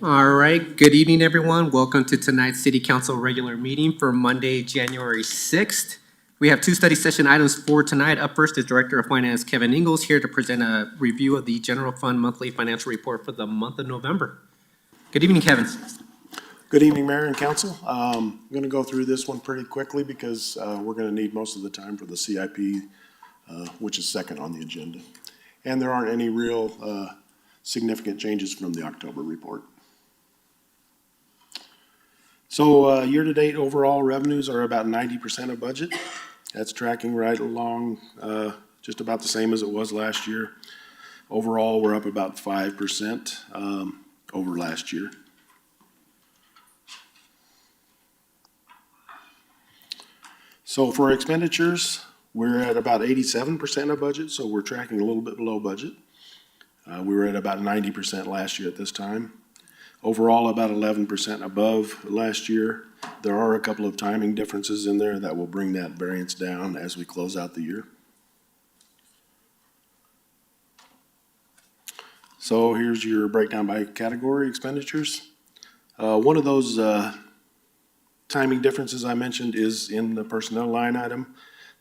All right, good evening, everyone. Welcome to tonight's City Council regular meeting for Monday, January 6th. We have two study session items for tonight. Up first is Director of Finance Kevin Ingles here to present a review of the General Fund Monthly Financial Report for the month of November. Good evening, Kevin. Good evening, Mayor and Council. I'm going to go through this one pretty quickly because we're going to need most of the time for the CIP, which is second on the agenda. And there aren't any real significant changes from the October report. So year-to-date overall revenues are about 90% of budget. That's tracking right along just about the same as it was last year. Overall, we're up about 5% over last year. So for expenditures, we're at about 87% of budget, so we're tracking a little bit below budget. We were at about 90% last year at this time. Overall, about 11% above last year. There are a couple of timing differences in there that will bring that variance down as we close out the year. So here's your breakdown by category expenditures. One of those timing differences I mentioned is in the personnel line item.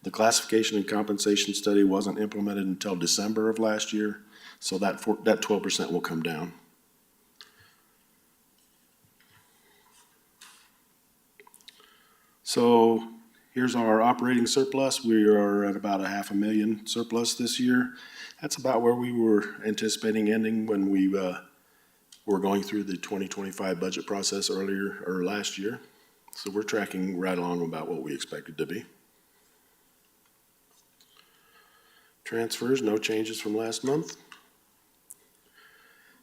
The classification and compensation study wasn't implemented until December of last year, so that 12% will come down. So here's our operating surplus. We are at about $500,000 surplus this year. That's about where we were anticipating ending when we were going through the 2025 budget process last year. So we're tracking right along about what we expected to be. Transfers, no changes from last month.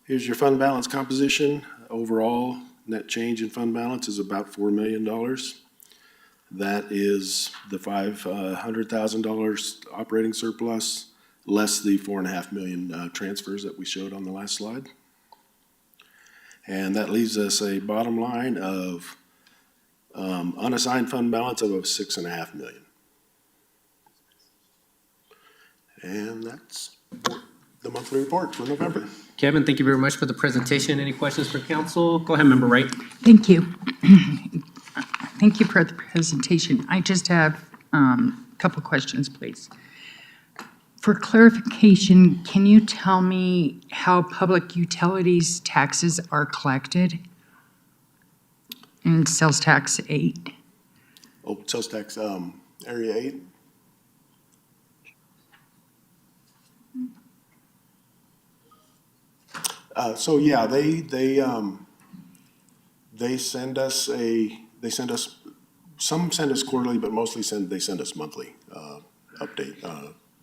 Here's your fund balance composition. Overall, net change in fund balance is about $4 million. That is the $500,000 operating surplus, less the $4.5 million transfers that we showed on the last slide. And that leaves us a bottom line of unassigned fund balance of $6.5 million. And that's the monthly report for November. Kevin, thank you very much for the presentation. Any questions for council? Go ahead, Member Wright. Thank you. Thank you for the presentation. I just have a couple questions, please. For clarification, can you tell me how public utilities taxes are collected in sales tax 8? Oh, sales tax, area 8. So yeah, they send us some send us quarterly, but mostly they send us monthly update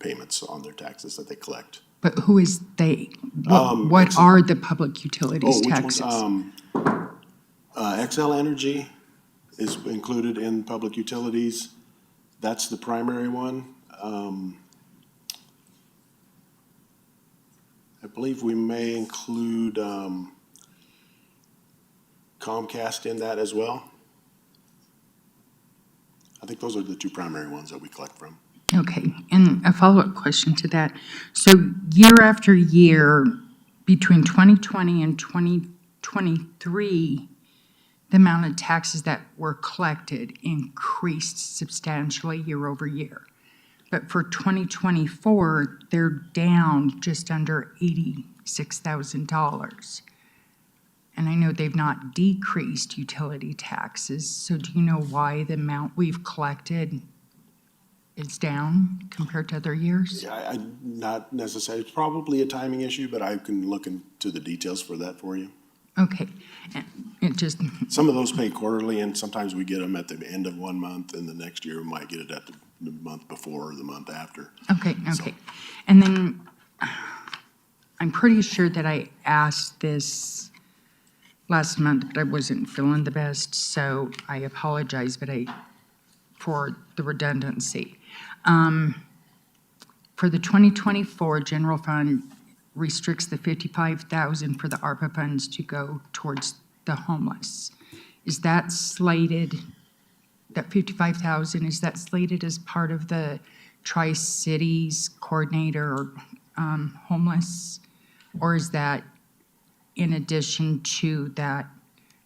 payments on their taxes that they collect. But who is they? What are the public utilities taxes? XL Energy is included in public utilities. That's the primary one. I believe we may include Comcast in that as well. I think those are the two primary ones that we collect from. Okay, and a follow-up question to that. So year after year, between 2020 and 2023, the amount of taxes that were collected increased substantially year over year. But for 2024, they're down just under $86,000. And I know they've not decreased utility taxes, so do you know why the amount we've collected is down compared to other years? Yeah, not necessarily. It's probably a timing issue, but I can look into the details for that for you. Okay, it just... Some of those pay quarterly, and sometimes we get them at the end of one month, and the next year we might get it at the month before or the month after. Okay. And then I'm pretty sure that I asked this last month, but I wasn't feeling the best, so I apologize, for the redundancy. For the 2024 general fund restricts the $55,000 for the ARPA funds to go towards the homeless. Is that slated, that $55,000, is that slated as part of the Tri-Cities coordinator or homeless? Or is that in addition to that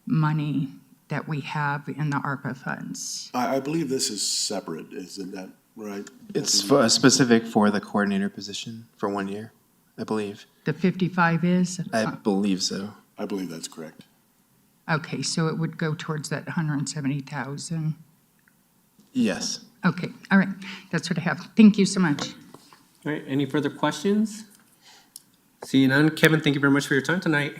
money that we have in the ARPA funds? I believe this is separate, isn't that right? It's specific for the coordinator position for 1 year, I believe. The 55 is? I believe so. I believe that's correct. Okay, so it would go towards that 170,000? Yes. Okay, all right, that's what I have. Thank you so much. All right, any further questions? Seeing none, Kevin, thank you very much for your time tonight.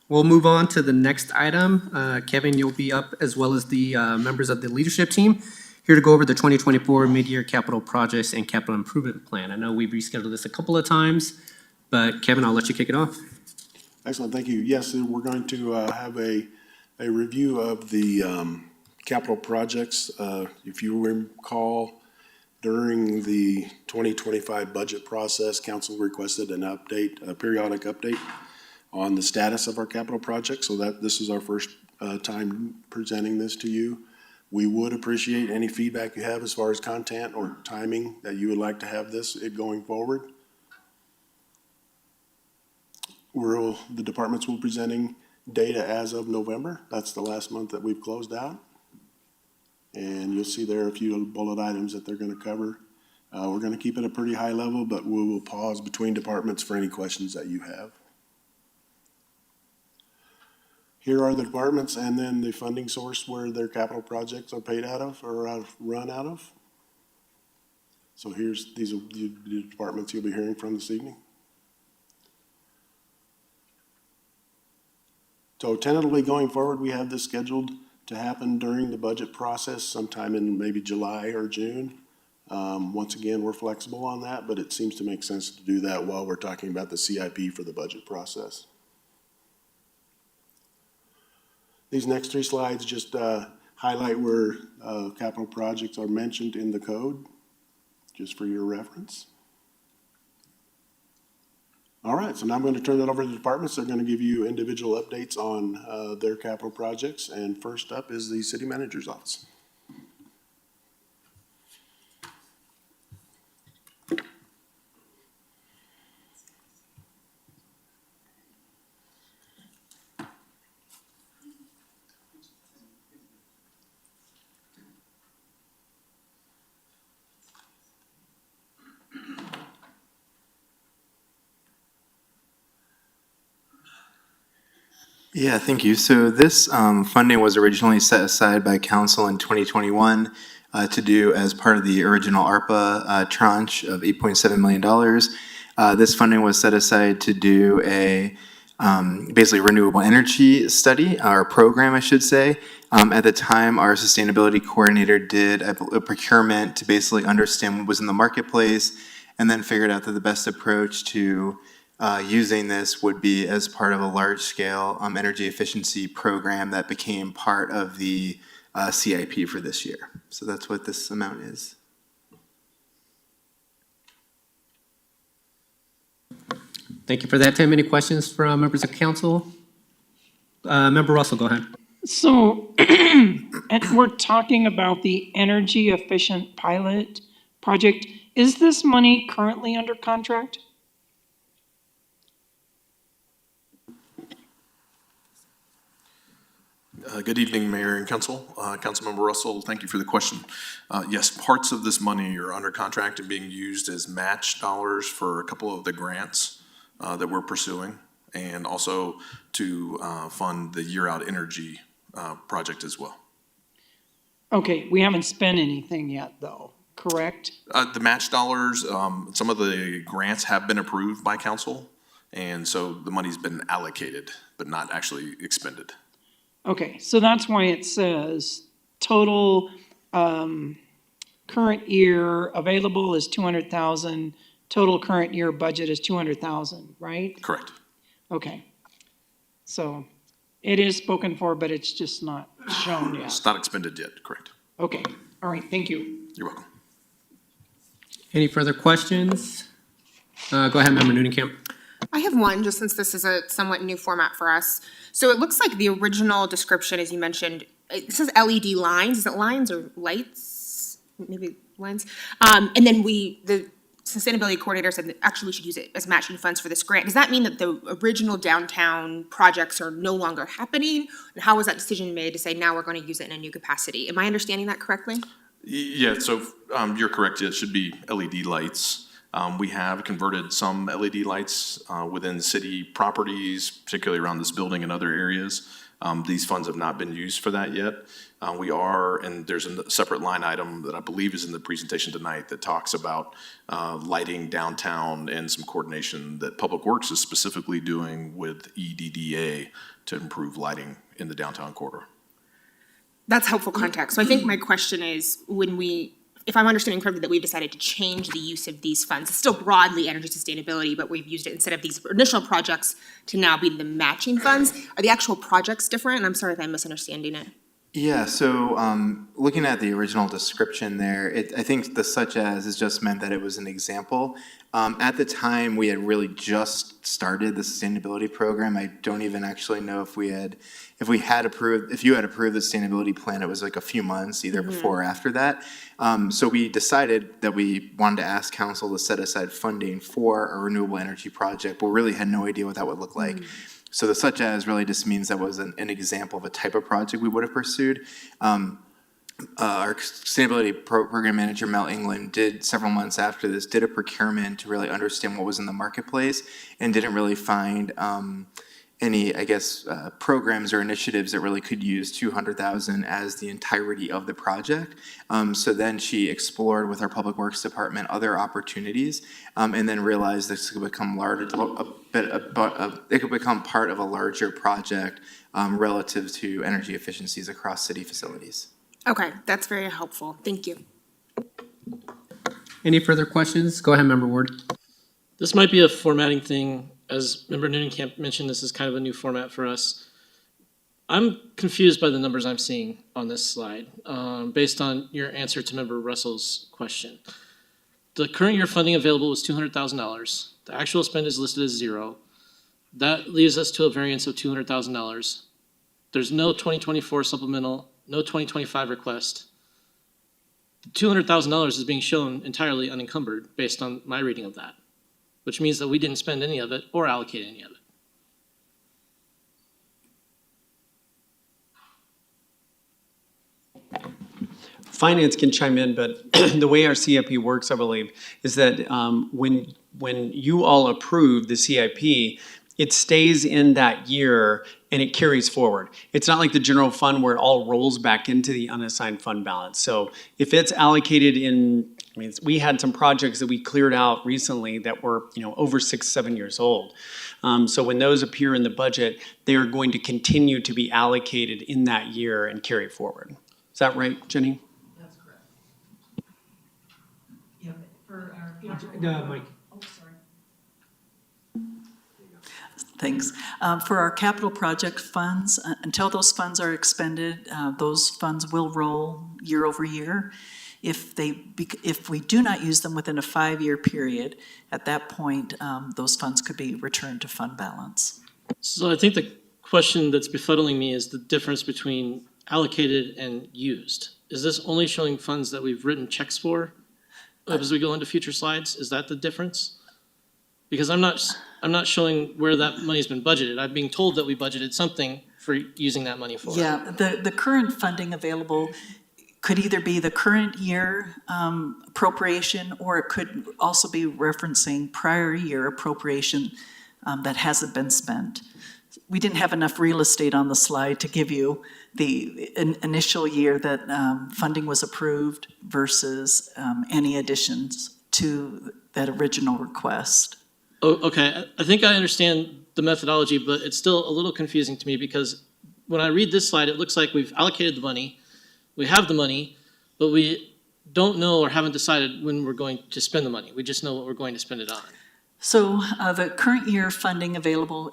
We'll move on to the next item. Kevin, you'll be up as well as the members of the leadership team here to go over the 2024 mid-year capital projects and capital improvement plan. I know we've rescheduled this a couple of times, but Kevin, I'll let you kick it off. Excellent, thank you. Yes, we're going to have a review of the capital projects. If you recall, during the 2025 budget process, council requested an update, a periodic update on the status of our capital projects, so that this is our first time presenting this to you. We would appreciate any feedback you have as far as content or timing that you would like to have this going forward. The departments will be presenting data as of November. That's the last month that we've closed out. And you'll see there a few bullet items that they're going to cover. We're going to keep it a pretty high level, but we will pause between departments for any questions that you have. Here are the departments and then the funding source where their capital projects are paid out of or run out of. So these are the departments you'll be hearing from this evening. So tentatively going forward, we have this scheduled to happen during the budget process sometime in maybe July or June. Once again, we're flexible on that, but it seems to make sense to do that while we're talking about the CIP for the budget process. These next three slides just highlight where capital projects are mentioned in the code, just for your reference. All right, so now I'm going to turn that over to the departments. They're going to give you individual updates on their capital projects. And first up is the city manager's office. Yeah, thank you. So this funding was originally set aside by council in 2021 to do as part of the original ARPA tranche of $8.7 million. This funding was set aside to do a basically renewable energy study, or program, I should say. At the time, our sustainability coordinator did a procurement to basically understand what was in the marketplace and then figured out that the best approach to using this would be as part of a large-scale energy efficiency program that became part of the CIP for this year. So that's what this amount is. Thank you for that, Tim. Any questions from members of council? Member Russell, go ahead. So we're talking about the energy efficient pilot project. Is this money currently under contract? Good evening, Mayor and Council. Councilmember Russell, thank you for the question. Yes, parts of this money are under contract and being used as match dollars for a couple of the grants that we're pursuing, and also to fund the year-out energy project as well. Okay, we haven't spent anything yet, though, correct? The match dollars, some of the grants have been approved by council, and so the money's been allocated, but not actually expended. Okay, so that's why it says total current year available is 200,000, total current year budget is 200,000, right? Correct. Okay, so it is spoken for, but it's just not shown yet. It's not expended yet, correct. Okay, all right, thank you. You're welcome. Any further questions? Go ahead, Member Nudenkamp. I have one, just since this is a somewhat new format for us. So it looks like the original description, as you mentioned, it says LED lines. Is it lines or lights? Maybe lines. And then the sustainability coordinator said that actually we should use it as matching funds for this grant. Does that mean that the original downtown projects are no longer happening? And how was that decision made to say now we're going to use it in a new capacity? Am I understanding that correctly? Yeah, so you're correct. It should be LED lights. We have converted some LED lights within city properties, particularly around this building and other areas. These funds have not been used for that yet. We are, and there's a separate line item that I believe is in the presentation tonight that talks about lighting downtown and some coordination that Public Works is specifically doing with EDDA to improve lighting in the downtown corridor. That's helpful context. So I think my question is, if I'm understanding correctly, that we've decided to change the use of these funds, it's still broadly energy sustainability, but we've used it instead of these initial projects to now be the matching funds. Are the actual projects different? And I'm sorry if I'm misunderstanding it. Yeah, so looking at the original description there, I think the such as is just meant that it was an example. At the time, we had really just started the sustainability program. I don't even actually know if you had approved the sustainability plan, it was like a few months, either before or after that. So we decided that we wanted to ask council to set aside funding for a renewable energy project, but we really had no idea what that would look like. So the such as really just means that was an example of a type of project we would have pursued. Our sustainability program manager, Mel England, did several months after this, did a procurement to really understand what was in the marketplace and didn't really find any, programs or initiatives that really could use $200,000 as the entirety of the project. So then she explored with our Public Works Department other opportunities, and then realized this could become it could become part of a larger project relative to energy efficiencies across city facilities. Okay, that's very helpful. Thank you. Any further questions? Go ahead, Member Ward. This might be a formatting thing. As Member Noonan mentioned, this is kind of a new format for us. I'm confused by the numbers I'm seeing on this slide, based on your answer to Member Russell's question. The current year funding available was $200,000. The actual spend is listed as $0. That leaves us to a variance of $200,000. There's no 2024 supplemental, no 2025 request. The $200,000 is being shown entirely unencumbered based on my reading of that, which means that we didn't spend any of it or allocate any of it. Finance can chime in, but the way our CIP works, I believe, is that when you all approve the CIP, it stays in that year and it carries forward. It's not like the general fund where it all rolls back into the unassigned fund balance. So if it's allocated we had some projects that we cleared out recently that were, over 6-7 years old. So when those appear in the budget, they are going to continue to be allocated in that year and carry forward. Is that right, Jenny? That's correct. Yeah, for our Mike. oh, sorry. Thanks. For our capital project funds, until those funds are expended, those funds will roll year over year. If we do not use them within a 5-year period, at that point, those funds could be returned to fund balance. So I think the question that's befuddling me is the difference between allocated and used. Is this only showing funds that we've written checks for as we go into future slides? Is that the difference? Because I'm not showing where that money's been budgeted. I'm being told that we budgeted something for using that money for. Yeah, the current funding available could either be the current year appropriation, or it could also be referencing prior year appropriation that hasn't been spent. We didn't have enough real estate on the slide to give you the initial year that funding was approved versus any additions to that original request. Oh, okay, I think I understand the methodology, but it's still a little confusing to me because when I read this slide, it looks like we've allocated the money, we have the money, but we don't know or haven't decided when we're going to spend the money. We just know what we're going to spend it on. So the current year funding available,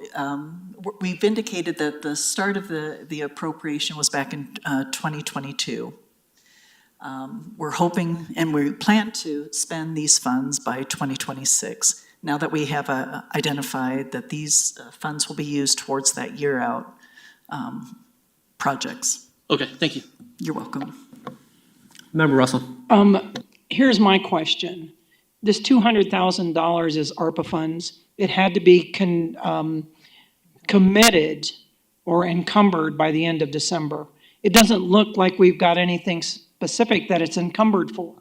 we've indicated that the start of the appropriation was back in 2022. We're hoping and we plan to spend these funds by 2026. Now that we have identified that these funds will be used towards that year out projects. Okay, thank you. You're welcome. Member Russell. Here's my question. this $200,000 is ARPA funds. It had to be committed or encumbered by the end of December. It doesn't look like we've got anything specific that it's encumbered for,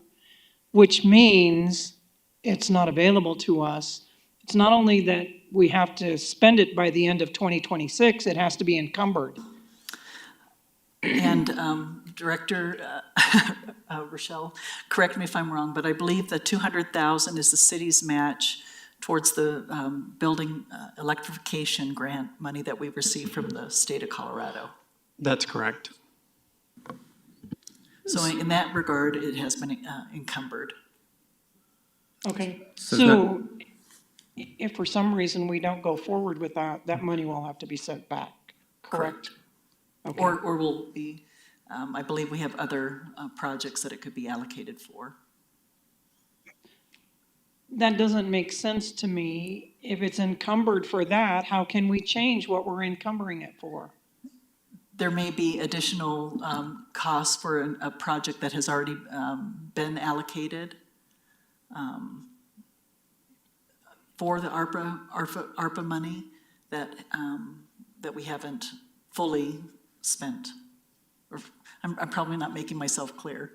which means it's not available to us. It's not only that we have to spend it by the end of 2026, it has to be encumbered. And Director Rochelle, correct me if I'm wrong, but I believe the 200,000 is the city's match towards the building electrification grant money that we received from the state of Colorado. That's correct. So in that regard, it has been encumbered. Okay, So so if for some reason we don't go forward with that, that money will have to be sent back, correct? Okay. Or will be, I believe we have other projects that it could be allocated for. That doesn't make sense to me. If it's encumbered for that, how can we change what we're encumbering it for? There may be additional costs for a project that has already been allocated for the ARPA money that we haven't fully spent. Or I'm probably not making myself clear.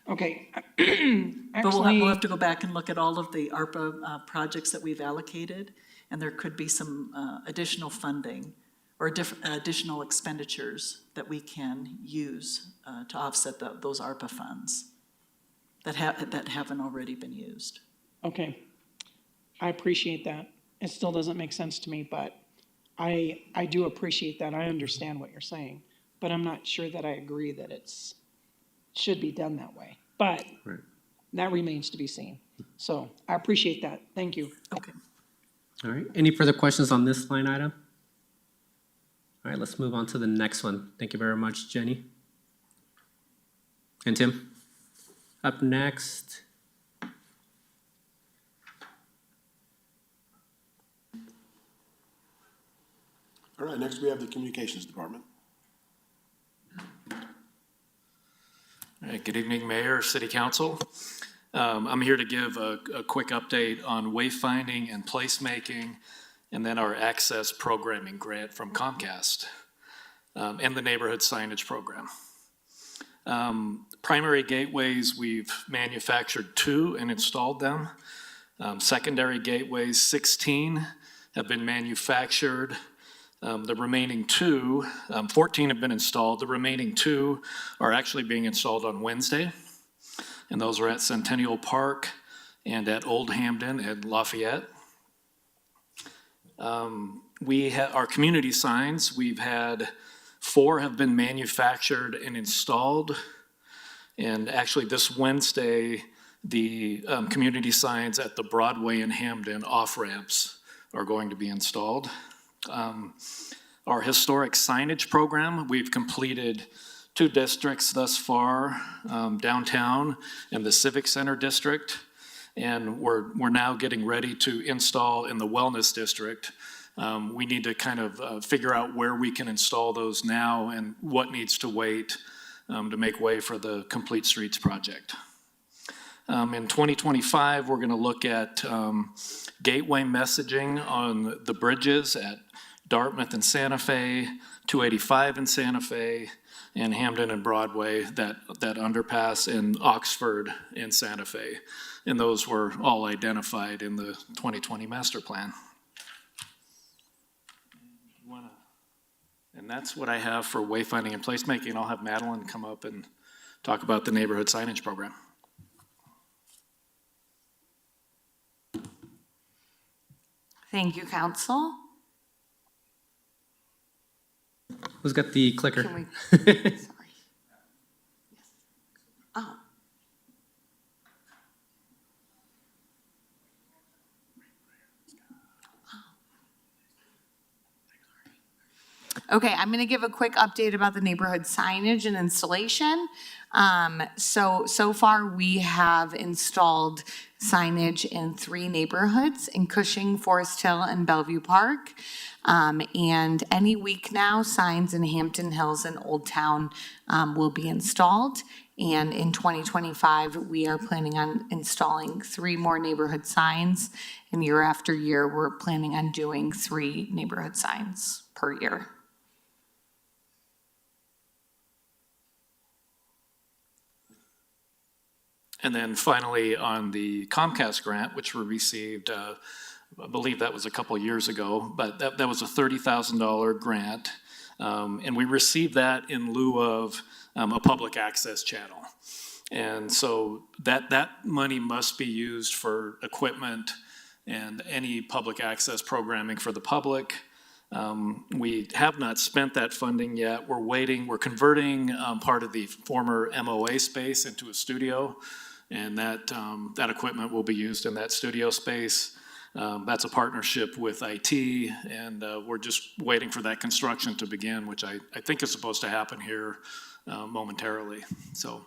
Okay. But we'll Actually, have to go back and look at all of the ARPA projects that we've allocated, and there could be some additional funding or additional expenditures that we can use to offset those ARPA funds that haven't already been used. okay. I appreciate that. It still doesn't make sense to me, but I do appreciate that. I understand what you're saying, but I'm not sure that I agree that should be done that way. But Right. that remains to be seen. So I appreciate that. Thank you. Okay. All right, any further questions on this line item? All right, let's move on to the next one. Thank you very much, Jenny. And Tim? Up next. All right, next we have the Communications Department. All right, good evening, Mayor, City Council. I'm here to give a quick update on wayfinding and placemaking, and then our access programming grant from Comcast, and the neighborhood signage program. Primary gateways, we've manufactured 2 and installed them. Secondary gateways, 16 have been manufactured. The remaining 2, 14 have been installed. The remaining 2 are actually being installed on Wednesday. And those are at Centennial Park and at Old Hamden and Lafayette. Our community signs, we've had 4 have been manufactured and installed. And actually this Wednesday, the community signs at the Broadway and Hamden off-ramps are going to be installed. Our historic signage program, we've completed 2 districts thus far, downtown and the Civic Center district. And we're now getting ready to install in the Wellness District. We need to kind of figure out where we can install those now and what needs to wait to make way for the Complete Streets project. In 2025, we're going to look at gateway messaging on the bridges at Dartmouth and Santa Fe, 285 in Santa Fe, and Hamden and Broadway, that underpass in Oxford and Santa Fe. And those were all identified in the 2020 master plan. And that's what I have for wayfinding and placemaking. I'll have Madeline come up and talk about the neighborhood signage program. Thank you, Council. Who's got the clicker? Can we, sorry. Yes. Oh. Okay, I'm gonna give a quick update about the neighborhood signage and installation. So far, we have installed signage in 3 neighborhoods, in Cushing, Forest Hill, and Bellevue Park. And any week now, signs in Hampton Hills and Old Town, will be installed. And in 2025, we are planning on installing 3 more neighborhood signs. And year after year, we're planning on doing 3 neighborhood signs per year. And then finally, on the Comcast grant, which we received, I believe that was a couple years ago, but that was a $30,000 grant. And we received that in lieu of a public access channel. And so that money must be used for equipment and any public access programming for the public. We have not spent that funding yet. We're waiting, we're converting part of the former MOA space into a studio. And that equipment will be used in that studio space. That's a partnership with IT, and we're just waiting for that construction to begin, which I think is supposed to happen here momentarily. So,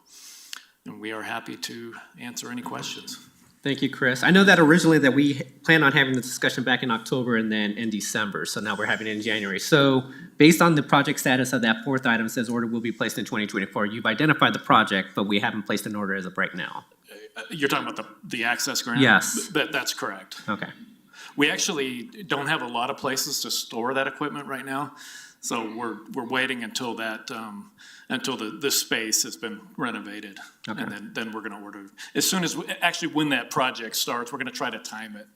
and we are happy to answer any questions. Thank you, Chris. I know that originally that we planned on having the discussion back in October and then in December, so now we're having it in January. So based on the project status of that 4th item, says order will be placed in 2024. You've identified the project, but we haven't placed an order as of right now. You're talking about the access grant? Yes. That's correct. Okay. We actually don't have a lot of places to store that equipment right now, so we're waiting until that until the space has been renovated, Okay. and then we're going to order as soon as actually when that project starts. We're going to try to time it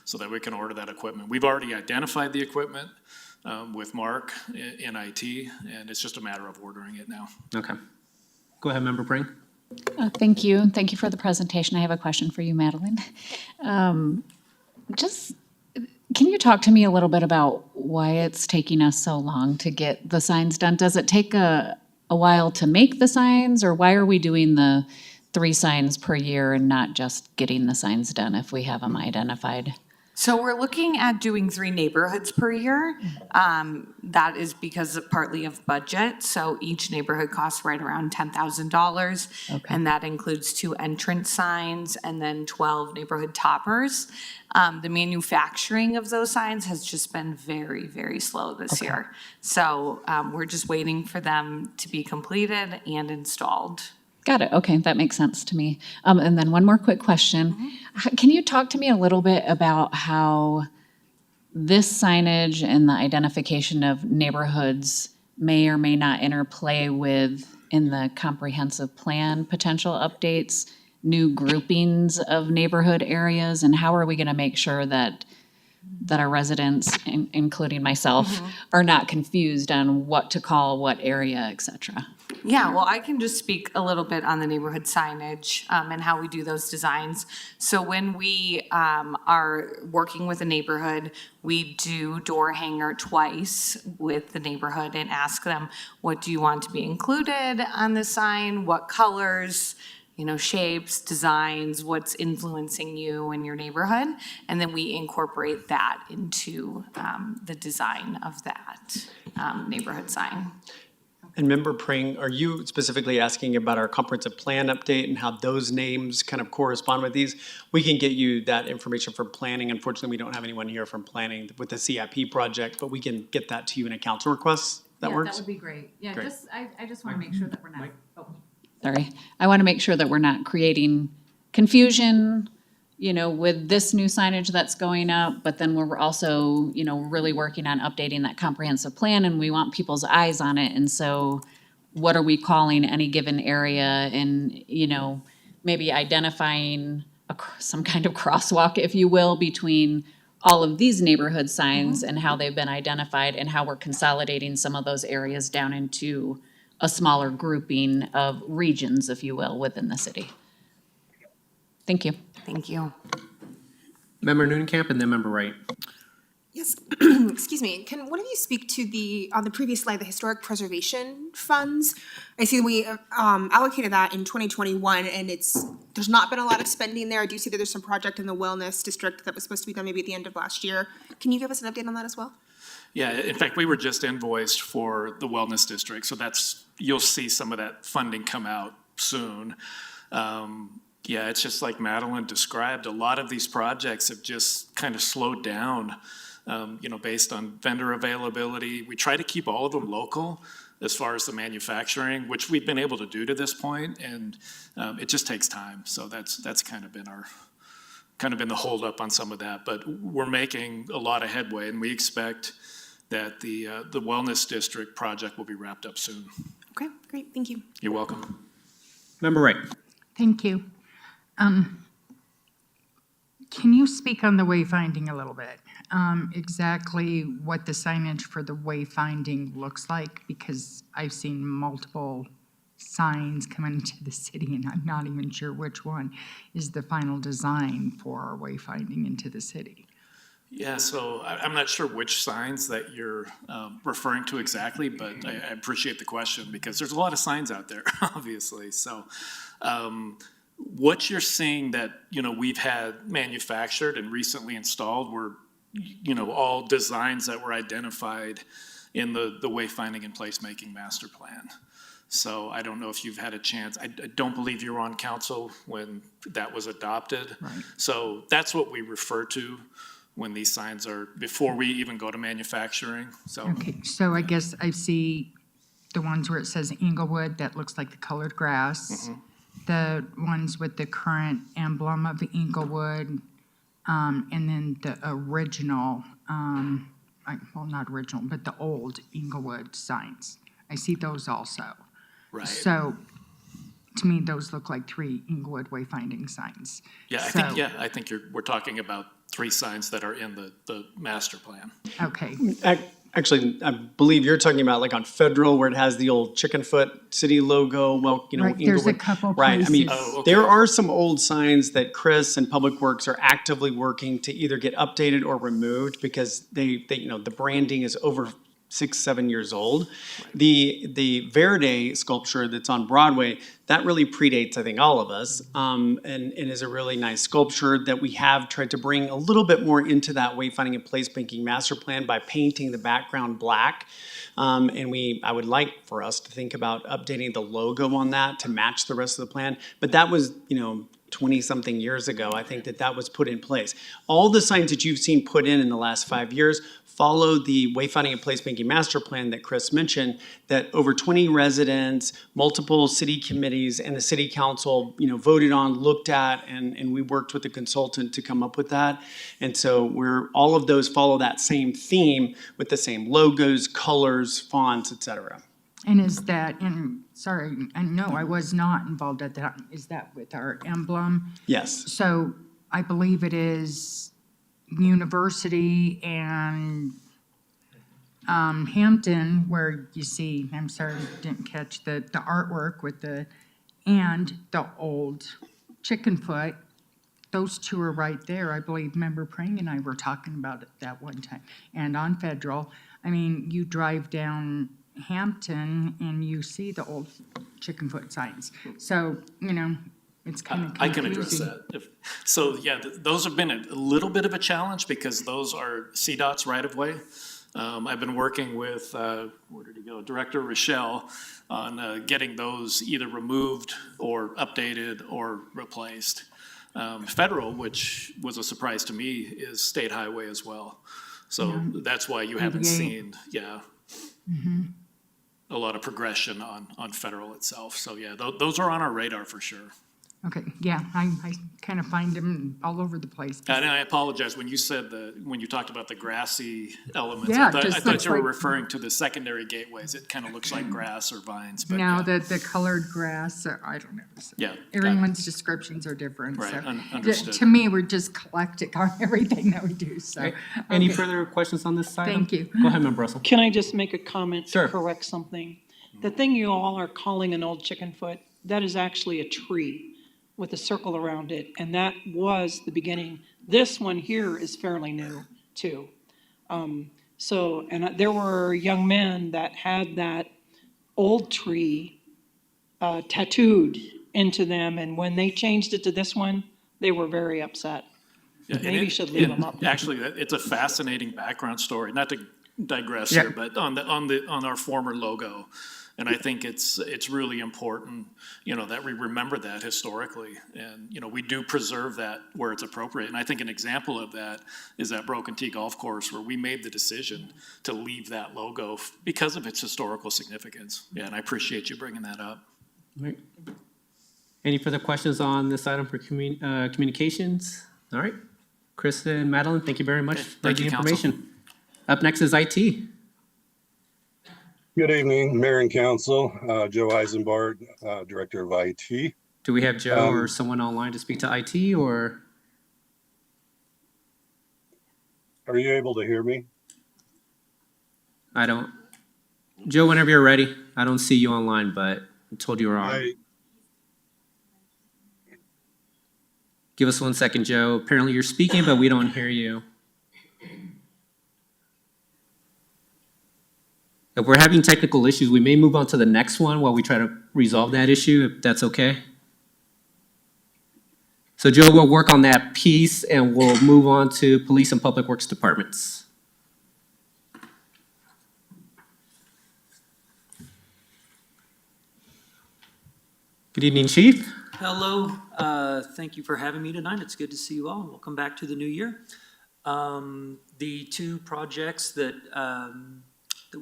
so that we can order that equipment. We've already identified the equipment with Mark in IT, and it's just a matter of ordering it now. Okay. Go ahead, Member Pring. Thank you. Thank you for the presentation. I have a question for you, Madeline. Just, can you talk to me a little bit about why it's taking us so long to get the signs done? Does it take a while to make the signs, or why are we doing the 3 signs per year and not just getting the signs done if we have them identified? So we're looking at doing 3 neighborhoods per year. That is because of partly of budget. So each neighborhood costs right around $10,000. Okay. And that includes 2 entrance signs and then 12 neighborhood toppers. The manufacturing of those signs has just been very, very slow this year. So we're just waiting for them to be completed and installed. Got it. Okay, that makes sense to me. And then one more quick question. Can you talk to me a little bit about how this signage and the identification of neighborhoods may or may not interplay with, in the comprehensive plan, potential updates, new groupings of neighborhood areas, and how are we going to make sure that our residents, including myself, are not confused on what to call what area, et cetera? Yeah, well, I can just speak a little bit on the neighborhood signage and how we do those designs. So when we are working with a neighborhood, we do door hanger twice with the neighborhood and ask them, what do you want to be included on the sign? What colors? Shapes, designs, what's influencing you in your neighborhood, and then we incorporate that into the design of that neighborhood sign. And Member Pring, are you specifically asking about our comprehensive plan update and how those names kind of correspond with these? We can get you that information from planning. Unfortunately, we don't have anyone here from planning with the CIP project, but we can get that to you in a council request. That works? That would be great. Yeah, Great. I just want to make sure that we're not. Sorry, I want to make sure that we're not creating confusion, with this new signage that's going up, but then we're also, really working on updating that comprehensive plan, and we want people's eyes on it. And so what are we calling any given area, and, maybe identifying some kind of crosswalk, if you will, between all of these neighborhood signs and how they've been identified, and how we're consolidating some of those areas down into a smaller grouping of regions, if you will, within the city. Thank you. Thank you. Member Noonekamp and then Member Wright. Yes, excuse me. Can one of you speak to on the previous slide, the historic preservation funds? I see we allocated that in 2021 and there's not been a lot of spending there. I do see that there's some project in the wellness district that was supposed to be done maybe at the end of last year. Can you give us an update on that as well? Yeah, in fact, we were just invoiced for the wellness district, so you'll see some of that funding come out soon. Yeah, it's just like Madeline described, a lot of these projects have just kind of slowed down, based on vendor availability. We try to keep all of them local as far as the manufacturing, which we've been able to do to this point, and it just takes time. So that's kind of been the holdup on some of that, but we're making a lot of headway, and we expect that the wellness district project will be wrapped up soon. Okay, great, thank you. You're welcome. Member Wright. Thank you. Can you speak on the wayfinding a little bit? Exactly what the signage for the wayfinding looks like, because I've seen multiple signs come into the city and I'm not even sure which one is the final design for our wayfinding into the city. Yeah, so I'm not sure which signs that you're referring to exactly, but I appreciate the question because there's a lot of signs out there, obviously. So what you're seeing that, we've had manufactured and recently installed were, all designs that were identified in the Wayfinding and Placemaking Master Plan. So I don't know if you've had a chance. I don't believe you were on council when that was adopted. Right. So that's what we refer to when these signs are, before we even go to manufacturing, so. Okay, so I guess I see the ones where it says Englewood, that looks like the colored grass. The ones with the current emblem of Englewood, and then the original, well, not original, but the old Englewood signs. I see those also. Right. So, to me, those look like 3 Englewood wayfinding signs. Yeah, So- I think we're talking about 3 signs that are in the master plan. Okay, Actually, I believe you're talking about like on Federal where it has the old chicken foot city logo, right, there's a Englewood. couple Right, I mean, places. Oh, okay. there are some old signs that Chris and Public Works are actively working to either get updated or removed because they the branding is over 6-7 years old. The Verde sculpture that's on Broadway, that really predates, I think, all of us, and is a really nice sculpture that we have tried to bring a little bit more into that wayfinding and placemaking master plan by painting the background black. I would like for us to think about updating the logo on that to match the rest of the plan, but that was, 20-something years ago, I think that was put in place. All the signs that you've seen put in the last 5 years follow the Wayfinding and Placemaking Master Plan that Chris mentioned, that over 20 residents, multiple city committees, and the city council, voted on, looked at, and we worked with the consultant to come up with that. And so all of those follow that same theme with the same logos, colors, fonts, et cetera. And is that, and sorry, and no, I was not involved at that, is that with our emblem? Yes. So I believe it is University and Hampton where you see, I'm sorry, didn't catch the artwork with and the old chicken foot. Those 2 are right there. I believe Member Prang and I were talking about it that one time. And on Federal, I mean, you drive down Hampton and you see the old chicken foot signs. So, it's kind of confusing. I can address that. Those have been a little bit of a challenge because those are CDOT's right-of-way. I've been working with, where did he go, Director Rochelle on getting those either removed or updated or replaced. Federal, which was a surprise to me, is state highway as well. So that's why you haven't 88. seen, a lot of progression on Federal itself. So those are on our radar for sure. Okay, yeah, I kind of find them all over the place. And I apologize, when you said when you talked about the grassy elements, Yeah, I it thought just looks you were like- referring to the secondary gateways. It kind of looks like grass or vines, but Now, yeah. the colored grass, I don't know. So Yeah, everyone's descriptions are different, Right, so. understood. To me, we're just eclectic on everything that we do, so. Any okay. further questions on this item? Thank you. Go ahead, Member Russell. Can I just make a comment to Sure. correct something? The thing you all are calling an old chicken foot, that is actually a tree with a circle around it, and that was the beginning. This one here is fairly new, too. So, and there were young men that had that old tree tattooed into them, and when they changed it to this one, they were very upset. Yeah, and Maybe it- should leave and them up. Actually, it's a fascinating background story, not to digress Yeah. here, but on our former logo. And I think it's really important, that we remember that historically. And, we do preserve that where it's appropriate. And I think an example of that is that Broken Tee Golf Course, where we made the decision to leave that logo because of its historical significance. Yeah, and I appreciate you bringing that up. Right. Any further questions on this item for communications? All right. Chris and Madeline, thank you very much for thank the you, Council. information. Up next is IT. Good evening, Mayor and Council. Joe Eisenbart, Director of IT. Do we have Joe or someone online to speak to IT, or? Are you able to hear me? I don't. Joe, whenever you're ready. I don't see you online, but I told you were on. Give us 1 second, Joe. Apparently you're speaking, but we don't hear you. If we're having technical issues, we may move on to the next one while we try to resolve that issue, if that's okay. So Joe, we'll work on that piece and we'll move on to Police and Public Works Departments. Good evening, Chief. Hello, thank you for having me tonight. It's good to see you all. Welcome back to the new year. The two projects that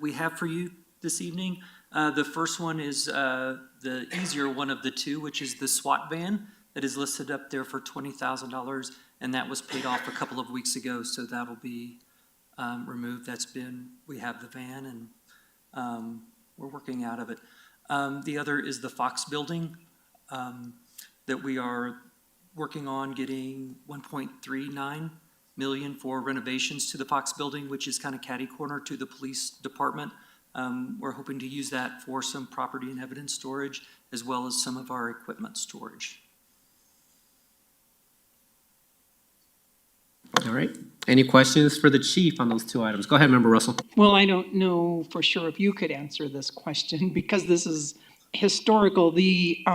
we have for you this evening, the first one is the easier one of the two, which is the SWAT van that is listed up there for $20,000, and that was paid off a couple of weeks ago, so that'll be removed. We have the van, and we're working out of it. The other is the Fox building that we are working on getting $1.39 million for renovations to the Fox building, which is kind of catty corner to the police department. We're hoping to use that for some property and evidence storage, as well as some of our equipment storage. All right. Any questions for the chief on those two items? Go ahead, Member Russell. Well, I don't know for sure if you could answer this question because this is historical. The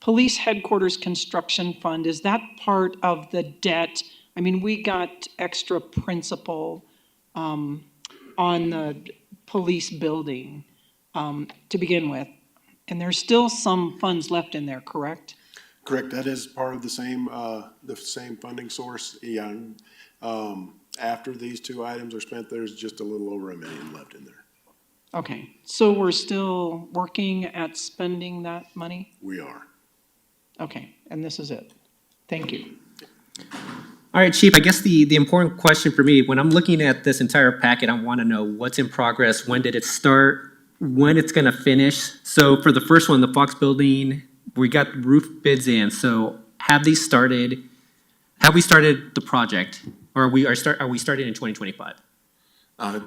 police headquarters construction fund, is that part of the debt? I mean, we got extra principal on the police building to begin with, and there's still some funds left in there, correct? Correct, that is part of the same funding source. Yeah, after these two items are spent, there's just a little over $1 million left in there. Okay, so we're still working at spending that money? We are. Okay, and this is it. Thank you. All right, Chief, I guess the important question for me, when I'm looking at this entire packet, I want to know what's in progress, when did it start, when it's going to finish. So for the first one, the Fox building, we got roof bids in. So have we started the project, or are we starting in 2025?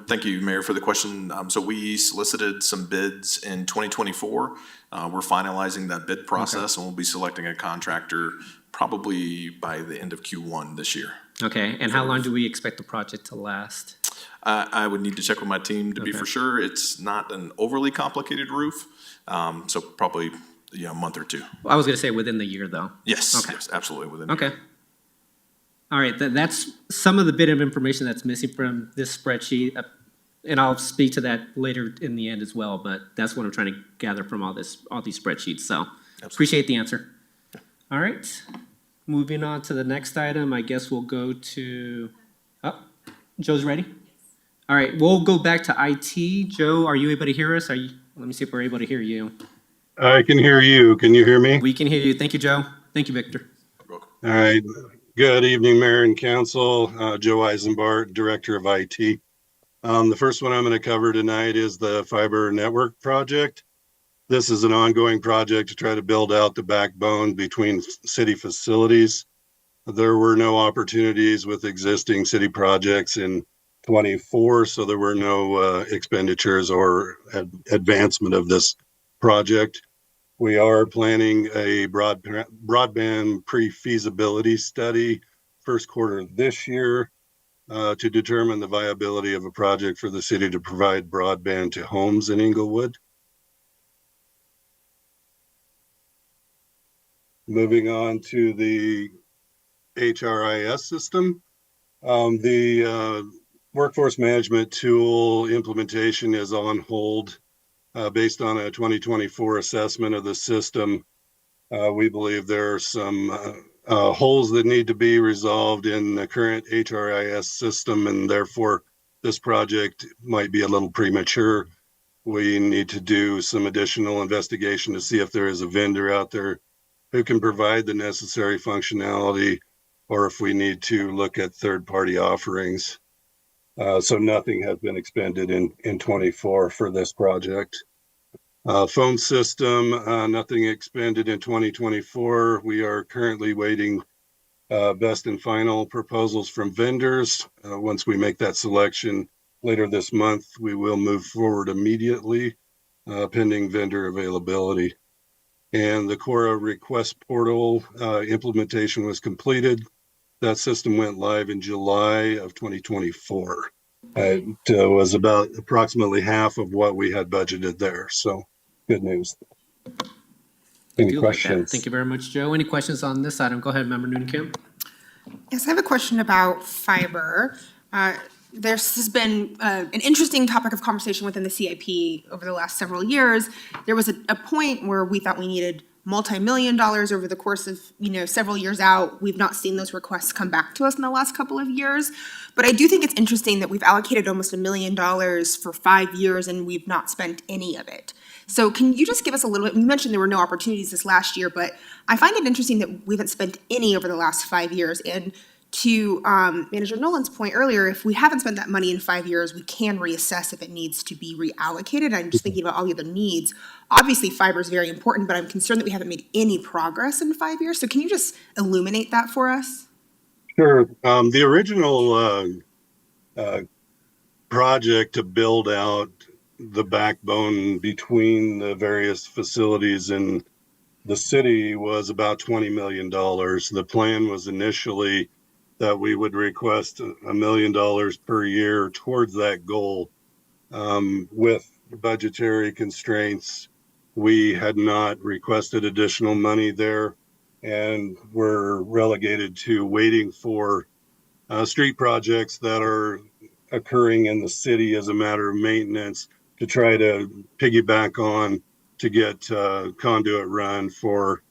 Thank you, Mayor, for the question. So we solicited some bids in 2024. We're finalizing that bid process, and we'll be selecting a contractor probably by the end of Q1 this year. Okay, and how long do we expect the project to last? I would need to check with my team to be for sure. It's not an overly complicated roof, so probably a month or two. Well, I was going to say within the year, though. Yes, Okay. yes, absolutely within. Okay. All right, that's some of the bit of information that's missing from this spreadsheet, and I'll speak to that later in the end as well, but that's what I'm trying to gather from all these spreadsheets, so appreciate the answer. All right, moving on to the next item, I guess we'll go to, Joe's ready? All right, we'll go back to IT. Joe, are you able to hear us? Let me see if we're able to hear you. I can hear you. Can you hear me? We can hear you. Thank you, Joe. Thank you, Victor. All right. Good evening, Mayor and Council. Joe Eisenbart, Director of IT. The first one I'm going to cover tonight is the fiber network project. This is an ongoing project to try to build out the backbone between city facilities. There were no opportunities with existing city projects in 24, so there were no expenditures or advancement of this project. We are planning a broadband pre-feasibility study first quarter of this year. to determine the viability of a project for the city to provide broadband to homes in Englewood. Moving on to the HRIS system. The workforce management tool implementation is on hold based on a 2024 assessment of the system. We believe there are some holes that need to be resolved in the current HRIS system, and therefore this project might be a little premature. We need to do some additional investigation to see if there is a vendor out there who can provide the necessary functionality, or if we need to look at third-party offerings. So nothing has been expended in 24 for this project. Phone system, nothing expended in 2024. We are currently waiting best and final proposals from vendors. Once we make that selection later this month, we will move forward immediately, pending vendor availability. And the Cora request portal implementation was completed. That system went live in July of 2024. It was about approximately half of what we had budgeted there. So good news. Any questions? Thank you very much, Joe. Any questions on this item? Go ahead, Member Noonan-Kim. Yes, I have a question about fiber. This has been an interesting topic of conversation within the CIP over the last several years. There was a point where we thought we needed multi-million dollars over the course of, several years out. We've not seen those requests come back to us in the last couple of years. But I do think it's interesting that we've allocated almost $1 million for 5 years and we've not spent any of it. So can you just give us a little bit, you mentioned there were no opportunities this last year, but I find it interesting that we haven't spent any over the last 5 years. And to Manager Nolan's point earlier, if we haven't spent that money in 5 years, we can reassess if it needs to be reallocated. I'm just thinking about all the other needs. Obviously, fiber is very important, but I'm concerned that we haven't made any progress in 5 years. So can you just illuminate that for us? Sure. The original project to build out the backbone between the various facilities in the city was about $20 million. The plan was initially that we would request $1 million per year towards that goal. With budgetary constraints, we had not requested additional money there, and we're relegated to waiting for street projects that are occurring in the city as a matter of maintenance to try to piggyback on to get conduit run for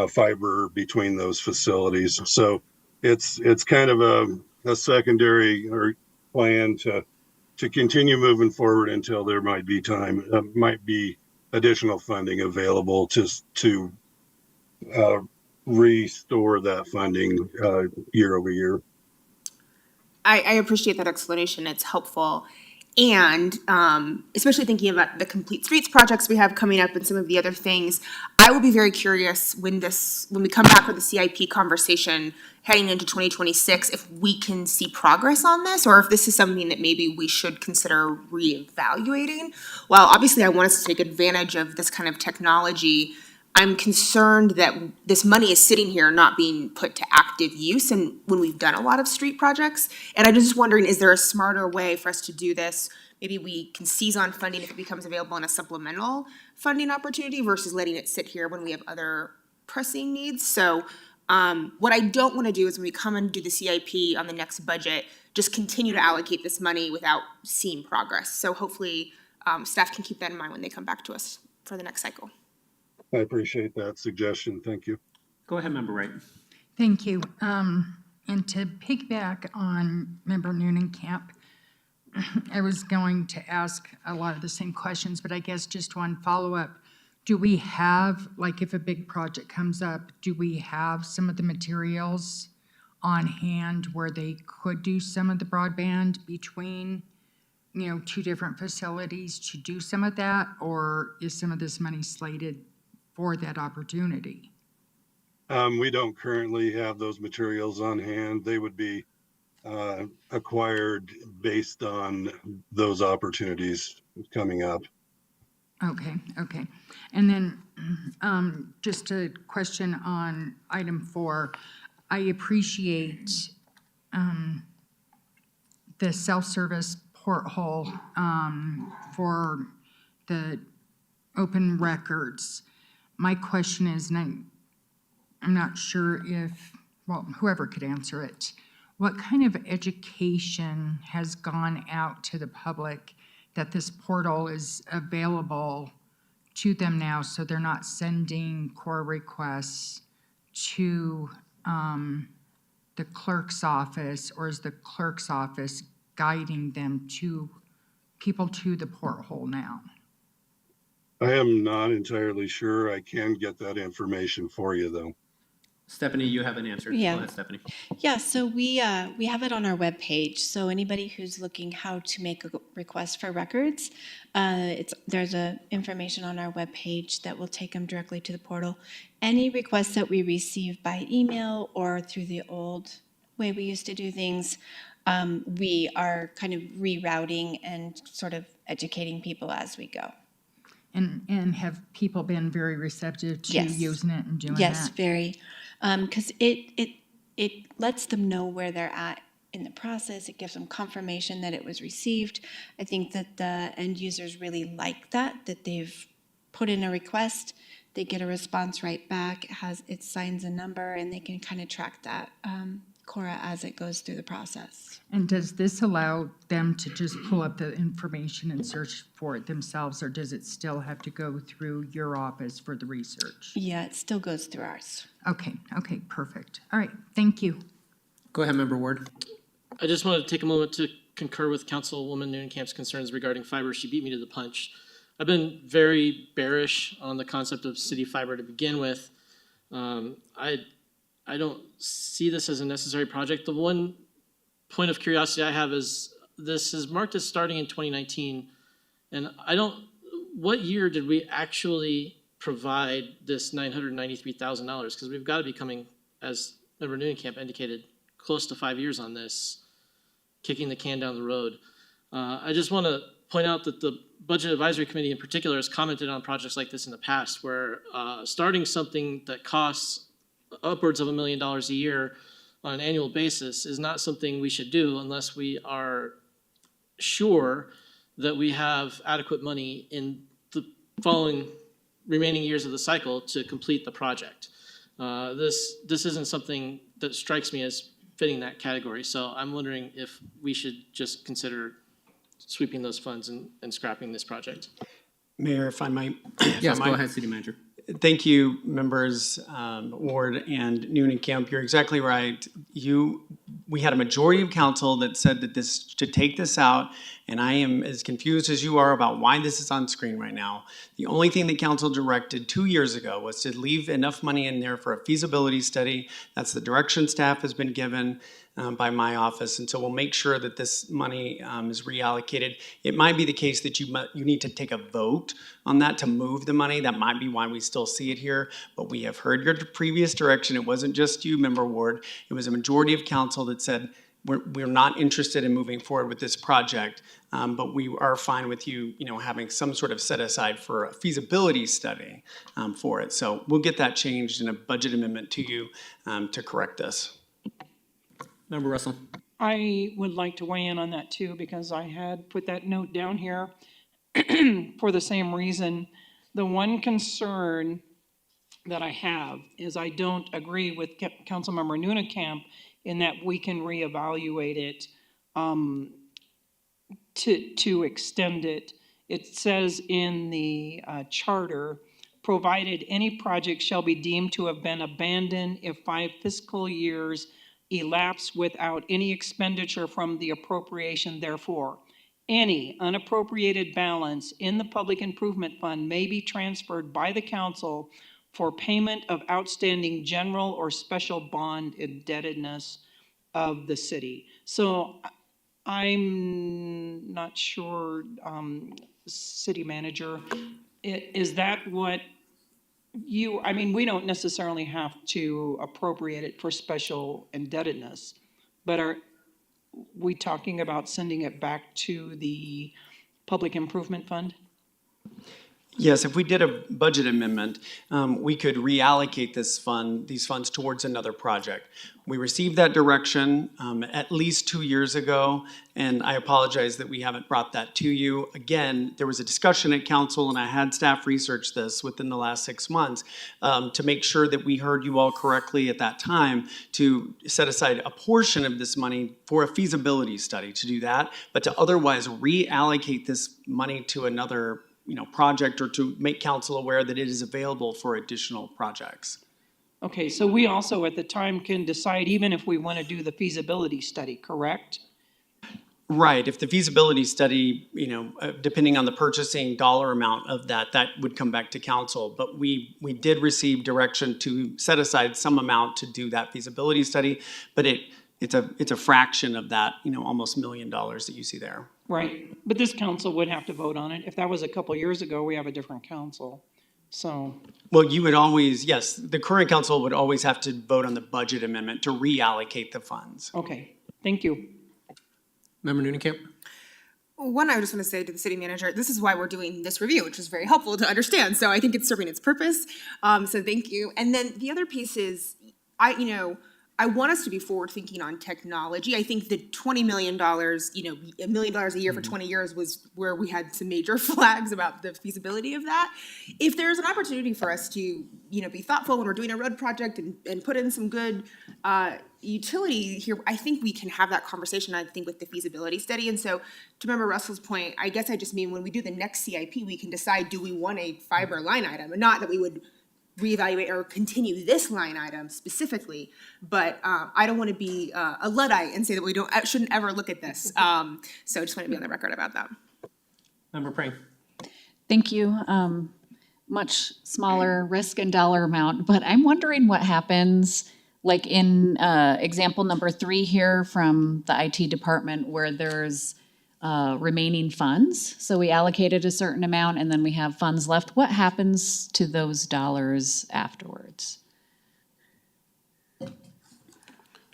fiber between those facilities. So it's kind of a secondary or plan to continue moving forward until there might be additional funding available to restore that funding year over year. I appreciate that explanation. It's helpful. And especially thinking about the Complete Streets projects we have coming up and some of the other things, I will be very curious when we come back with the CIP conversation heading into 2026, if we can see progress on this, or if this is something that maybe we should consider reevaluating. While obviously I want us to take advantage of this kind of technology, I'm concerned that this money is sitting here not being put to active use, and when we've done a lot of street projects. And I'm just wondering, is there a smarter way for us to do this? Maybe we can seize on funding if it becomes available in a supplemental funding opportunity versus letting it sit here when we have other pressing needs. So what I don't want to do is when we come and do the CIP on the next budget, just continue to allocate this money without seeing progress. So hopefully staff can keep that in mind when they come back to us for the next cycle. I appreciate that suggestion. Thank you. Go ahead, Member Wright. Thank you. And to piggyback on Member Noonan-Camp, I was going to ask a lot of the same questions, but I guess just one follow-up. Do we have, like if a big project comes up, do we have some of the materials on hand where they could do some of the broadband between, two different facilities to do some of that? Or is some of this money slated for that opportunity? We don't currently have those materials on hand. They would be acquired based on those opportunities coming up. Okay. And then just a question on item 4. I appreciate the self-service porthole for the open records. My question is, and I'm not sure if, well, whoever could answer it, what kind of education has gone out to the public that this portal is available to them now, so they're not sending core requests to the clerk's office, or is the clerk's office guiding them to people to the porthole now? I am not entirely sure. I can get that information for you, though. Stephanie, you have an answer. Yeah. Go ahead, Stephanie. Yeah, so we have it on our webpage. So anybody who's looking how to make a request for records, there's information on our webpage that will take them directly to the portal. Any requests that we receive by email or through the old way we used to do things, we are kind of rerouting and sort of educating people as we go. And have people been very receptive to Yes. using it and doing that? Yes, very, because it lets them know where they're at in the process. It gives them confirmation that it was received. I think that the end users really like that they've put in a request, they get a response right back, it signs a number, and they can kind of track that, Cora, as it goes through the process. And does this allow them to just pull up the information and search for it themselves, or does it still have to go through your office for the research? Yeah, it still goes through ours. Okay, perfect. All right, thank you. Go ahead, Member Ward. I just wanted to take a moment to concur with Councilwoman Noonenkamp's concerns regarding fiber. She beat me to the punch. I've been very bearish on the concept of city fiber to begin with. I don't see this as a necessary project. The one point of curiosity I have is this is marked as starting in 2019, and what year did we actually provide this $993,000? Because we've got to be coming, as Member Noonenkamp indicated, close to 5 years on this, kicking the can down the road. I just want to point out that the Budget Advisory Committee in particular has commented on projects like this in the past, where starting something that costs upwards of $1 million a year on an annual basis is not something we should do unless we are sure that we have adequate money in the following remaining years of the cycle to complete the project. This isn't something that strikes me as fitting that category, so I'm wondering if we should just consider sweeping those funds and scrapping this project. Mayor, if I might. Yes, go ahead, City Manager. Thank you, members Ward and Noonenkamp. You're exactly right. We had a majority of council that said that this should take this out, and I am as confused as you are about why this is on screen right now. The only thing that council directed 2 years ago was to leave enough money in there for a feasibility study. That's the direction staff has been given by my office, and so we'll make sure that this money is reallocated. It might be the case that you need to take a vote on that to move the money. That might be why we still see it here, but we have heard your previous direction. It wasn't just you, Member Ward. It was a majority of council that said we're not interested in moving forward with this project, but we are fine with you having some sort of set aside for a feasibility study for it. So we'll get that changed in a budget amendment to you to correct this. Member Russell. I would like to weigh in on that too, because I had put that note down here for the same reason. The one concern that I have is I don't agree with Councilmember Noonenkamp in that we can reevaluate it to extend it. It says in the charter, provided any project shall be deemed to have been abandoned if 5 fiscal years elapse without any expenditure from the appropriation therefore. Any unappropriated balance in the Public Improvement Fund may be transferred by the council for payment of outstanding general or special bond indebtedness of the city. So I'm not sure, City Manager, is that what we don't necessarily have to appropriate it for special indebtedness, but are we talking about sending it back to the Public Improvement Fund? Yes, if we did a budget amendment, we could reallocate these funds towards another project. We received that direction at least 2 years ago, and I apologize that we haven't brought that to you. Again, there was a discussion at council, and I had staff research this within the last 6 months to make sure that we heard you all correctly at that time to set aside a portion of this money for a feasibility study to do that, but to otherwise reallocate this money to another project, or to make council aware that it is available for additional projects. Okay, so we also at the time can decide even if we want to do the feasibility study, correct? Right, if the feasibility study, depending on the purchasing dollar amount of that would come back to council. But we did receive direction to set aside some amount to do that feasibility study, but it's a fraction of that, almost $1 million that you see there. Right, but this council would have to vote on it. If that was a couple years ago, we have a different council, so. Well, you would always, yes, the current council would always have to vote on the budget amendment to reallocate the funds. Okay, thank you. Member Noonan-Camp? One, I just want to say to the city manager, this is why we're doing this review, which is very helpful to understand. So I think it's serving its purpose. So thank you. And then the other piece is, I want us to be forward thinking on technology. I think the $20 million, $1 million a year for 20 years was where we had some major flags about the feasibility of that. If there's an opportunity for us to, be thoughtful when we're doing a road project and put in some good utility here, I think we can have that conversation, I think, with the feasibility study. And so to remember Russell's point, I guess I just mean when we do the next CIP, we can decide, do we want a fiber line item? And not that we would reevaluate or continue this line item specifically, but I don't want to be a Luddite and say that we shouldn't ever look at this. So I just want to be on the record about that. Member Prang? Thank you. Much smaller risk and dollar amount, but I'm wondering what happens, like in example number 3 here from the IT department, where there's remaining funds. So we allocated a certain amount and then we have funds left. What happens to those dollars afterwards?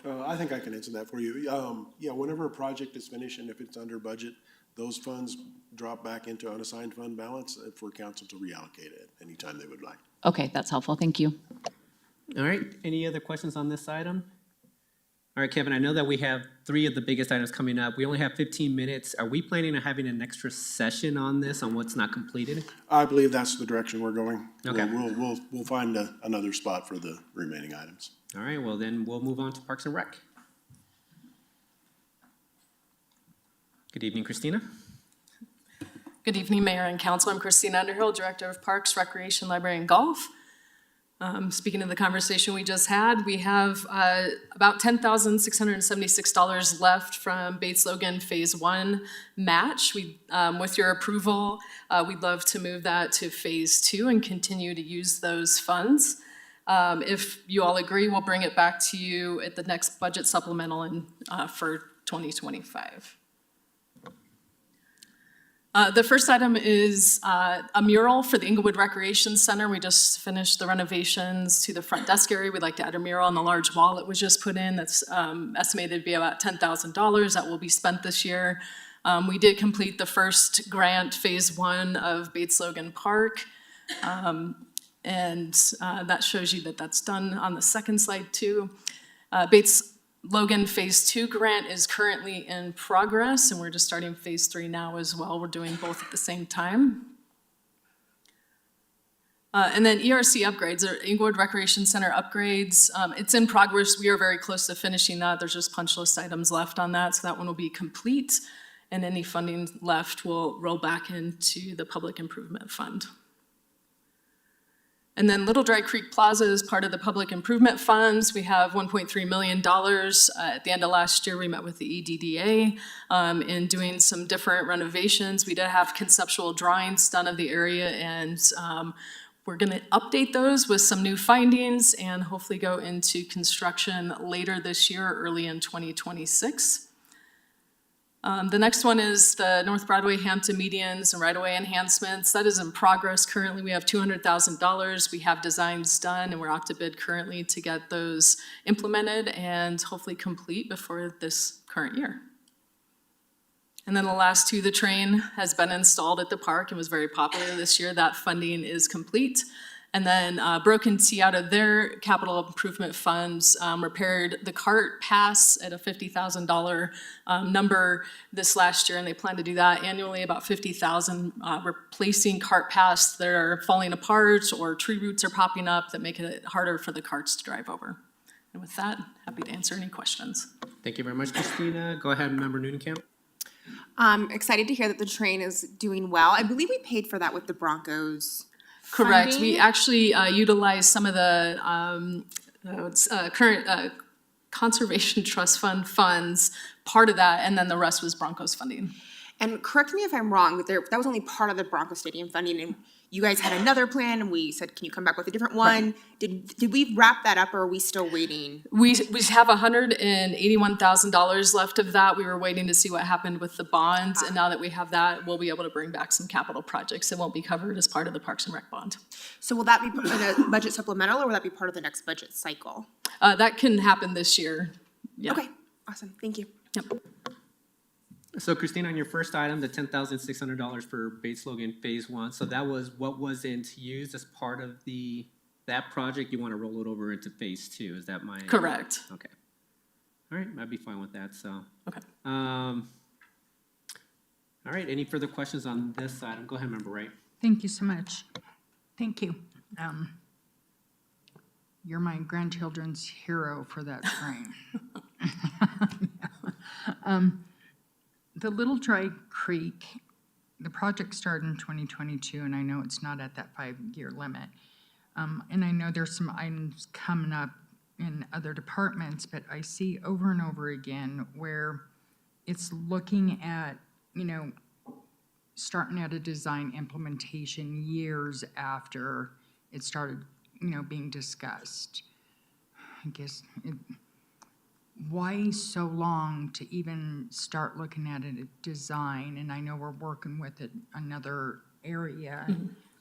I think I can answer that for you. Yeah, whenever a project is finished and if it's under budget, those funds drop back into unassigned fund balance for council to reallocate it anytime they would like. Okay, that's helpful. Thank you. All right, any other questions on this item? All right, Kevin, I know that we have 3 of the biggest items coming up. We only have 15 minutes. Are we planning on having an extra session on this, on what's not completed? I believe that's the direction we're going. Okay. We'll find another spot for the remaining items. All right, well then we'll move on to Parks and Rec. Good evening, Christina. Good evening, Mayor and Council. I'm Christina Underhill, Director of Parks, Recreation, Library, and Golf. Speaking of the conversation we just had, we have about $10,676 left from Bates Logan Phase 1 match. With your approval, we'd love to move that to Phase 2 and continue to use those funds. If you all agree, we'll bring it back to you at the next budget supplemental for 2025. The first item is a mural for the Englewood Recreation Center. We just finished the renovations to the front desk area. We'd like to add a mural on the large wall that was just put in. That's estimated to be about $10,000 that will be spent this year. We did complete the first grant, Phase 1 of Bates Logan Park. And that shows you that that's done on the second slide too. Bates Logan Phase 2 grant is currently in progress, and we're just starting Phase 3 now as well. We're doing both at the same time. And then ERC upgrades, or Englewood Recreation Center upgrades. It's in progress. We are very close to finishing that. There's just punch list items left on that, so that one will be complete. And any funding left will roll back into the Public Improvement Fund. And then Little Dry Creek Plaza is part of the public improvement funds. We have $1.3 million. At the end of last year, we met with the EDDA in doing some different renovations. We did have conceptual drawings done of the area, and we're gonna update those with some new findings and hopefully go into construction later this year, early in 2026. The next one is the North Broadway Hampton medians and right-of-way enhancements. That is in progress. Currently, we have $200,000. We have designs done, and we're out to bid currently to get those implemented and hopefully complete before this current year. And then the last two, the train has been installed at the park and was very popular this year. That funding is complete. And then Broken Sea, out of their capital improvement funds, repaired the cart pass at a $50,000 number this last year, and they plan to do that annually, about $50,000, replacing cart paths that are falling apart or tree roots are popping up that make it harder for the carts to drive over. And with that, happy to answer any questions. Thank you very much, Christina. Go ahead, Member Nunekamp. Excited to hear that the train is doing well. I believe we paid for that with the Broncos. Correct. Funding? We actually utilized some of the current Conservation Trust Fund funds, part of that, and then the rest was Broncos funding. And correct me if I'm wrong, but that was only part of the Broncos Stadium funding, and you guys had another plan, and we said, can you come back with a different one? Did we wrap that up, or are we still waiting? We have $181,000 left of that. We were waiting to see what happened with the bonds, and now that we have that, we'll be able to bring back some capital projects that won't be covered as part of the Parks and Rec bond. So will that be in a budget supplemental, or will that be part of the next budget cycle? That can happen this year. Yeah. Okay, awesome, thank you. Yep. So Christina, on your first item, the $10,600 for Bates Logan Phase 1, so that was what wasn't used as part of that project. You want to roll it over into Phase 2, is that my? Correct. Okay. All right, I'd be fine with that, so. Okay. All right, any further questions on this item? Go ahead, Member Wright. Thank you so much. Thank you. You're my grandchildren's hero for that train. The Little Dry Creek, the project started in 2022, and I know it's not at that 5-year limit. And I know there's some items coming up in other departments, but I see over and over again where it's looking at, starting at a design implementation years after it started, being discussed. I guess, why so long to even start looking at a design? And I know we're working with another area.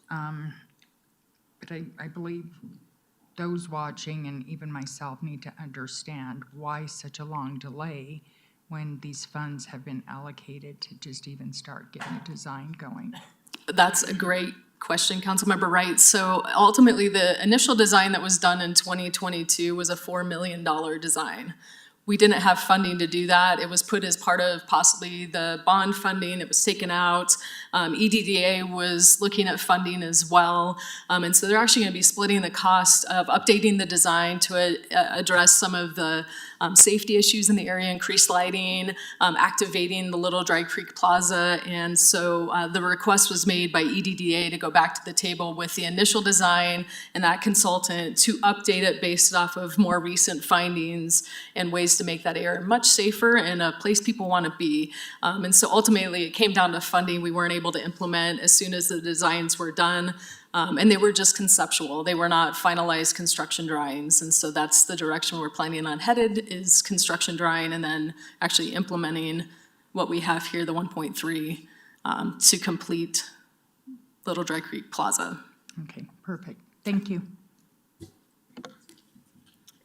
But I believe those watching and even myself need to understand why such a long delay when these funds have been allocated to just even start getting a design going. That's a great question, Councilmember Wright. So ultimately, the initial design that was done in 2022 was a $4 million design. We didn't have funding to do that. It was put as part of possibly the bond funding. It was taken out. EDDA was looking at funding as well. And so they're actually going to be splitting the cost of updating the design to address some of the safety issues in the area, increased lighting, activating the Little Dry Creek Plaza. And so the request was made by EDDA to go back to the table with the initial design and that consultant to update it based off of more recent findings and ways to make that area much safer and a place people want to be. And so ultimately it came down to funding we weren't able to implement as soon as the designs were done. And they were just conceptual. They were not finalized construction drawings. And so that's the direction we're planning on headed, is construction drawing and then actually implementing what we have here, the 1.3, to complete Little Dry Creek Plaza. Okay, perfect. Thank you.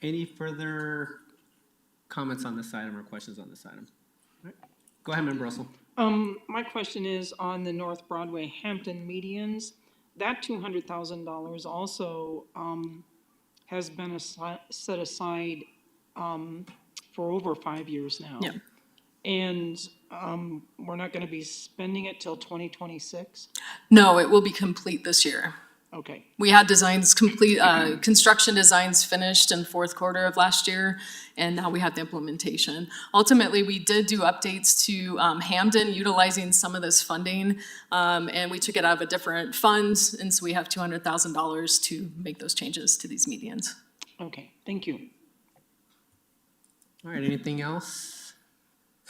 Any further comments on this item or questions on this item? All right. Go ahead, Member Russell. My question is on the North Broadway Hampton medians. That $200,000 also has been set aside for over 5 years now. Yeah. And we're not going to be spending it till 2026? No, it will be complete this year. Okay. We had designs complete, construction designs finished in fourth quarter of last year, and now we have the implementation. Ultimately, we did do updates to Hamden utilizing some of this funding, and we took it out of a different fund, and so we have $200,000 to make those changes to these medians. Okay, thank you. All right, anything else?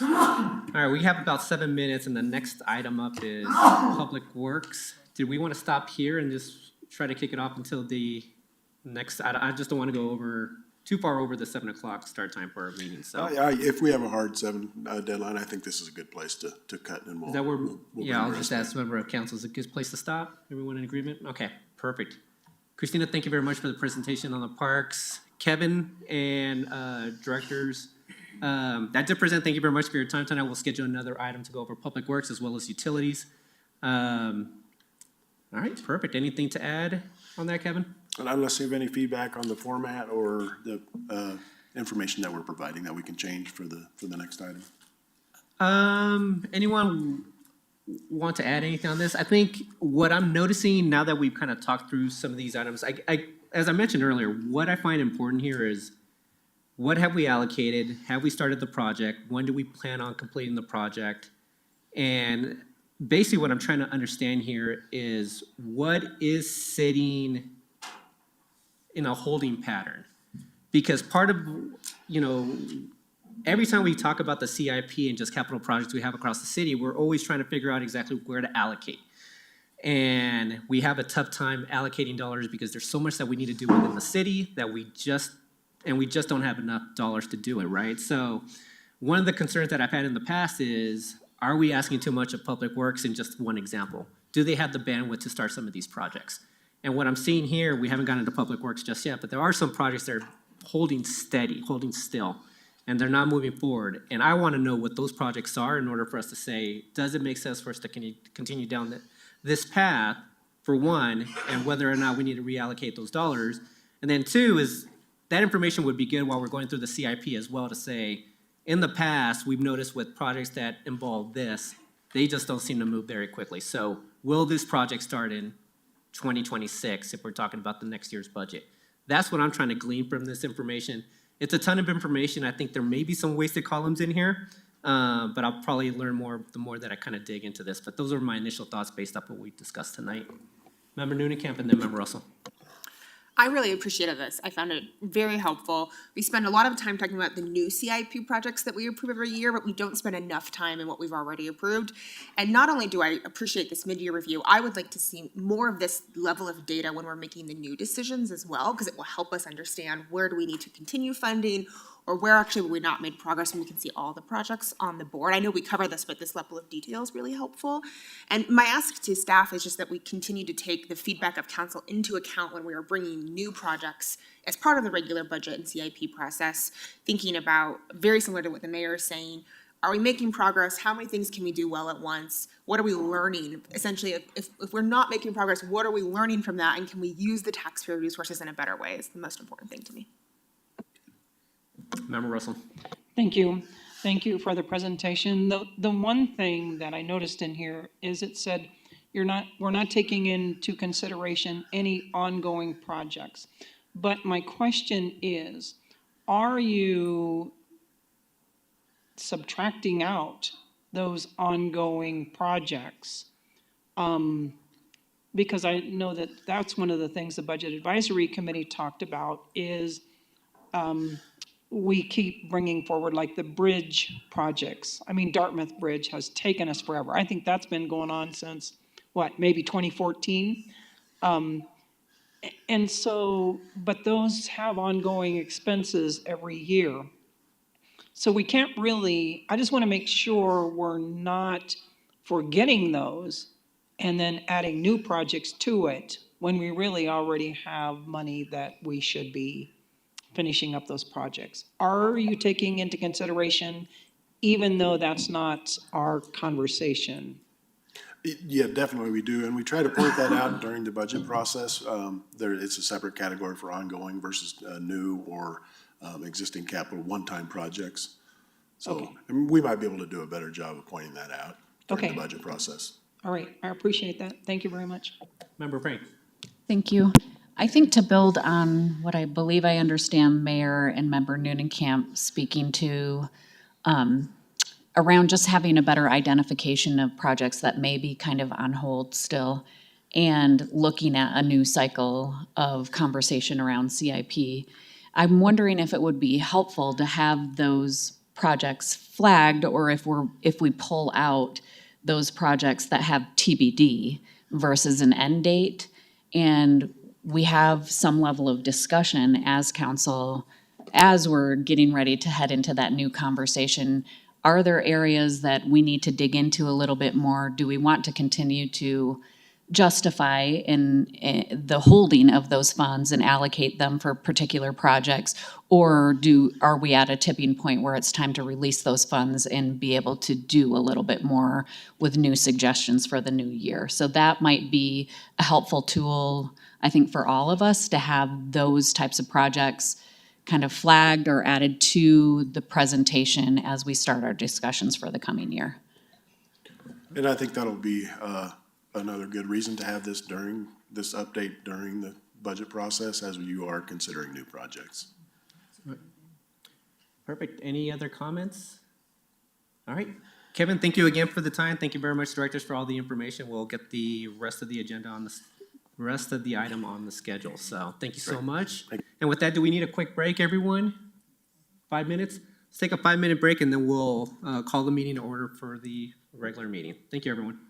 All right, we have about 7 minutes, and the next item up is Public Works. Did we want to stop here and just try to kick it off until the next? I just don't want to go too far over the 7 o'clock start time for our meeting, so. If we have a hard 7 deadline, I think this is a good place to cut, and Is that where, we'll yeah, I'll bring the just rest ask member of council, is it a good place to stop? Everyone in agreement? Okay, perfect. Christina, thank you very much for the presentation on the parks. Kevin and directors, That did present. Thank you very much for your time tonight. We'll schedule another item to go over Public Works as well as utilities. All right, perfect. Anything to add on that, Kevin? And unless you have any feedback on the format or the information that we're providing that we can change for the next item. Anyone want to add anything on this? I think what I'm noticing now that we've kind of talked through some of these items, as I mentioned earlier, what I find important here is what have we allocated? Have we started the project? When do we plan on completing the project? And basically what I'm trying to understand here is what is sitting in a holding pattern? Because part of, every time we talk about the CIP and just capital projects we have across the city, we're always trying to figure out exactly where to allocate. And we have a tough time allocating dollars because there's so much that we need to do within the city that we just don't have enough dollars to do it, right? So one of the concerns that I've had in the past is, are we asking too much of Public Works in just one example? Do they have the bandwidth to start some of these projects? And what I'm seeing here, we haven't gotten into Public Works just yet, but there are some projects that are holding steady, holding still, and they're not moving forward. And I want to know what those projects are in order for us to say, does it make sense for us to continue down this path, for one, and whether or not we need to reallocate those dollars. And then two is, that information would be good while we're going through the CIP as well to say, in the past, we've noticed with projects that involve this, they just don't seem to move very quickly. So will this project start in 2026 if we're talking about the next year's budget? That's what I'm trying to glean from this information. It's a ton of information. I think there may be some wasted columns in here, but I'll probably learn more the more that I kind of dig into this. But those are my initial thoughts based off what we discussed tonight. Member Noonan-Camp and then Member Russell. I really appreciated this. I found it very helpful. We spend a lot of time talking about the new CIP projects that we approve every year, but we don't spend enough time in what we've already approved. And not only do I appreciate this mid-year review, I would like to see more of this level of data when we're making the new decisions as well, because it will help us understand where do we need to continue funding, or where actually we not made progress when we can see all the projects on the board. I know we cover this, but this level of detail is really helpful. And my ask to staff is just that we continue to take the feedback of council into account when we are bringing new projects as part of the regular budget and CIP process, thinking about, very similar to what the mayor is saying, are we making progress? How many things can we do well at once? What are we learning? Essentially, if we're not making progress, what are we learning from that? And can we use the taxpayer resources in a better way is the most important thing to me. Member Russell. Thank you. Thank you for the presentation. The one thing that I noticed in here is it said we're not taking into consideration any ongoing projects. But my question is, are you subtracting out those ongoing projects? Because I know that that's one of the things the Budget Advisory Committee talked about is we keep bringing forward like the bridge projects. I mean, Dartmouth Bridge has taken us forever. I think that's been going on since, maybe 2014? And so, but those have ongoing expenses every year. So we can't really, I just want to make sure we're not forgetting those and then adding new projects to it when we really already have money that we should be finishing up those projects. Are you taking into consideration, even though that's not our conversation? Yeah, definitely we do, and we try to point that out during the budget process. It's a separate category for ongoing versus new or existing capital one-time projects. So Okay. we might be able to do a better job of pointing that out during Okay. the budget process. All right, I appreciate that. Thank you very much. Member Frank. Thank you. I think to build on what I believe I understand Mayor and Member Noonan-Camp speaking to around just having a better identification of projects that may be kind of on hold still and looking at a new cycle of conversation around CIP. I'm wondering if it would be helpful to have those projects flagged, or if we pull out those projects that have TBD versus an end date, and we have some level of discussion as council as we're getting ready to head into that new conversation. Are there areas that we need to dig into a little bit more? Do we want to continue to justify in the holding of those funds and allocate them for particular projects? Or are we at a tipping point where it's time to release those funds and be able to do a little bit more with new suggestions for the new year? So that might be a helpful tool, I think, for all of us to have those types of projects kind of flagged or added to the presentation as we start our discussions for the coming year. And I think that'll be another good reason to have this update during the budget process as you are considering new projects. Perfect. Any other comments? All right. Kevin, thank you again for the time. Thank you very much, directors, for all the information. We'll get the rest of the agenda on the rest of the item on the schedule. So thank you so much. And with that, do we need a quick break, everyone? 5 minutes? Let's take a 5-minute break and then we'll call the meeting to order for the regular meeting. Thank you, everyone.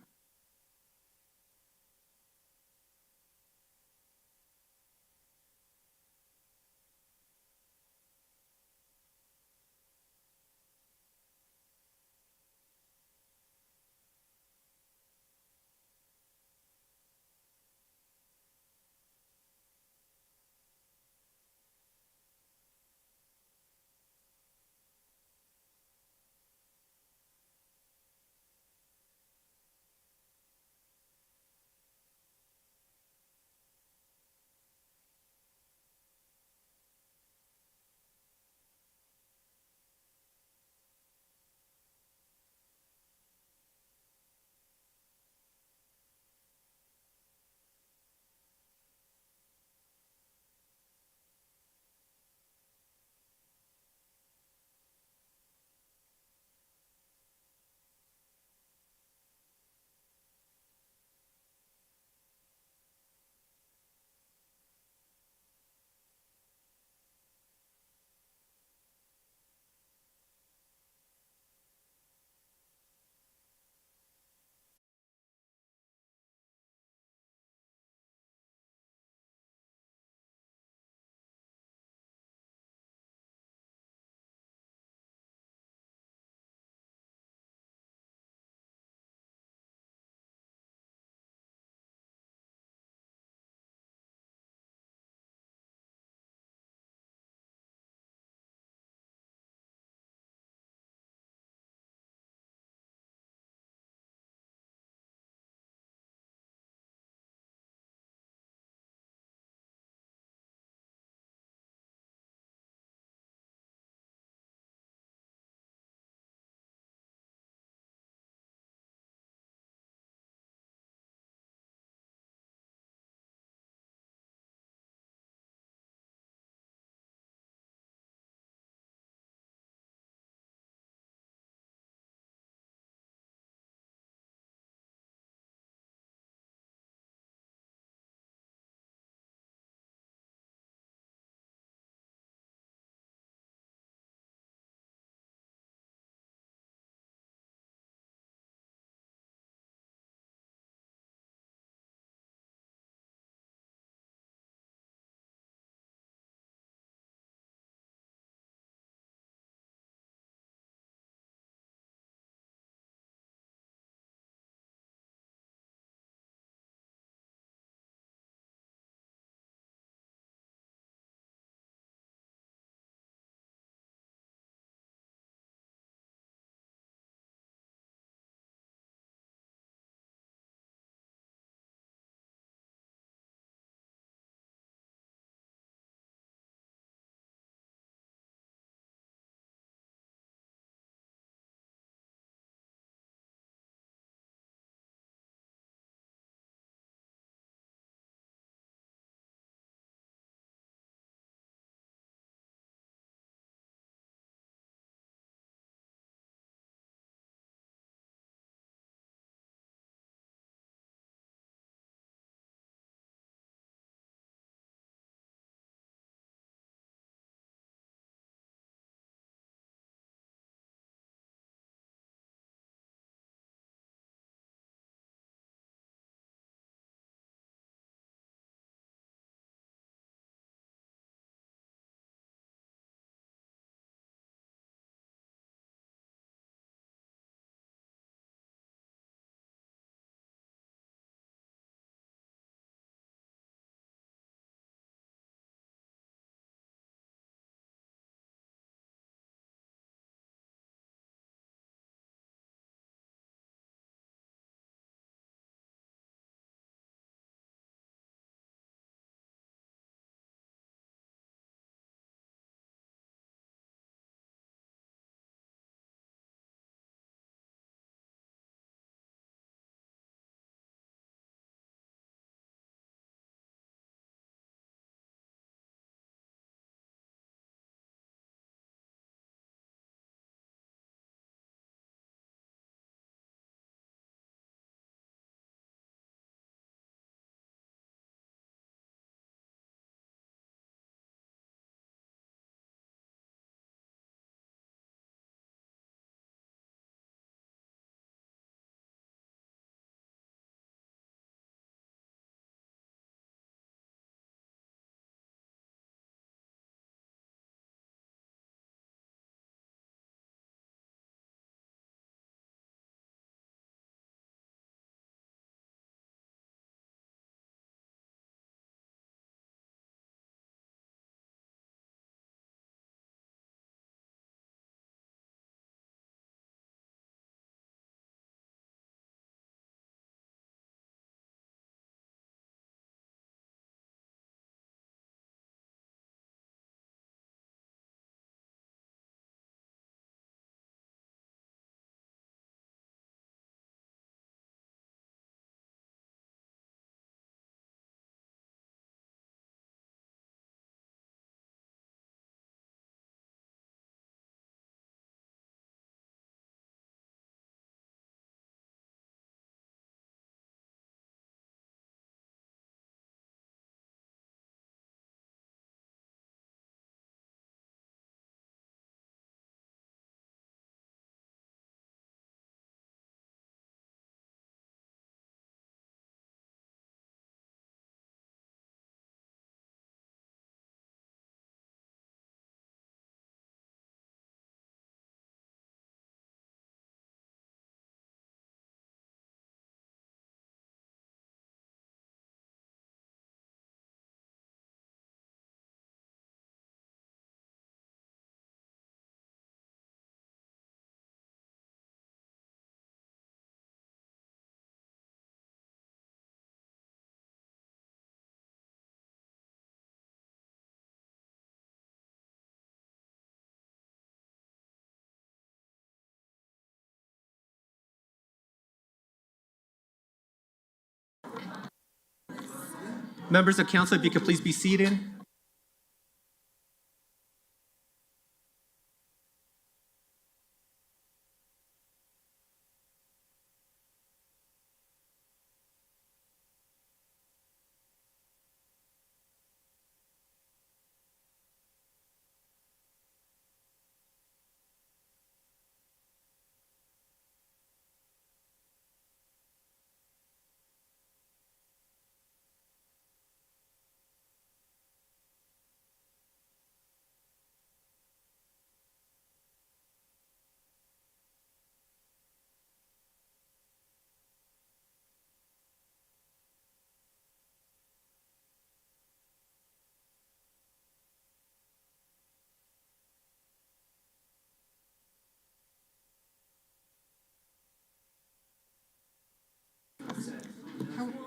Members of council, if you could please be seated.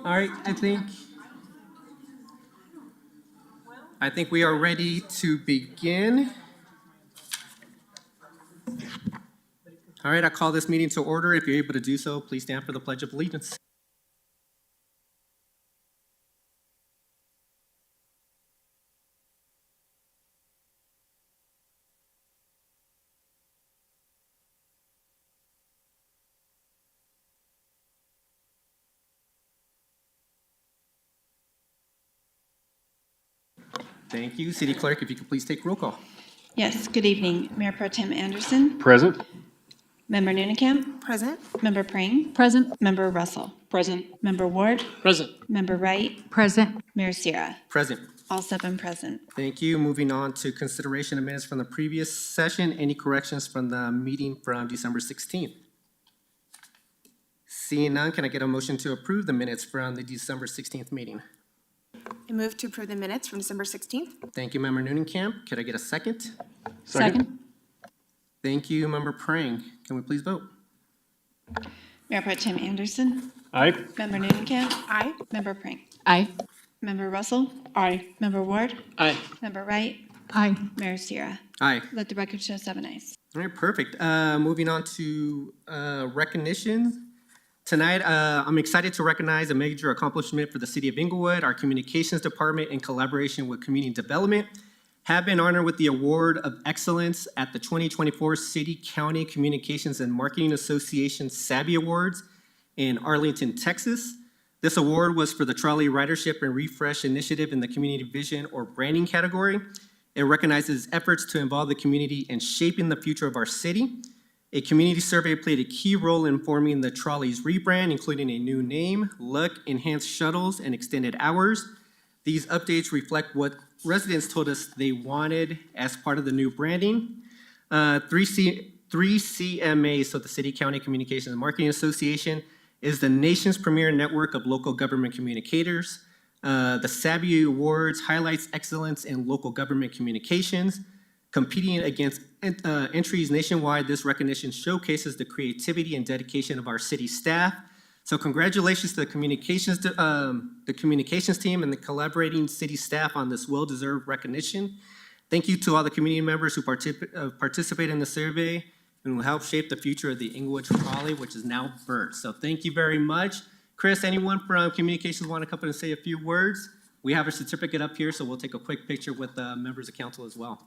All right, I think we are ready to begin. All right, I call this meeting to order. If you're able to do so, please stand for the Pledge of Allegiance. Thank you. City Clerk, if you could please take roll call. Yes, good evening. Mayor Pro Tem Anderson. Present. Member Noonan. Present? Member Prang. Present. Member Russell. Present. Member Ward. Present. Member Wright. Present. Mayor Sierra. Present. All 7 present. Thank you. Moving on to consideration of minutes from the previous session. Any corrections from the meeting from December 16th? Seeing none, can I get a motion to approve the minutes from the December 16th meeting? I move to approve the minutes from December 16th. Thank you, Member Noonan. Could I get a second? Second. Thank you, Member Prang. Can we please vote? Mayor Pro Tem Anderson. Aye. Member Noonan. Aye. Member Prang. Aye. Member Russell. Aye. Member Ward. Aye. Member Wright. Aye. Mayor Sierra. Aye. Let the record show 7 ayes. All right, perfect. Moving on to recognitions. Tonight, I'm excited to recognize a major accomplishment for the city of Englewood. Our communications department, in collaboration with community development, have been honored with the Award of Excellence at the 2024 City County Communications and Marketing Association Savvy Awards in Arlington, Texas. This award was for the Trolley Ridership and Refresh Initiative in the Community Vision or Branding category. It recognizes efforts to involve the community in shaping the future of our city. A community survey played a key role in forming the Trolley's rebrand, including a new name, look, enhanced shuttles, and extended hours. These updates reflect what residents told us they wanted as part of the new branding. 3CMA, so the City County Communications and Marketing Association, is the nation's premier network of local government communicators. The Savvy Awards highlights excellence in local government communications. Competing against entries nationwide, this recognition showcases the creativity and dedication of our city staff. So congratulations to the communications team and the collaborating city staff on this well-deserved recognition. Thank you to all the community members who participate in the survey and will help shape the future of the Englewood Trolley, which is now birthed. So thank you very much. Chris, anyone from communications want to come up and say a few words? We have a certificate up here, so we'll take a quick picture with members of council as well.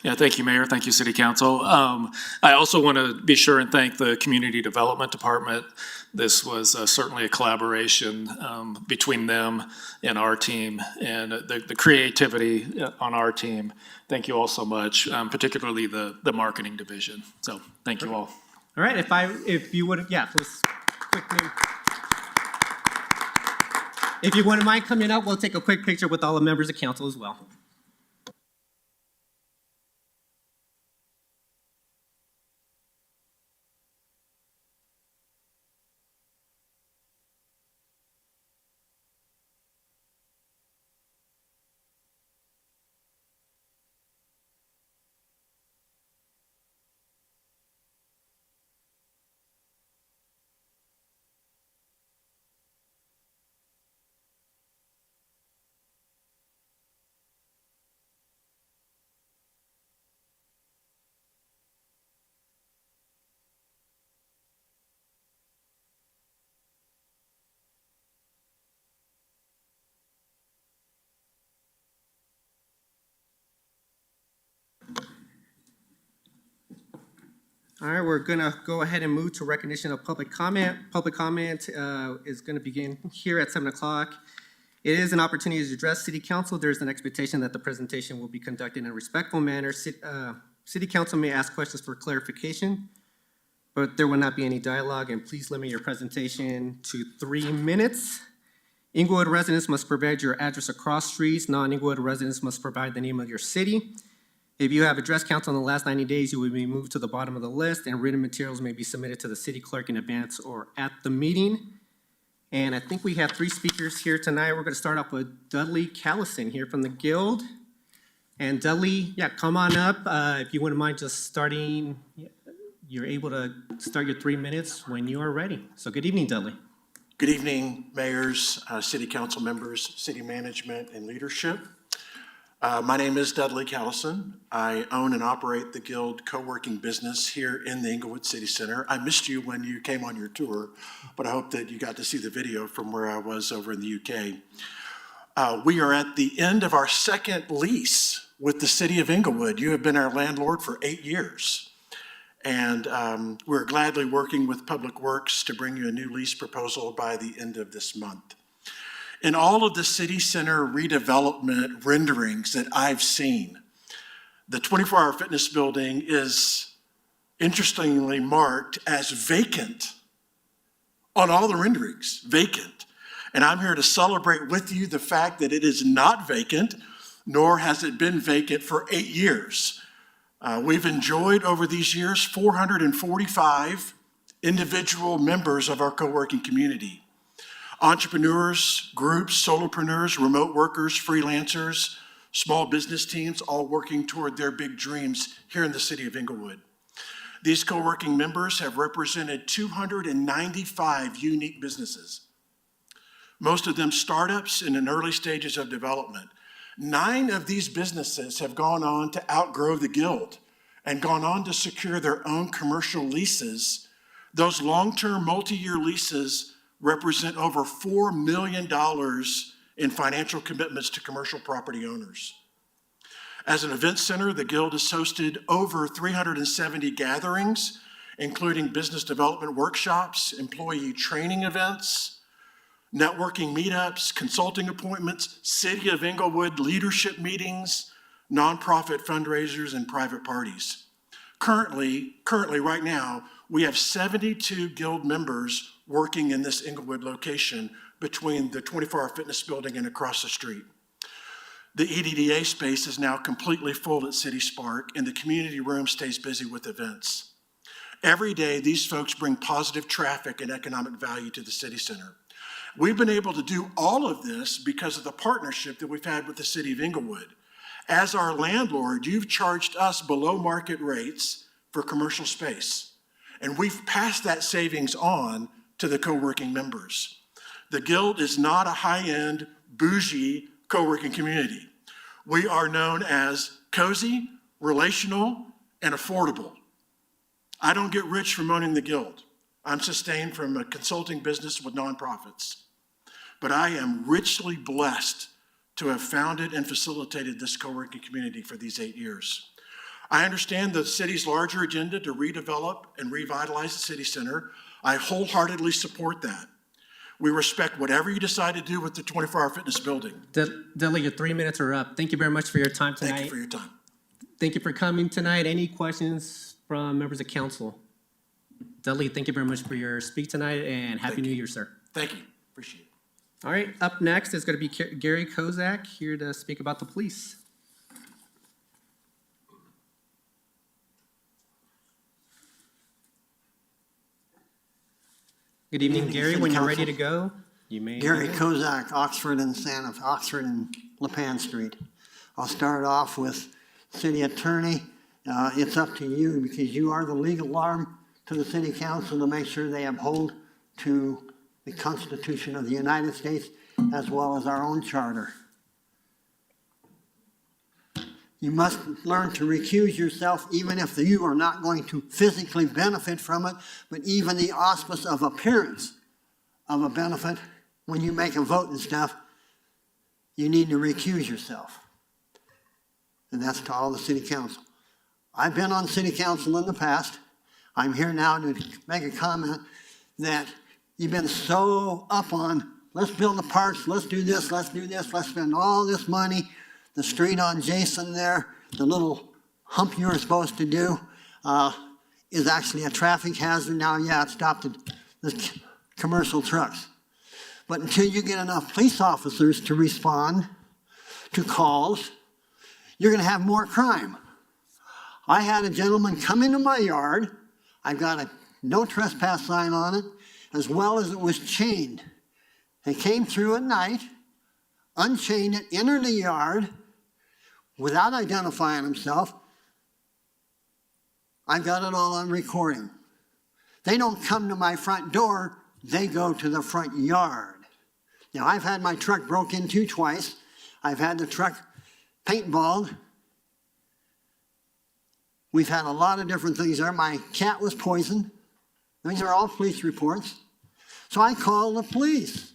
Yeah, thank you, Mayor. Thank you, City Council. I also want to be sure and thank the Community Development Department. This was certainly a collaboration between them and our team, and the creativity on our team. Thank you all so much, particularly the marketing division. So thank you all. All right, if you would, yeah, let's quickly. If you wouldn't mind coming up, we'll take a quick picture with all the members of council as well. All right, we're gonna go ahead and move to recognition of public comment. Public comment is gonna begin here at 7 o'clock. It is an opportunity to address City Council. There's an expectation that the presentation will be conducted in a respectful manner. City Council may ask questions for clarification, but there will not be any dialogue, and please limit your presentation to 3 minutes. Englewood residents must provide your address across streets. Non-Englewood residents must provide the name of your city. If you have addressed council in the last 90 days, you will be moved to the bottom of the list, and written materials may be submitted to the city clerk in advance or at the meeting. And I think we have 3 speakers here tonight. We're gonna start off with Dudley Callison here from the Guild. And Dudley, yeah, come on up. If you wouldn't mind just starting, you're able to start your 3 minutes when you are ready. So good evening, Dudley. Good evening, mayors, city council members, city management, and leadership. My name is Dudley Callison. I own and operate the Guild co-working business here in the Englewood City Center. I missed you when you came on your tour, but I hope that you got to see the video from where I was over in the UK. We are at the end of our 2nd lease with the city of Englewood. You have been our landlord for 8 years. And we're gladly working with Public Works to bring you a new lease proposal by the end of this month. In all of the city center redevelopment renderings that I've seen, the 24-hour fitness building is interestingly marked as vacant on all the renderings, vacant. And I'm here to celebrate with you the fact that it is not vacant, nor has it been vacant for 8 years. We've enjoyed over these years 445 individual members of our co-working community. Entrepreneurs, groups, solopreneurs, remote workers, freelancers, small business teams, all working toward their big dreams here in the city of Englewood. These co-working members have represented 295 unique businesses, most of them startups in the early stages of development. 9 of these businesses have gone on to outgrow the Guild and gone on to secure their own commercial leases. Those long-term multi-year leases represent over $4 million in financial commitments to commercial property owners. As an event center, the Guild has hosted over 370 gatherings, including business development workshops, employee training events, networking meetups, consulting appointments, City of Englewood leadership meetings, nonprofit fundraisers, and private parties. Currently, right now, we have 72 Guild members working in this Englewood location between the 24-hour fitness building and across the street. The EDDA space is now completely full at City Spark, and the community room stays busy with events. Every day, these folks bring positive traffic and economic value to the city center. We've been able to do all of this because of the partnership that we've had with the city of Englewood. As our landlord, you've charged us below market rates for commercial space, and we've passed that savings on to the co-working members. The Guild is not a high-end, bougie co-working community. We are known as cozy, relational, and affordable. I don't get rich from owning the Guild. I'm sustained from a consulting business with nonprofits. But I am richly blessed to have founded and facilitated this co-working community for these 8 years. I understand the city's larger agenda to redevelop and revitalize the city center. I wholeheartedly support that. We respect whatever you decide to do with the 24-hour fitness building. Dudley, your 3 minutes are up. Thank you very much for your time tonight. Thank you for your time. Thank you for coming tonight. Any questions from members of council? Dudley, thank you very much for your speak tonight, and Happy New Year, sir. Thank you. Appreciate it. All right, up next is going to be Gary Kozak here to speak about the police. Good evening, Gary. When you're ready to go, you may. Gary Kozak, Oxford and Lipan Street. I'll start off with City Attorney. It's up to you because you are the legal arm to the City Council to make sure they uphold to the Constitution of the United States as well as our own charter. You must learn to recuse yourself even if you are not going to physically benefit from it, but even the auspice of appearance of a benefit, when you make a vote and stuff, you need to recuse yourself. And that's to all the city council. I've been on city council in the past. I'm here now to make a comment that you've been so up on, let's build the parks, let's do this, let's spend all this money. The street on Jason there, the little hump you were supposed to do, is actually a traffic hazard now. Yeah, it stopped the commercial trucks. But until you get enough police officers to respond to calls, you're gonna have more crime. I had a gentleman come into my yard. I've got a no trespass sign on it, as well as it was chained. They came through at night, unchained it, entered the yard without identifying himself. I've got it all on recording. They don't come to my front door, they go to the front yard. Now, I've had my truck broke into twice. I've had the truck paintballed. We've had a lot of different things there. My cat was poisoned. These are all police reports. So I called the police.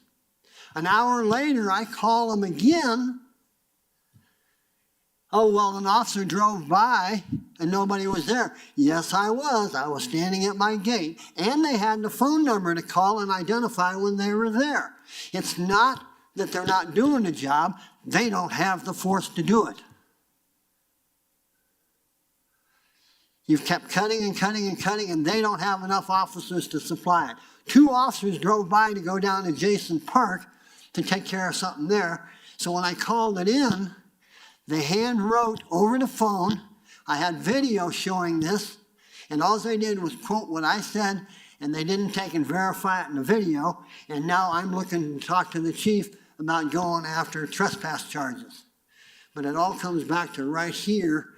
An hour later, I call them again. Oh, well, an officer drove by and nobody was there. Yes, I was. I was standing at my gate. And they had the phone number to call and identify when they were there. It's not that they're not doing the job. They don't have the force to do it. You've kept cutting and cutting and cutting, and they don't have enough officers to supply it. 2 officers drove by to go down to Jason Park to take care of something there. So when I called it in, they hand wrote over the phone. I had video showing this, and all they did was quote what I said, and they didn't take and verify it in the video. And now I'm looking to talk to the chief about going after trespass charges. But it all comes back to right here.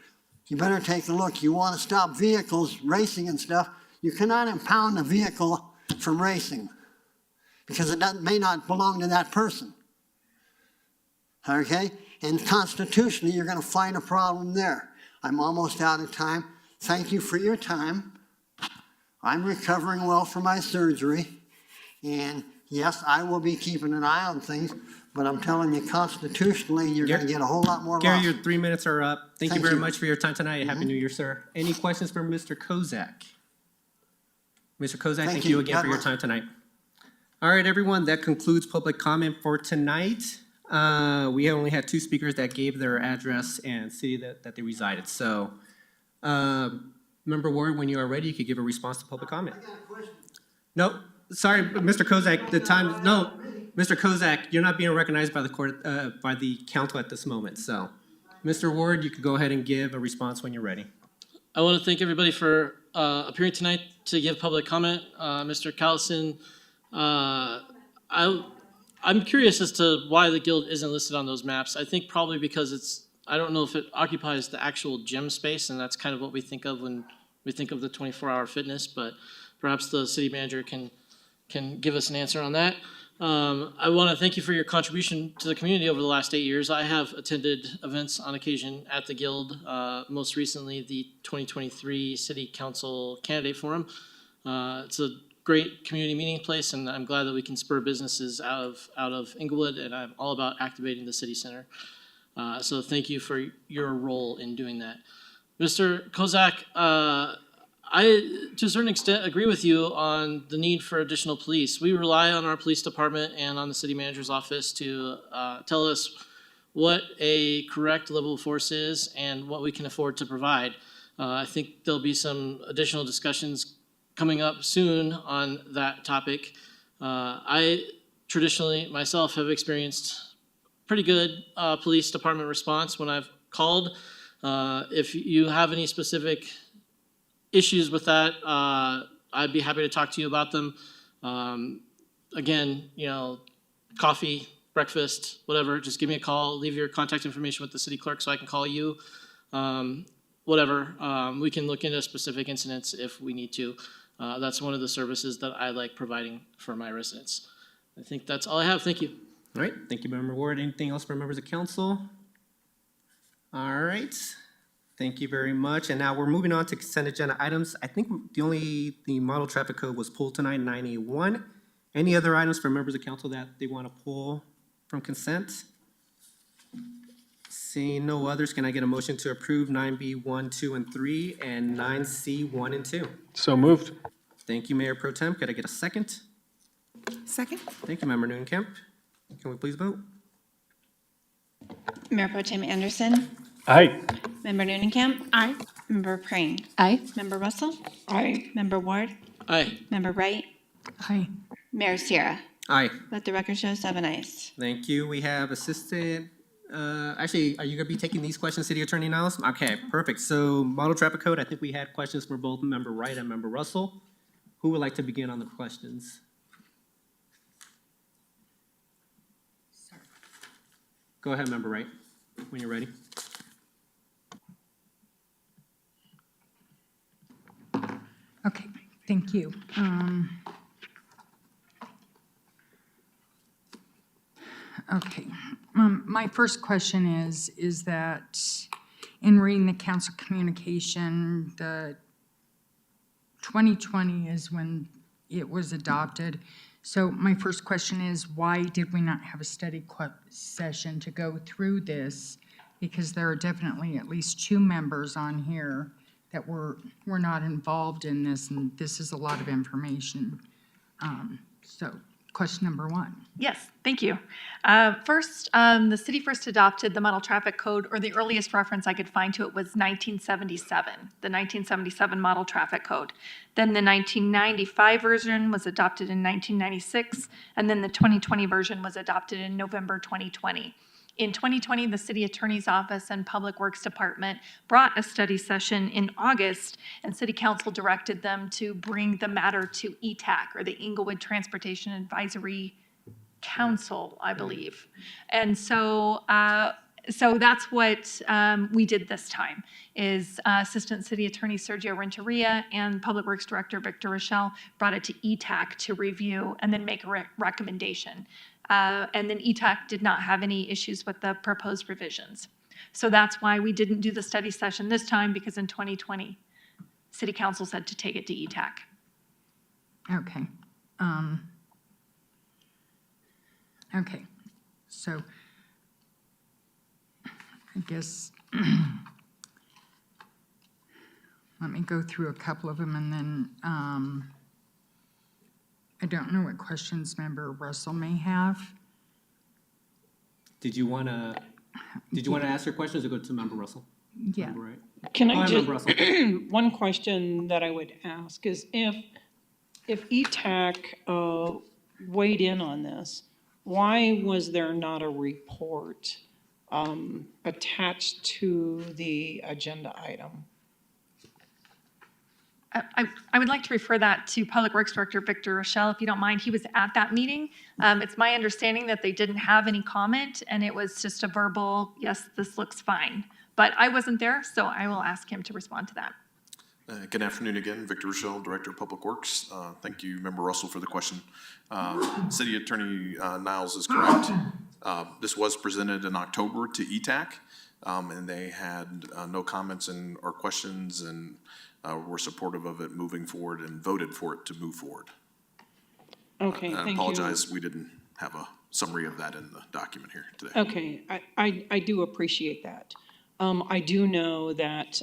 You better take a look. You want to stop vehicles racing and stuff. You cannot impound a vehicle from racing because it may not belong to that person. Okay? And constitutionally, you're going to find a problem there. I'm almost out of time. Thank you for your time. I'm recovering well from my surgery. And yes, I will be keeping an eye on things, but I'm telling you, constitutionally, you're going to get a whole lot more Gary, law. your 3 minutes are up. Thank you very much for your time tonight. Mm-hmm. Happy New Year, sir. Any questions for Mr. Kozak? Mr. Kozak, thank you. you again God for your bless. time tonight. All right, everyone, that concludes public comment for tonight. We only had 2 speakers that gave their address and city that they resided. So, Member Ward, when you are ready, you could give a response to public comment. No, sorry, Mr. Kozak, the time, no, Mr. Kozak, you're not being recognized by the court, by the council at this moment. So, Mr. Ward, you could go ahead and give a response when you're ready. I want to thank everybody for appearing tonight to give public comment. Mr. Callison, I'm curious as to why the guild isn't listed on those maps. I think probably because I don't know if it occupies the actual gym space, and that's kind of what we think of when we think of the 24-hour fitness, but perhaps the city manager can give us an answer on that. I want to thank you for your contribution to the community over the last 8 years. I have attended events on occasion at the Guild, most recently the 2023 City Council Candidate Forum. It's a great community meeting place, and I'm glad that we can spur businesses out of Englewood, and I'm all about activating the city center. So thank you for your role in doing that. Mr. Kozak, I, to a certain extent, agree with you on the need for additional police. We rely on our police department and on the city manager's office to tell us what a correct level of force is and what we can afford to provide. I think there'll be some additional discussions coming up soon on that topic. I traditionally, myself, have experienced pretty good police department response when I've called. If you have any specific issues with that, I'd be happy to talk to you about them. Again, coffee, breakfast, whatever, just give me a call, leave your contact information with the city clerk so I can call you. Whatever, we can look into specific incidents if we need to. That's one of the services that I like providing for my residents. I think that's all I have. Thank you. All right, thank you, Member Ward. Anything else for members of council? All right, thank you very much. And now we're moving on to consent agenda items. I think the model traffic code was pulled tonight, 9A1. Any other items for members of council that they want to pull from consent? Seeing no others, can I get a motion to approve 9B 1, 2, and 3, and 9C 1 and 2? So moved. Thank you, Mayor Pro Tem. Could I get a second? Second? Thank you, Member Noonkemp. Can we please vote? Mayor Pro Tem Anderson. Aye. Member Noonekamp. Aye. Member Prang. Aye. Member Russell. Aye. Member Ward. Aye. Member Wright. Aye. Mayor Sierra. Aye. Let the record show 7 ayes. Thank you. We have Assistant, actually, are you gonna be taking these questions, City Attorney Niles? Okay, perfect. So model traffic code, I think we had questions for both Member Wright and Member Russell. Who would like to begin on the questions? Go ahead, Member Wright, when you're ready. Okay, thank you. Okay, my first question is that in reading the council communication, the 2020 is when it was adopted. So my first question is, why did we not have a study session to go through this? Because there are definitely at least 2 members on here that were not involved in this, and this is a lot of information. So, question number 1. Yes, thank you. First, the city first adopted the model traffic code, or the earliest reference I could find to it was 1977, the 1977 model traffic code. Then the 1995 version was adopted in 1996, and then the 2020 version was adopted in November 2020. In 2020, the City Attorney's Office and Public Works Department brought a study session in August, and City Council directed them to bring the matter to ETAC, or the Englewood Transportation Advisory Council, I believe. And so that's what we did this time, is Assistant City Attorney Sergio Renteria and Public Works Director Victor Rochelle brought it to ETAC to review and then make a recommendation. And then ETAC did not have any issues with the proposed revisions. So that's why we didn't do the study session this time, because in 2020, City Council said to take it to ETAC. Okay. Okay, so I guess let me go through a couple of them, and then I don't know what questions Member Russell may have. Did you wanna ask your questions or go to Member Russell? Yeah. Member Wright? Can Go I ahead, just, Member Russell. one question that I would ask is if ETAC weighed in on this, why was there not a report attached to the agenda item? I would like to refer that to Public Works Director Victor Rochelle, if you don't mind. He was at that meeting. It's my understanding that they didn't have any comment, and it was just a verbal, yes, this looks fine. But I wasn't there, so I will ask him to respond to that. Good afternoon again, Victor Rochelle, Director of Public Works. Thank you, Member Russell, for the question. City Attorney Niles is correct. This was presented in October to ETAC, and they had no comments or questions, and were supportive of it moving forward and voted for it to move forward. Okay, thank I you. apologize, we didn't have a summary of that in the document here today. Okay, I do appreciate that. I do know that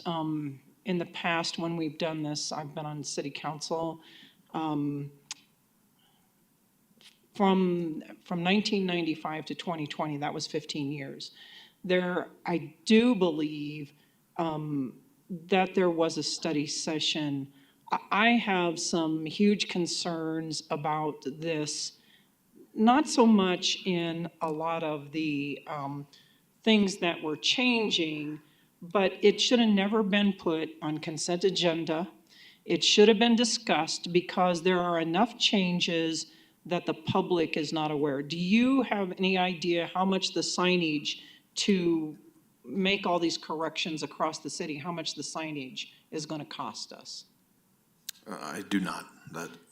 in the past, when we've done this, I've been on city council. From 1995 to 2020, that was 15 years. I do believe that there was a study session. I have some huge concerns about this, not so much in a lot of the things that were changing, but it should have never been put on consent agenda. It should have been discussed, because there are enough changes that the public is not aware. Do you have any idea how much the signage to make all these corrections across the city, how much the signage is going to cost us? I do not.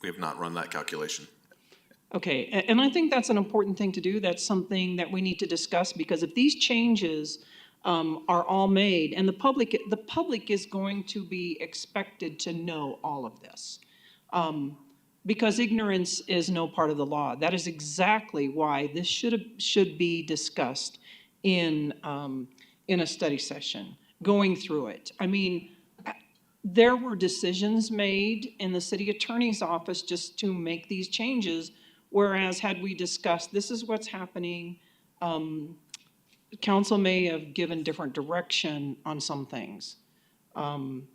We have not run that calculation. Okay, and I think that's an important thing to do. That's something that we need to discuss, because if these changes are all made, and the public is going to be expected to know all of this, because ignorance is no part of the law. That is exactly why this should be discussed in in a study session, going through it. I mean, there were decisions made in the city attorney's office just to make these changes, whereas had we discussed, this is what's happening, council may have given different direction on some things. I'm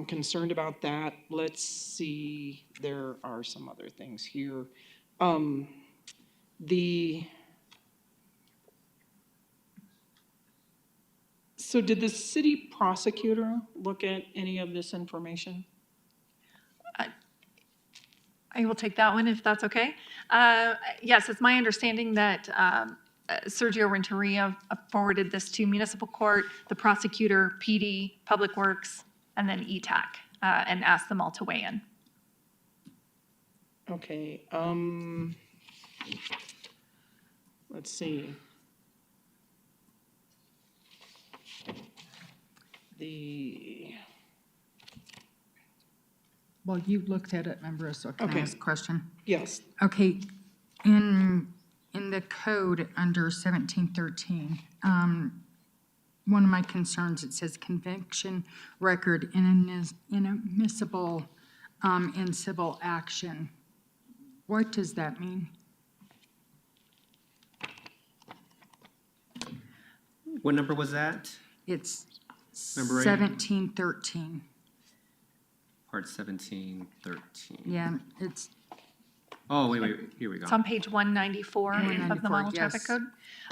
concerned about that. Let's see, there are some other things here. So did the city prosecutor look at any of this information? I will take that one if that's okay. Yes, it's my understanding that Sergio Renteria forwarded this to municipal court, the prosecutor, PD, Public Works, and then ETAC, and asked them all to weigh in. Okay, let's see. Well, you looked at it, member, so can I ask a question? Yes. Okay, in the code under 1713, one of my concerns, it says conviction record inadmissible in civil action. What does that mean? What number was that? It's Number 1713. Part 1713. Yeah, it's, Oh, wait, here we go. It's on page 194 of the 194, model traffic yes. code.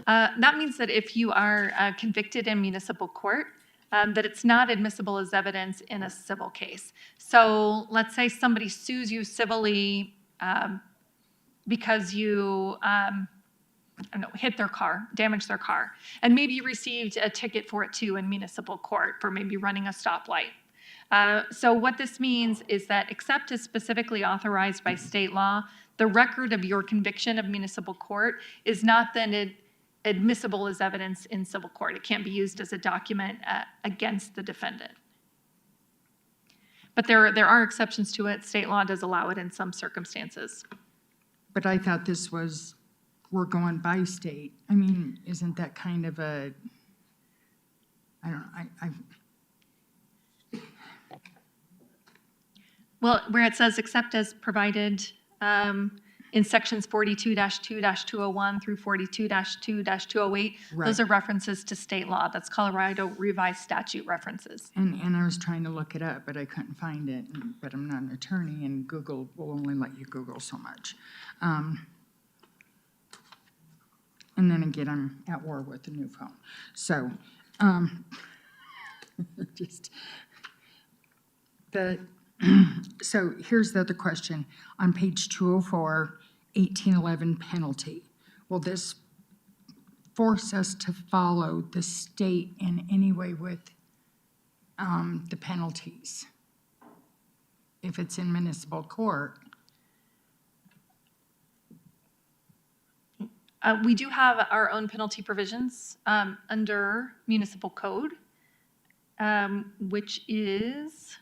That means that if you are convicted in municipal court, that it's not admissible as evidence in a civil case. So let's say somebody sues you civilly because you I don't know, hit their car, damaged their car, and maybe you received a ticket for it too in municipal court for maybe running a stoplight. So what this means is that except as specifically authorized by state law, the record of your conviction of municipal court is not then admissible as evidence in civil court. It can't be used as a document against the defendant. But there are exceptions to it. State law does allow it in some circumstances. but I thought this was, we're going by state. I mean, isn't that kind of a, I don't know, Well, where it says except as provided in sections 42-2-201 through 42-2-208, those are references to state law. That's Colorado revised statute references. And I was trying to look it up, but I couldn't find it. But I'm not an attorney, and Google will only let you Google so much. And then again, I'm at war with the new phone. So, just the. So here's the other question. On page 204, 1811 penalty. Will this force us to follow the state in any way with the penalties? If it's in municipal court? We do have our own penalty provisions under municipal code, which is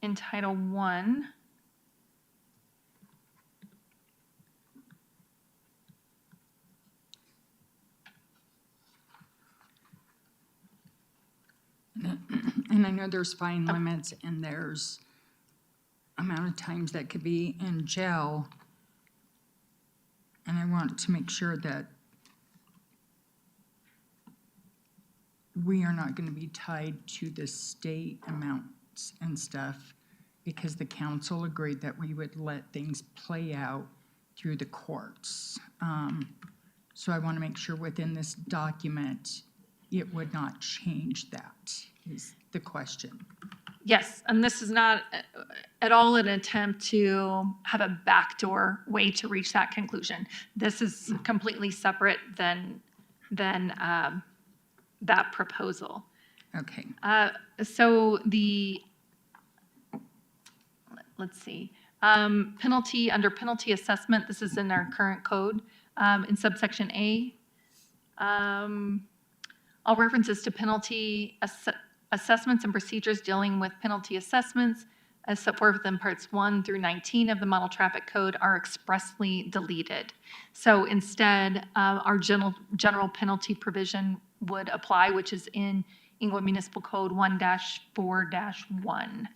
in Title I. And I know there's fine limits and there's amount of times that could be in jail. And I want to make sure that we are not going to be tied to the state amounts and stuff, because the council agreed that we would let things play out through the courts. So I want to make sure within this document, it would not change that, is the question. Yes, and this is not at all an attempt to have a backdoor way to reach that conclusion. This is completely separate than that proposal. Okay. So let's see, penalty, under penalty assessment, this is in our current code, in subsection A. All references to penalty assessments and procedures dealing with penalty assessments as set forth in parts 1 through 19 of the Model Traffic Code are expressly deleted. So instead, our general penalty provision would apply, which is in Englewood Municipal Code 1-4-1.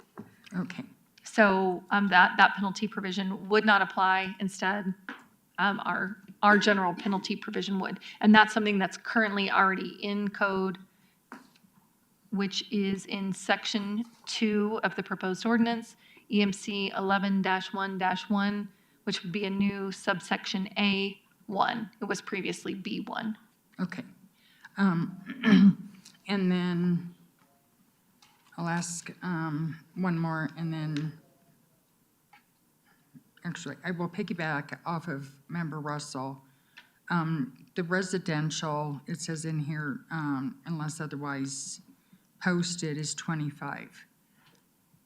Okay. So that penalty provision would not apply. Instead, our general penalty provision would. And that's something that's currently already in code, which is in section 2 of the proposed ordinance, EMC 11-1-1, which would be a new subsection A1. It was previously B1. Okay. And then I'll ask one more, and then actually I will piggyback off of Member Russell. The residential, it says in here, unless otherwise posted, is 25.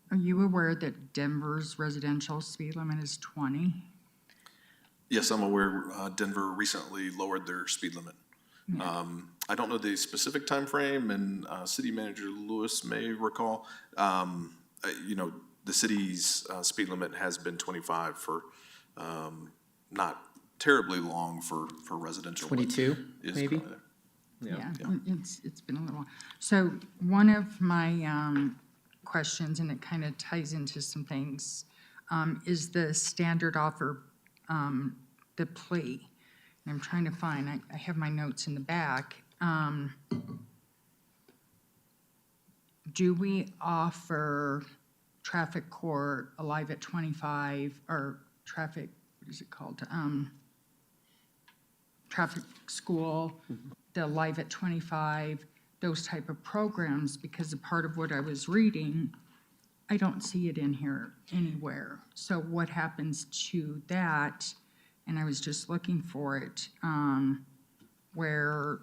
Are you aware that Denver's residential speed limit is 20? Yes, I'm aware Denver recently lowered their speed limit. Yeah. I don't know the specific time frame, and City Manager Lewis may recall. The city's speed limit has been 25 for not terribly long for residential. 22, Is maybe? currently there. Yeah, it's been a little while. So one of my questions, and it kind of ties into some things, is the standard offer, the plea. And I'm trying to find, I have my notes in the back. Do we offer traffic court alive at 25, or traffic, what is it called? Traffic school, the Live at 25, those type of programs, because a part of what I was reading, I don't see it in here anywhere. So what happens to that? And I was just looking for it, where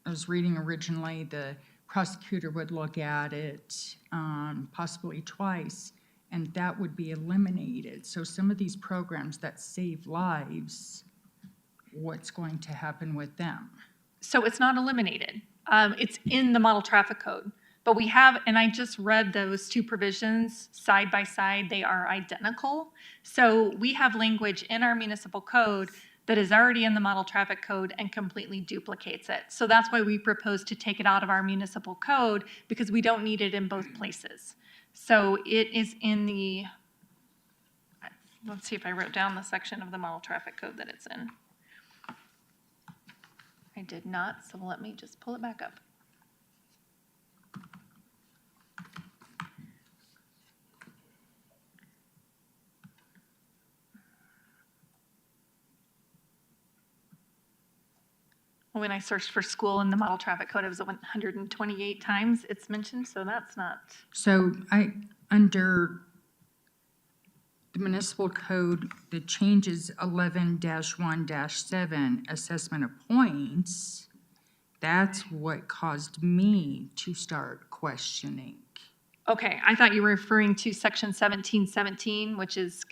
I was reading originally, the prosecutor would look at it possibly twice, and that would be eliminated. So some of these programs that save lives, what's going to happen with them? So it's not eliminated. It's in the Model Traffic Code. But we have, and I just read those two provisions side by side, they are identical. So we have language in our municipal code that is already in the Model Traffic Code and completely duplicates it. So that's why we propose to take it out of our municipal code, because we don't need it in both places. So it is in the, let's see if I wrote down the section of the Model Traffic Code that it's in. I did not, so let me just pull it back up. When I searched for school in the Model Traffic Code, it was 128 times it's mentioned, so that's not. So under the municipal code, the changes 11-1-7, assessment of points, that's what caused me to start questioning. Okay, I thought you were referring to section 1717, which is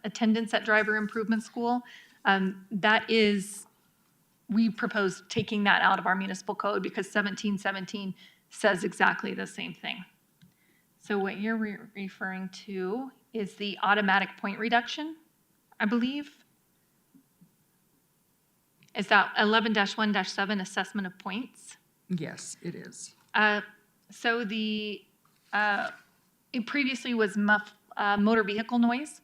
attendance at driver improvement school. That is, we propose taking that out of our municipal code because 1717 says exactly the same thing. So what you're referring to is the automatic point reduction, I believe. Is that 11-1-7 assessment of points? Yes, it is. So it previously was motor vehicle noise.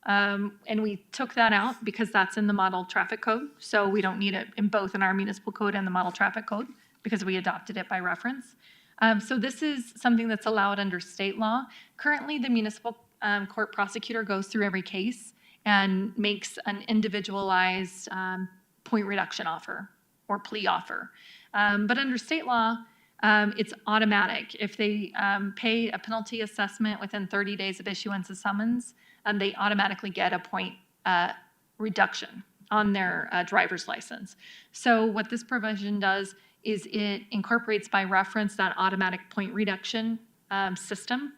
And we took that out because that's in the Model Traffic Code. So we don't need it in both in our municipal code and the Model Traffic Code because we adopted it by reference. So this is something that's allowed under state law. Currently, the municipal court prosecutor goes through every case and makes an individualized point reduction offer or plea offer. But under state law, it's automatic. If they pay a penalty assessment within 30 days of issuance of summons, they automatically get a point reduction on their driver's license. So what this provision does is it incorporates by reference that automatic point reduction system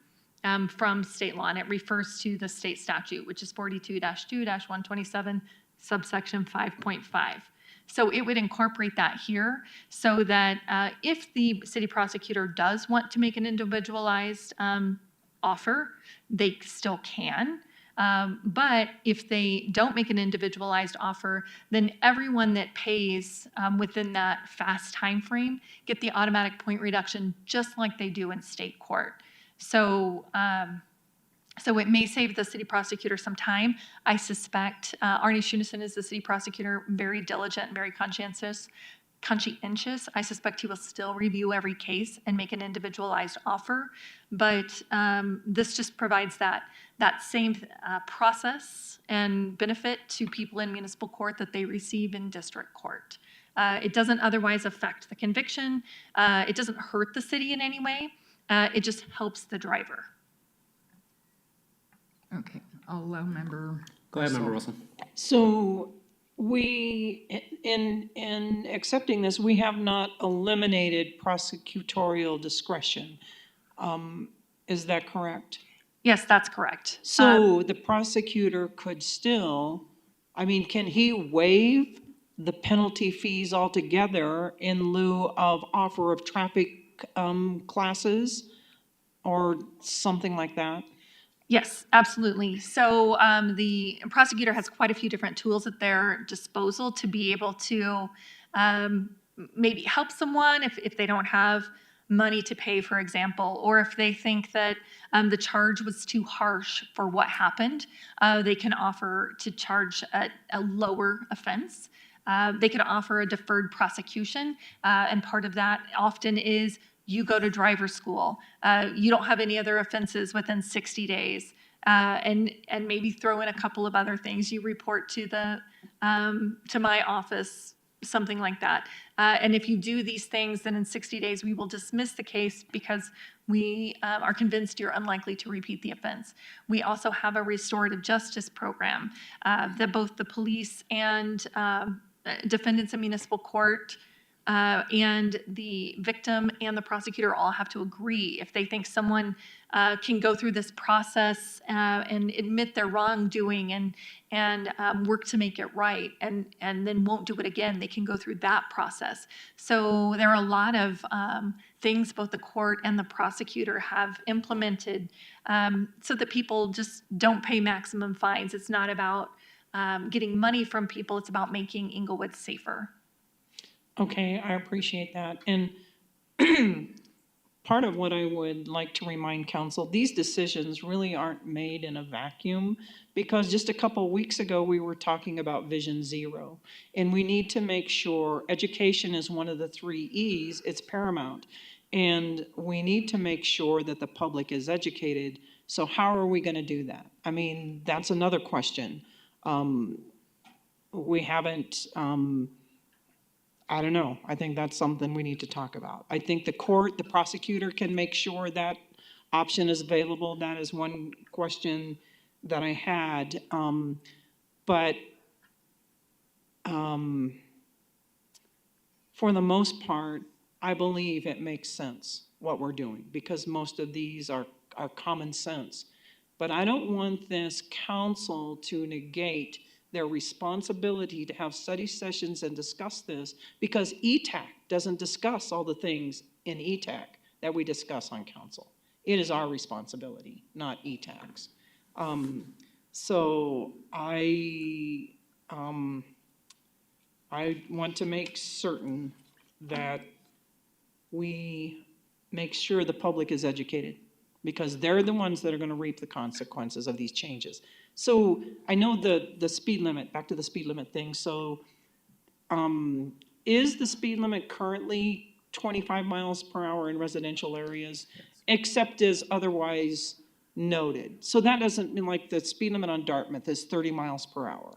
from state law, and it refers to the state statute, which is 42-2-127, subsection 5.5. So it would incorporate that here so that if the city prosecutor does want to make an individualized offer, they still can. But if they don't make an individualized offer, then everyone that pays within that fast time frame get the automatic point reduction just like they do in state court. So, so it may save the city prosecutor some time. I suspect Arnie Shunison is the city prosecutor, very diligent and very conscientious. I suspect he will still review every case and make an individualized offer, but this just provides that same process and benefit to people in municipal court that they receive in district court. It doesn't otherwise affect the conviction. It doesn't hurt the city in any way. It just helps the driver. Okay, I'll allow member. Go ahead, Member Russell. So we, in accepting this, we have not eliminated prosecutorial discretion. Is that correct? Yes, that's correct. So the prosecutor could still, I mean, can he waive the penalty fees altogether in lieu of offer of traffic classes or something like that? Yes, absolutely. So the prosecutor has quite a few different tools at their disposal to be able to maybe help someone if they don't have money to pay, for example, or if they think that the charge was too harsh for what happened, they can offer to charge a lower offense. They could offer a deferred prosecution, and part of that often is you go to driver's school, you don't have any other offenses within 60 days, and maybe throw in a couple of other things. You report to to my office, something like that. And if you do these things, then in 60 days, we will dismiss the case because we are convinced you're unlikely to repeat the offense. We also have a restorative justice program that both the police and defendants in municipal court and the victim and the prosecutor all have to agree. If they think someone can go through this process and admit their wrongdoing and work to make it right and then won't do it again, they can go through that process. So there are a lot of things both the court and the prosecutor have implemented so that people just don't pay maximum fines. It's not about getting money from people, it's about making Englewood safer. Okay, I appreciate that. And part of what I would like to remind council, these decisions really aren't made in a vacuum, because just a couple weeks ago, we were talking about Vision Zero. And we need to make sure education is one of the 3 E's, it's paramount. And we need to make sure that the public is educated. So how are we gonna do that? I mean, that's another question. We haven't, I don't know. I think that's something we need to talk about. I think the court, the prosecutor can make sure that option is available. That is one question that I had. But for the most part, I believe it makes sense what we're doing because most of these are common sense. But I don't want this council to negate their responsibility to have study sessions and discuss this, because ETAC doesn't discuss all the things in ETAC that we discuss on council. It is our responsibility, not ETAC's. So I want to make certain that we make sure the public is educated, because they're the ones that are going to reap the consequences of these changes. So I know the speed limit, back to the speed limit thing. So is the speed limit currently 25 miles per hour in residential areas, except as otherwise noted? So that doesn't mean like the speed limit on Dartmouth is 30 miles per hour.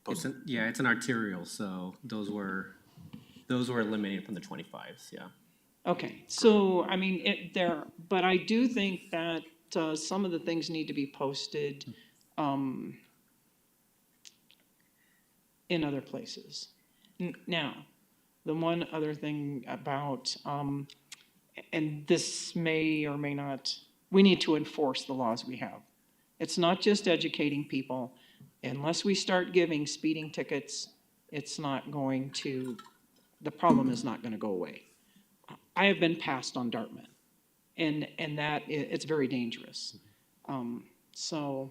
It's an arterial, so those were eliminated from the 25s, yeah. Okay, so I mean, but I do think that some of the things need to be posted in other places. Now, the one other thing about, and this may or may not, we need to enforce the laws we have. It's not just educating people. Unless we start giving speeding tickets it's not going to, the problem is not gonna go away. I have been passed on Dartmouth, and that, it's very dangerous. So,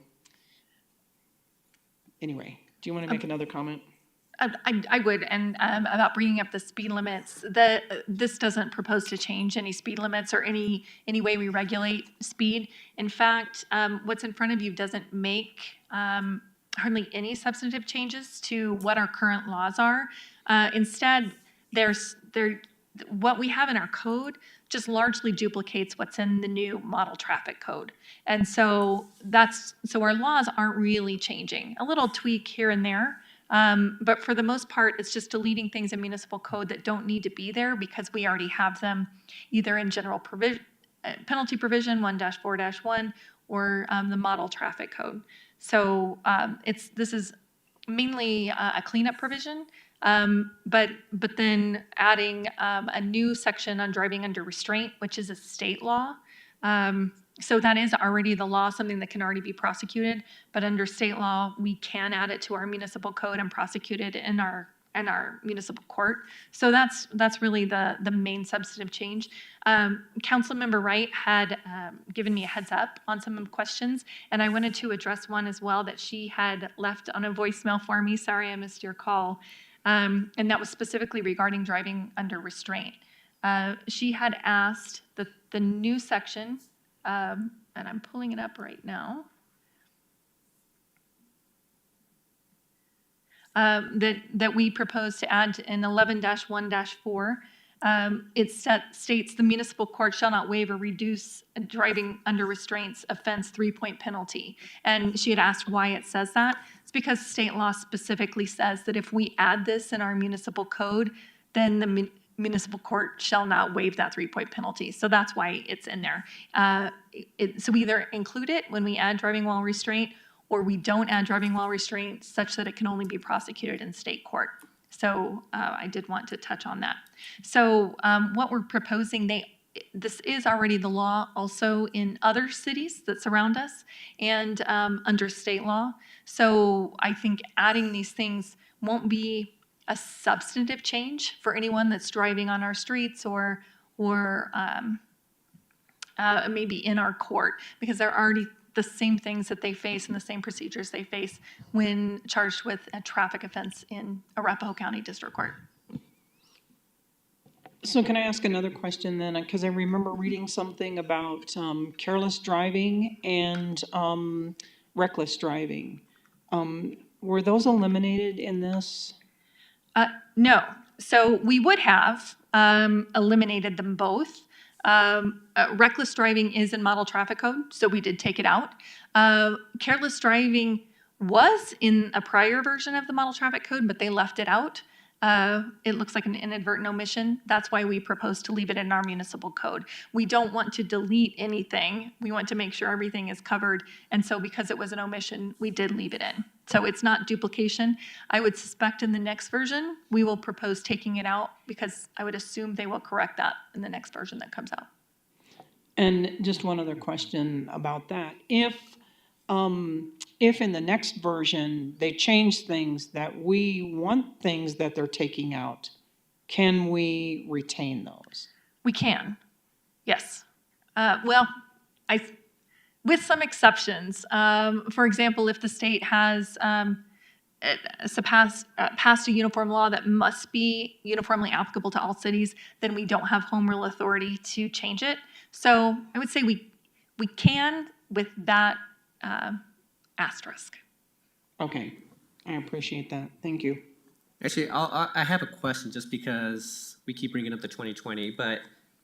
anyway, do you wanna make another comment? I would, and about bringing up the speed limits, this doesn't propose to change any speed limits or any way we regulate speed. In fact, what's in front of you doesn't make hardly any substantive changes to what our current laws are. Instead, what we have in our code just largely duplicates what's in the new model traffic code. And so our laws aren't really changing. A little tweak here and there. But for the most part, it's just deleting things in municipal code that don't need to be there because we already have them either in general penalty provision 1-4-1 or the model traffic code. So this is mainly a cleanup provision, but then adding a new section on driving under restraint, which is a state law. So that is already the law, something that can already be prosecuted, but under state law, we can add it to our municipal code and prosecute it in our municipal court. So that's really the main substantive change. Councilmember Wright had given me a heads up on some questions, and I wanted to address one as well that she had left on a voicemail for me. Sorry, I missed your call. And that was specifically regarding driving under restraint. She had asked the new section, and I'm pulling it up right now, that we propose to add in 11-1-4. It states the municipal court shall not waive or reduce a driving under restraints offense 3-point penalty. And she had asked why it says that. It's because state law specifically says that if we add this in our municipal code, then the municipal court shall not waive that 3-point penalty. So that's why it's in there. So we either include it when we add driving while restraint, or we don't add driving while restraint such that it can only be prosecuted in state court. So I did want to touch on that. So what we're proposing, this is already the law also in other cities that surround us and under state law. So I think adding these things won't be a substantive change for anyone that's driving on our streets or maybe in our court, because they're already the same things that they face and the same procedures they face when charged with a traffic offense in Arapahoe County District Court. So can I ask another question then? Because I remember reading something about careless driving and reckless driving. Were those eliminated in this? No. So we would have eliminated them both. Reckless driving is in model traffic code, so we did take it out. Careless driving was in a prior version of the model traffic code, but they left it out. It looks like an inadvertent omission. That's why we propose to leave it in our municipal code. We don't want to delete anything. We want to make sure everything is covered. And so because it was an omission, we did leave it in. So it's not duplication. I would suspect in the next version, we will propose taking it out because I would assume they will correct that in the next version that comes out. And just one other question about that. If in the next version, they change things that we want things that they're taking out, can we retain those? We can, yes. With some exceptions. For example, if the state has passed a uniform law that must be uniformly applicable to all cities, then we don't have home rule authority to change it. So I would say we can with that asterisk. Okay, I appreciate that. Thank you. Actually, I have a question just because we keep bringing up the 2020, but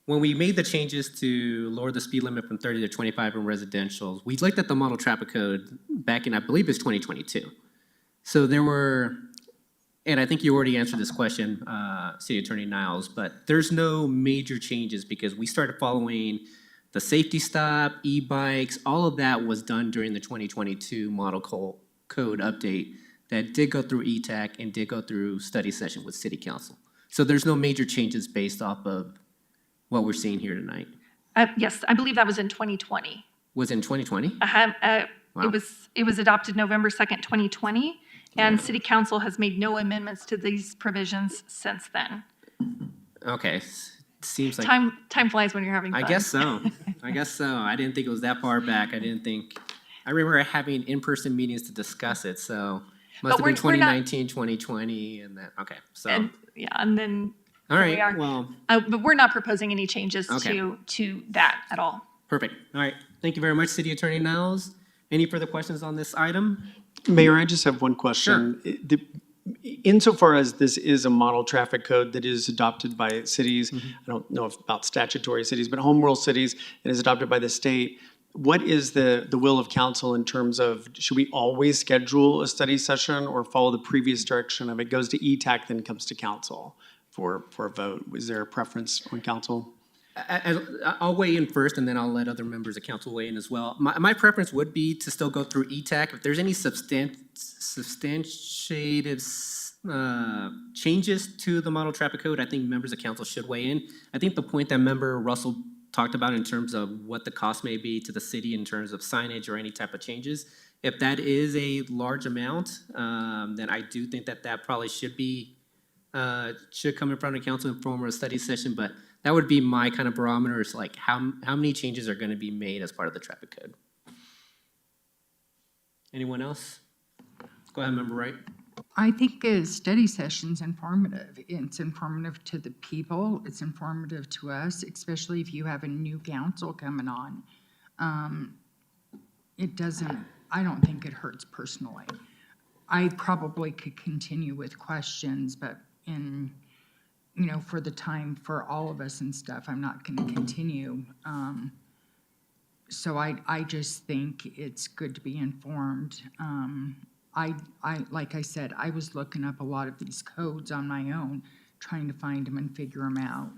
when we made the changes to lower the speed limit from 30 to 25 in residential, we looked at the model traffic code back in, I believe it's 2022. So there were, and I think you already answered this question, City Attorney Niles, but there's no major changes because we started following the safety stop, e-bikes, all of that was done during the 2022 model code update that did go through ETAC and did go through study session with City Council. So there's no major changes based off of what we're seeing here tonight. Yes, I believe that was in 2020. Was in 2020? Wow. Wow. It was adopted November 2nd, 2020, And city council has made no amendments to these provisions since then. Okay, seems like. Time flies when you're having fun. I guess so. I guess so. I didn't think it was that far back. I remember having in-person meetings to discuss it, so must have been 2019, 2020, and that, okay, so. And then. All here we right, are. well, But we're not proposing any changes Okay. to that at all. perfect. All right, thank you very much, City Attorney Niles. Any further questions on this item? Mayor, I just have one question. Insofar as this is a model traffic code that is adopted by cities, I don't know about statutory cities, but home rule cities, and is adopted by the state, what is the will of council in terms of, should we always schedule a study session or follow the previous direction of it goes to ETAC, then comes to council for a vote? Is there a preference on council? I'll weigh in first, and then I'll let other members of council weigh in as well. My preference would be to still go through ETAC. If there's any substantiated changes to the model traffic code, I think members of council should weigh in. I think the point that member Russell talked about in terms of what the cost may be to the city in terms of signage or any type of changes, if that is a large amount, then I do think that probably should come in front of council in form of a study session, but that would be my kind of barometer, is like how many changes are gonna be made as part of the traffic code? Anyone else? Go ahead, Member Wright. I think a study session's informative. It's informative to the people. It's informative to us, especially if you have a new council coming on. I don't think it hurts personally. I probably could continue with questions, but for the time for all of us and stuff, I'm not gonna continue. So I just think it's good to be informed. Like I said, I was looking up a lot of these codes on my own, trying to find them and figure them out.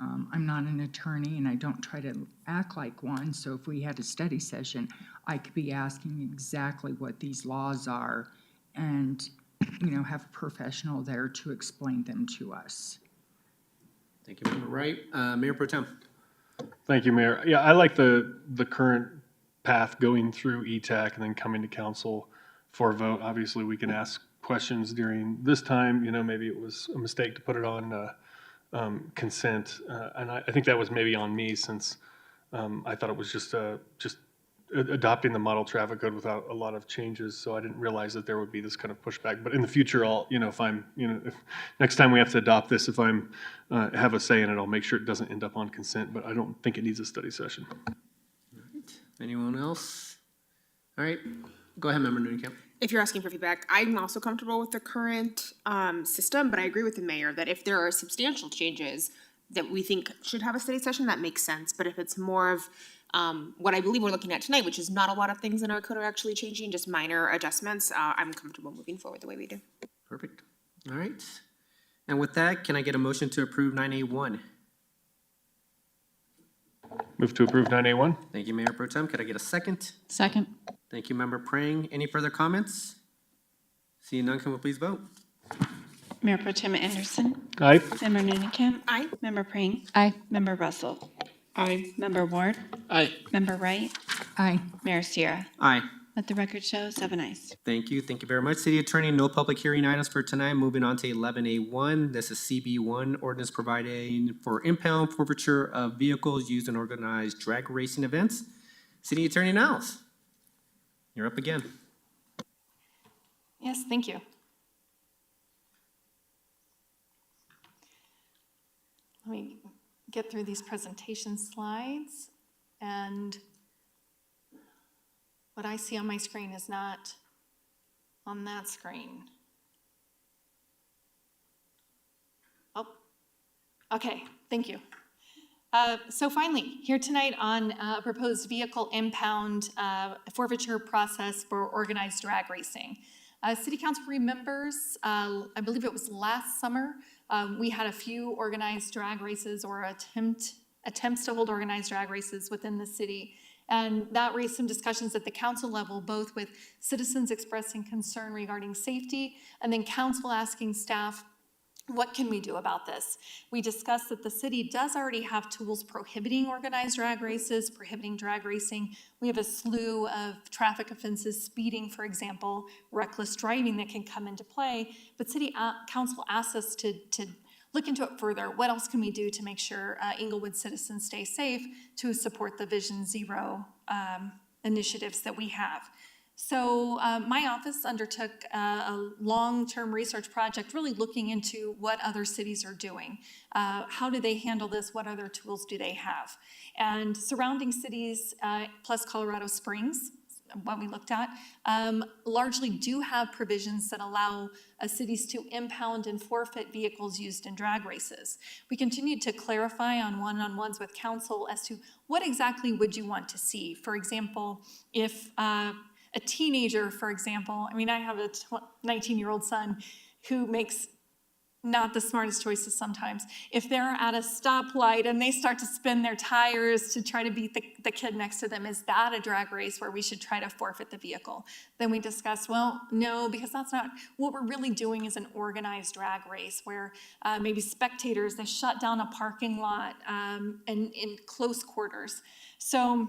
I'm not an attorney and I don't try to act like one, so if we had a study session, I could be asking exactly what these laws are and, have a professional there to explain them to us. Thank you, Member Wright. Mayor Pro Tem. Thank you, Mayor. Yeah, I like the current path going through ETAC and then coming to council for a vote. Obviously, we can ask questions during this time, maybe it was a mistake to put it on consent. And I think that was maybe on me, since I thought it was just adopting the model traffic code without a lot of changes. So I didn't realize that there would be this kind of pushback. But in the future, if next time we have to adopt this, if I'm have a say in it, I'll make sure it doesn't end up on consent, but I don't think it needs a study session. All right. Anyone else? All right, go ahead, Member Newcamp. If you're asking for feedback, I'm also comfortable with the current system, but I agree with the mayor that if there are substantial changes that we think should have a study session, that makes sense. But if it's more of what I believe we're looking at tonight, which is not a lot of things in our code are actually changing, just minor adjustments, I'm comfortable moving forward the way we do. Perfect. All right. And with that, can I get a motion to approve 9A1? Move to approve 9A1. Thank you, Mayor Pro Tem. Could I get a second? Second. Thank you, Member Prang. Any further comments? Seeing none, can we please vote? Mayor Pro Tem Anderson. Aye. Member Nunnenkamp. Aye. Member Prang. Aye. Member Russell. Aye. Member Ward. Aye. Member Wright. Aye. Mayor Sierra. Aye. Let the record show 7 ayes. Thank you. Thank you very much, City Attorney. No public hearing items for tonight. Moving on to 11A1. This is CB1, ordinance providing for impound forfeiture of vehicles used in organized drag racing events. City Attorney Niles, you're up again. Yes, thank you. Let me get through these presentation slides, and what I see on my screen is not on that screen. Oh, okay, thank you. So finally, here tonight on a proposed vehicle impound forfeiture process for organized drag racing. City Council remembers, I believe it was last summer, we had a few organized drag races or attempts to hold organized drag races within the city. And that raised some discussions at the council level, both with citizens expressing concern regarding safety and then council asking staff What can we do about this? We discussed that the city does already have tools prohibiting organized drag races, prohibiting drag racing. We have a slew of traffic offenses, speeding, for example, reckless driving that can come into play. But City Council asked us to look into it further. What else can we do to make sure Englewood citizens stay safe, to support the Vision Zero initiatives that we have? So my office undertook a long-term research project really looking into what other cities are doing. How do they handle this? What other tools do they have? And surrounding cities, plus Colorado Springs, what we looked at, largely do have provisions that allow cities to impound and forfeit vehicles used in drag races. We continued to clarify on one-on-ones with council as to what exactly would you want to see. For example, if a teenager, for example, I mean, I have a 19-year-old son who makes not the smartest choices sometimes. If they're at a stoplight and they start to spin their tires to try to beat the kid next to them, is that a drag race where we should try to forfeit the vehicle? Then we discuss, well, no, because that's not, what we're really doing is an organized drag race where maybe spectators, they shut down a parking lot and in close quarters. So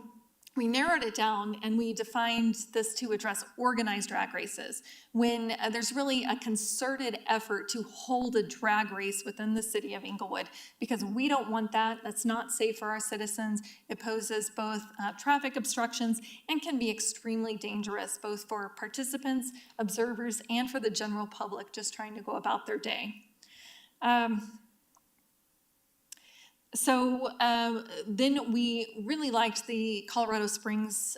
we narrowed it down and we defined this to address organized drag races when there's really a concerted effort to hold a drag race within the city of Englewood, because we don't want that. That's not safe for our citizens. It poses both traffic obstructions and can be extremely dangerous, both for participants, observers, and for the general public just trying to go about their day. So then we really liked the Colorado Springs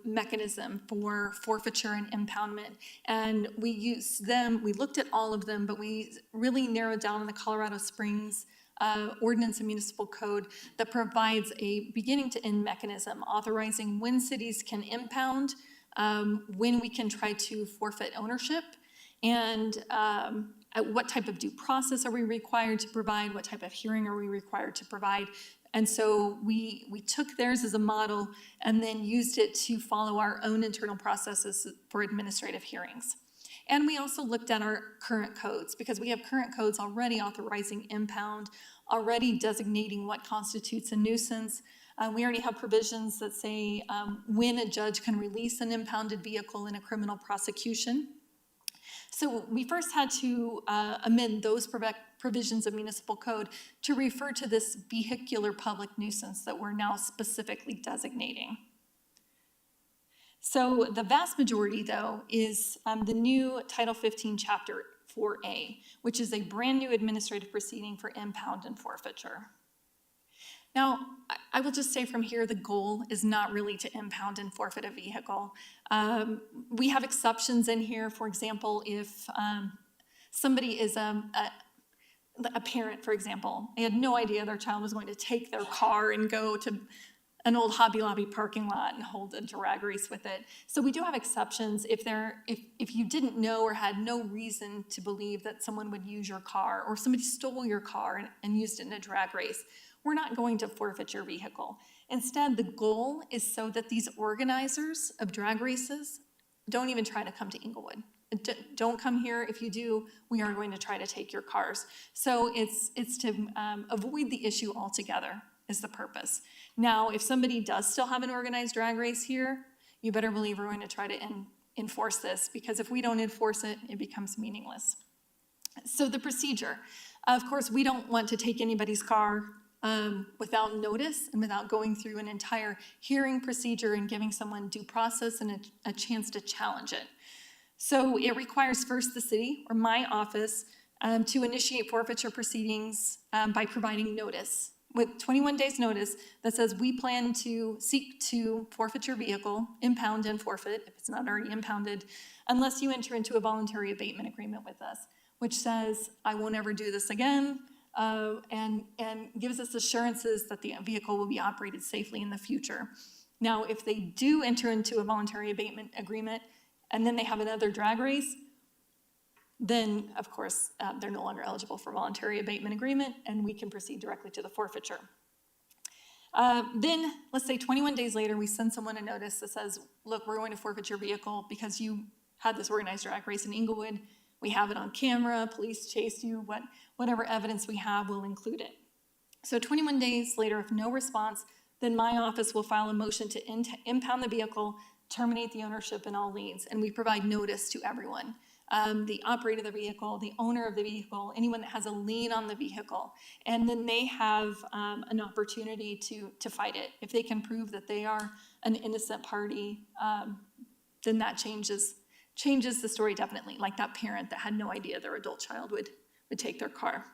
mechanism for forfeiture and impoundment. And we used them, we looked at all of them, but we really narrowed down on the Colorado Springs Ordinance and Municipal Code that provides a beginning to end mechanism authorizing when cities can impound, when we can try to forfeit ownership, and what type of due process are we required to provide? What type of hearing are we required to provide? And so we took theirs as a model and then used it to follow our own internal processes for administrative hearings. And we also looked at our current codes, because we have current codes already authorizing impound, already designating what constitutes a nuisance. We already have provisions that say when a judge can release an impounded vehicle in a criminal prosecution. So we first had to amend those provisions of municipal code to refer to this vehicular public nuisance that we're now specifically designating. So the vast majority, though, is the new Title 15 Chapter 4A, which is a brand new administrative proceeding for impound and forfeiture. Now, I will just say from here, the goal is not really to impound and forfeit a vehicle. We have exceptions in here. For example, if somebody is a parent, for example, they had no idea their child was going to take their car and go to an old Hobby Lobby parking lot and hold a drag race with it. So we do have exceptions if you didn't know or had no reason to believe that someone would use your car, or somebody stole your car and used it in a drag race. We're not going to forfeit your vehicle. Instead, the goal is so that these organizers of drag races don't even try to come to Englewood. Don't come here. If you do, we are going to try to take your cars. So it's to avoid the issue altogether is the purpose. Now, if somebody does still have an organized drag race here, you better believe we're going to try to enforce this, because if we don't enforce it, it becomes meaningless. So the procedure. Of course, we don't want to take anybody's car without notice and without going through an entire hearing procedure and giving someone due process and a chance to challenge it. So it requires first the city or my office to initiate forfeiture proceedings by providing notice with 21 days notice that says we plan to seek to forfeit your vehicle, impound and forfeit if it's not already impounded, unless you enter into a voluntary abatement agreement with us, which says I won't ever do this again. And gives us assurances that the vehicle will be operated safely in the future. Now, if they do enter into a voluntary abatement agreement and then they have another drag race, then, of course, they're no longer eligible for voluntary abatement agreement, and we can proceed directly to the forfeiture. Then, let's say 21 days later, we send someone a notice that says, look, we're going to forfeit your vehicle because you had this organized drag race in Englewood. We have it on camera, police chased you, whatever evidence we have, we'll include it. So 21 days later, if no response, then my office will file a motion to impound the vehicle, terminate the ownership and all liens, and we provide notice to everyone. The operator of the vehicle, the owner of the vehicle, anyone that has a lien on the vehicle, and then they have an opportunity to fight it. If they can prove that they are an innocent party, then that changes the story definitely, like that parent that had no idea their adult child would take their car.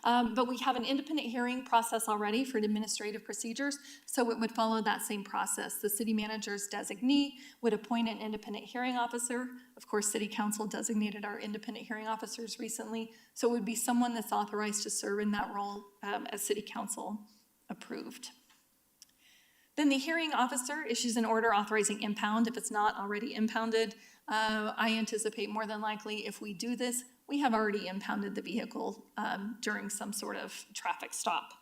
But we have an independent hearing process already for administrative procedures, so it would follow that same process. The city manager's designee would appoint an independent hearing officer. Of course, city council designated our independent hearing officers recently, so it would be someone that's authorized to serve in that role as city council approved. Then the hearing officer issues an order authorizing impound if it's not already impounded. I anticipate more than likely if we do this, we have already impounded the vehicle during some sort of traffic stop,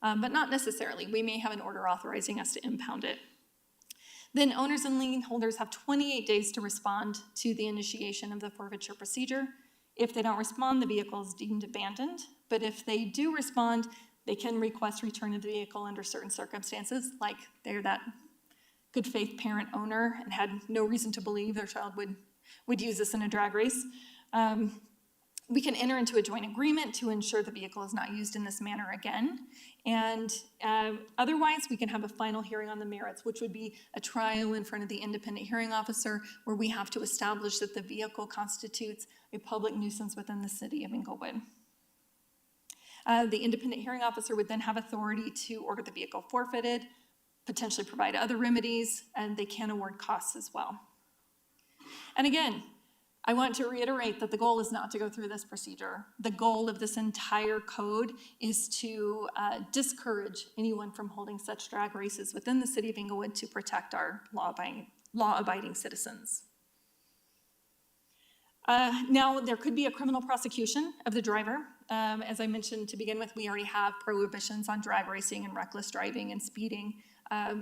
but not necessarily. We may have an order authorizing us to impound it. Then owners and lien holders have 28 days to respond to the initiation of the forfeiture procedure. If they don't respond, the vehicle is deemed abandoned, but if they do respond, they can request return of the vehicle under certain circumstances, like they're that good faith parent owner and had no reason to believe their child would use this in a drag race. We can enter into a joint agreement to ensure the vehicle is not used in this manner again. And otherwise, we can have a final hearing on the merits, which would be a trial in front of the independent hearing officer where we have to establish that the vehicle constitutes a public nuisance within the city of Englewood. The independent hearing officer would then have authority to order the vehicle forfeited, potentially provide other remedies, and they can award costs as well. And again, I want to reiterate that the goal is not to go through this procedure. The goal of this entire code is to discourage anyone from holding such drag races within the city of Englewood to protect our law-abiding citizens. Now, there could be a criminal prosecution of the driver. As I mentioned to begin with, we already have prohibitions on drag racing and reckless driving and speeding.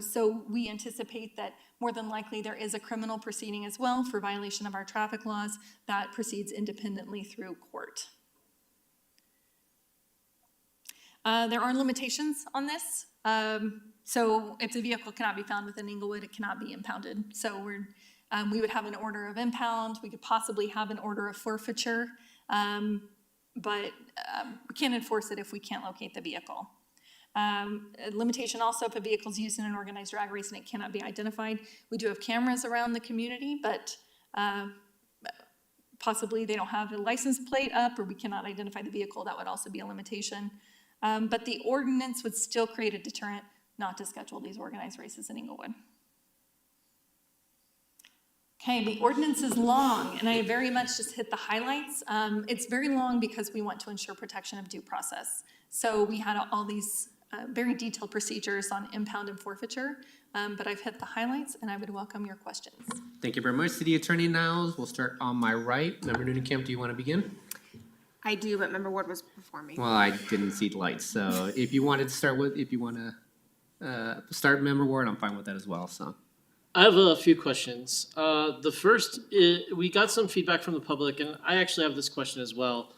So we anticipate that more than likely there is a criminal proceeding as well for violation of our traffic laws that proceeds independently through court. There are limitations on this. So if the vehicle cannot be found within Englewood, it cannot be impounded. So we would have an order of impound. We could possibly have an order of forfeiture, but we can't enforce it if we can't locate the vehicle. A limitation also if a vehicle is used in an organized drag race and it cannot be identified. We do have cameras around the community, but possibly they don't have a license plate up or we cannot identify the vehicle. That would also be a limitation. But the ordinance would still create a deterrent not to schedule these organized races in Englewood. Okay, the ordinance is long, and I very much just hit the highlights. It's very long because we want to ensure protection of due process. So we had all these very detailed procedures on impound and forfeiture, but I've hit the highlights, and I would welcome your questions. Thank you very much, City Attorney Niles. We'll start on my right. Member Noonan-Kemp, do you want to begin? I do, but Member Ward was before me. Well, I didn't see the lights, so if you wanted to start with, if you want to start Member Ward, I'm fine with that as well, so. I have a few questions. The first, we got some feedback from the public, and I actually have this question as well.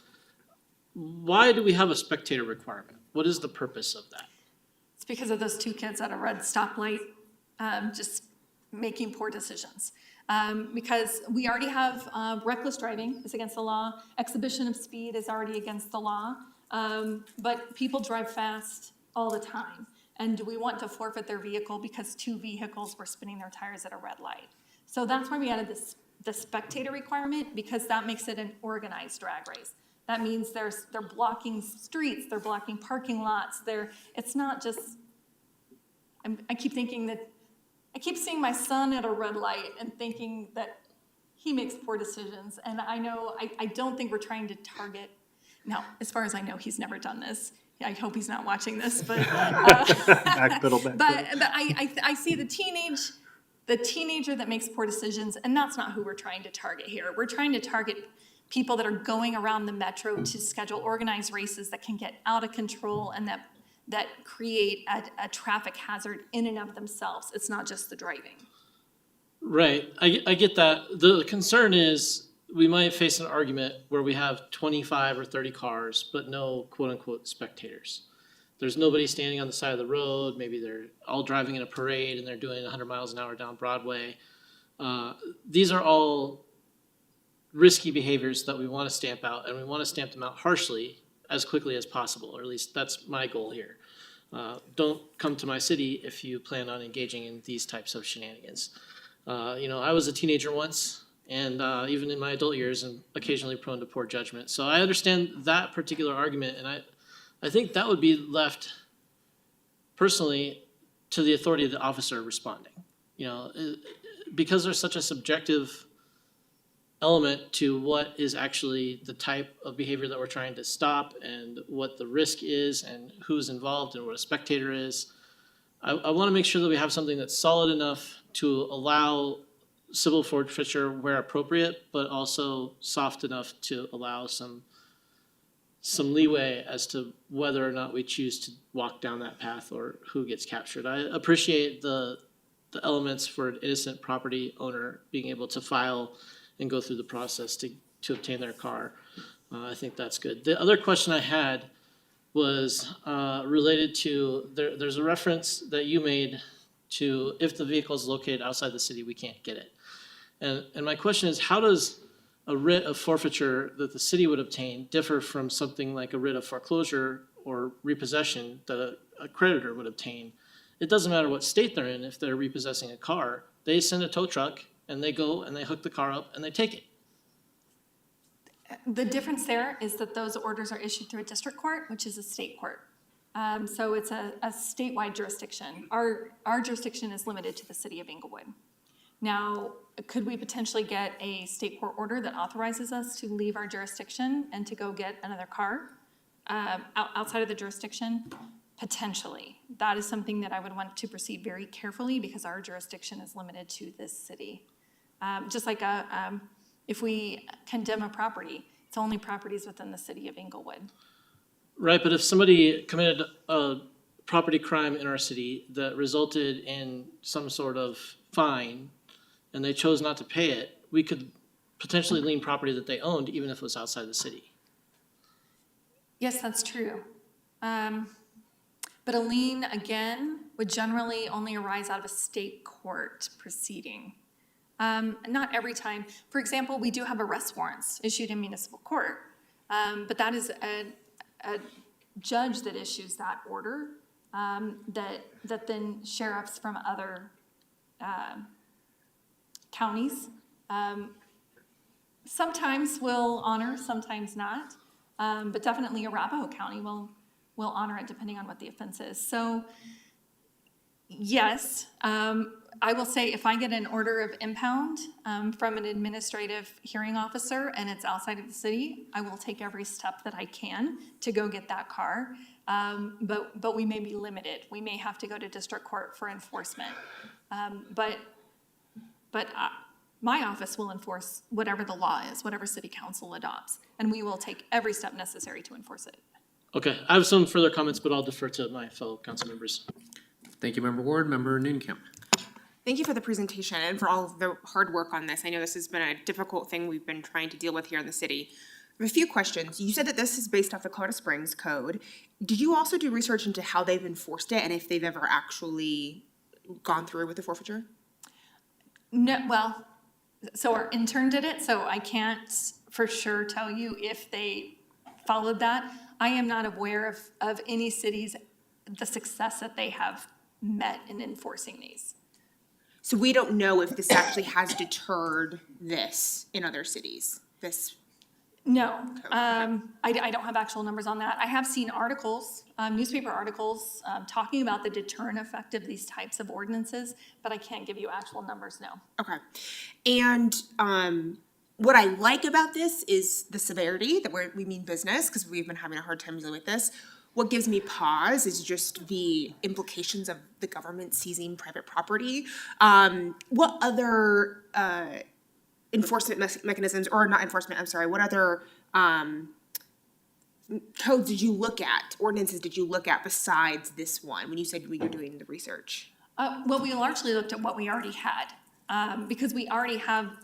Why do we have a spectator requirement? What is the purpose of that? It's because of those two kids at a red stoplight just making poor decisions. Because we already have reckless driving is against the law, exhibition of speed is already against the law, but people drive fast all the time. And do we want to forfeit their vehicle because two vehicles were spinning their tires at a red light? So that's why we added the spectator requirement, because that makes it an organized drag race. That means they're blocking streets, they're blocking parking lots. It's not just. I keep thinking that I keep seeing my son at a red light and thinking that he makes poor decisions. And I know I don't think we're trying to target. Now, as far as I know, he's never done this. I hope he's not watching this, but backpedal. But I see the teenager that makes poor decisions, and that's not who we're trying to target here. We're trying to target people that are going around the metro to schedule organized races that can get out of control and that create a traffic hazard in and of themselves. It's not just the driving. Right, I get that. The concern is we might face an argument where we have 25 or 30 cars, but no quote-unquote spectators. There's nobody standing on the side of the road. Maybe they're all driving in a parade and they're doing 100 miles an hour down Broadway. These are all risky behaviors that we want to stamp out, and we want to stamp them out harshly as quickly as possible, or at least that's my goal here. Don't come to my city if you plan on engaging in these types of shenanigans. I was a teenager once, and even in my adult years, I'm occasionally prone to poor judgment. So I understand that particular argument, and I think that would be left personally to the authority of the officer responding. Because there's such a subjective element to what is actually the type of behavior that we're trying to stop and what the risk is and who's involved and what a spectator is. I want to make sure that we have something that's solid enough to allow civil forfeiture where appropriate, but also soft enough to allow some leeway as to whether or not we choose to walk down that path or who gets captured. I appreciate the elements for an innocent property owner being able to file and go through the process to obtain their car. I think that's good. The other question I had was related to, there's a reference that you made to if the vehicle is located outside the city, we can't get it. And my question is, how does a writ of forfeiture that the city would obtain differ from something like a writ of foreclosure or repossession that a creditor would obtain? It doesn't matter what state they're in if they're repossessing a car. They send a tow truck and they go and they hook the car up and they take it. The difference there is that those orders are issued through a district court, which is a state court. So it's a statewide jurisdiction. Our jurisdiction is limited to the city of Englewood. Now, could we potentially get a state court order that authorizes us to leave our jurisdiction and to go get another car outside of the jurisdiction? Potentially. That is something that I would want to proceed very carefully because our jurisdiction is limited to this city. Just like if we condemn a property, it's only properties within the city of Englewood. Right, but if somebody committed a property crime in our city that resulted in some sort of fine and they chose not to pay it, we could potentially lien property that they owned even if it was outside the city. Yes, that's true. But a lien, again, would generally only arise out of a state court proceeding. Not every time. For example, we do have arrest warrants issued in municipal court, but that is a judge that issues that order that then sheriffs from other counties sometimes will honor, sometimes not, but definitely Arapahoe County will honor it depending on what the offense is. So yes, I will say if I get an order of impound from an administrative hearing officer and it's outside of the city, I will take every step that I can to go get that car. But we may be limited. We may have to go to district court for enforcement. But my office will enforce whatever the law is, whatever city council adopts, and we will take every step necessary to enforce it. Okay, I have some further comments, but I'll defer to my fellow council members. Thank you, Member Ward. Member Ninkamp. Thank you for the presentation and for all of the hard work on this. I know this has been a difficult thing we've been trying to deal with here in the city. I have a few questions. You said that this is based off the Colorado Springs Code. Did you also do research into how they've enforced it and if they've ever actually gone through with the forfeiture? No, well, so our intern did it, so I can't for sure tell you if they followed that. I am not aware of any cities, the success that they have met in enforcing these. So we don't know if this actually has deterred this in other cities, this? No, I don't have actual numbers on that. I have seen articles, newspaper articles, talking about the deterrent effect of these types of ordinances, but I can't give you actual numbers, no. Okay. And what I like about this is the severity, that we mean business, because we've been having a hard time dealing with this. What gives me pause is just the implications of the government seizing private property. What other enforcement mechanisms, or not enforcement, I'm sorry, what other codes did you look at, ordinances did you look at besides this one, when you said we were doing the research? Well, we largely looked at what we already had, because we already have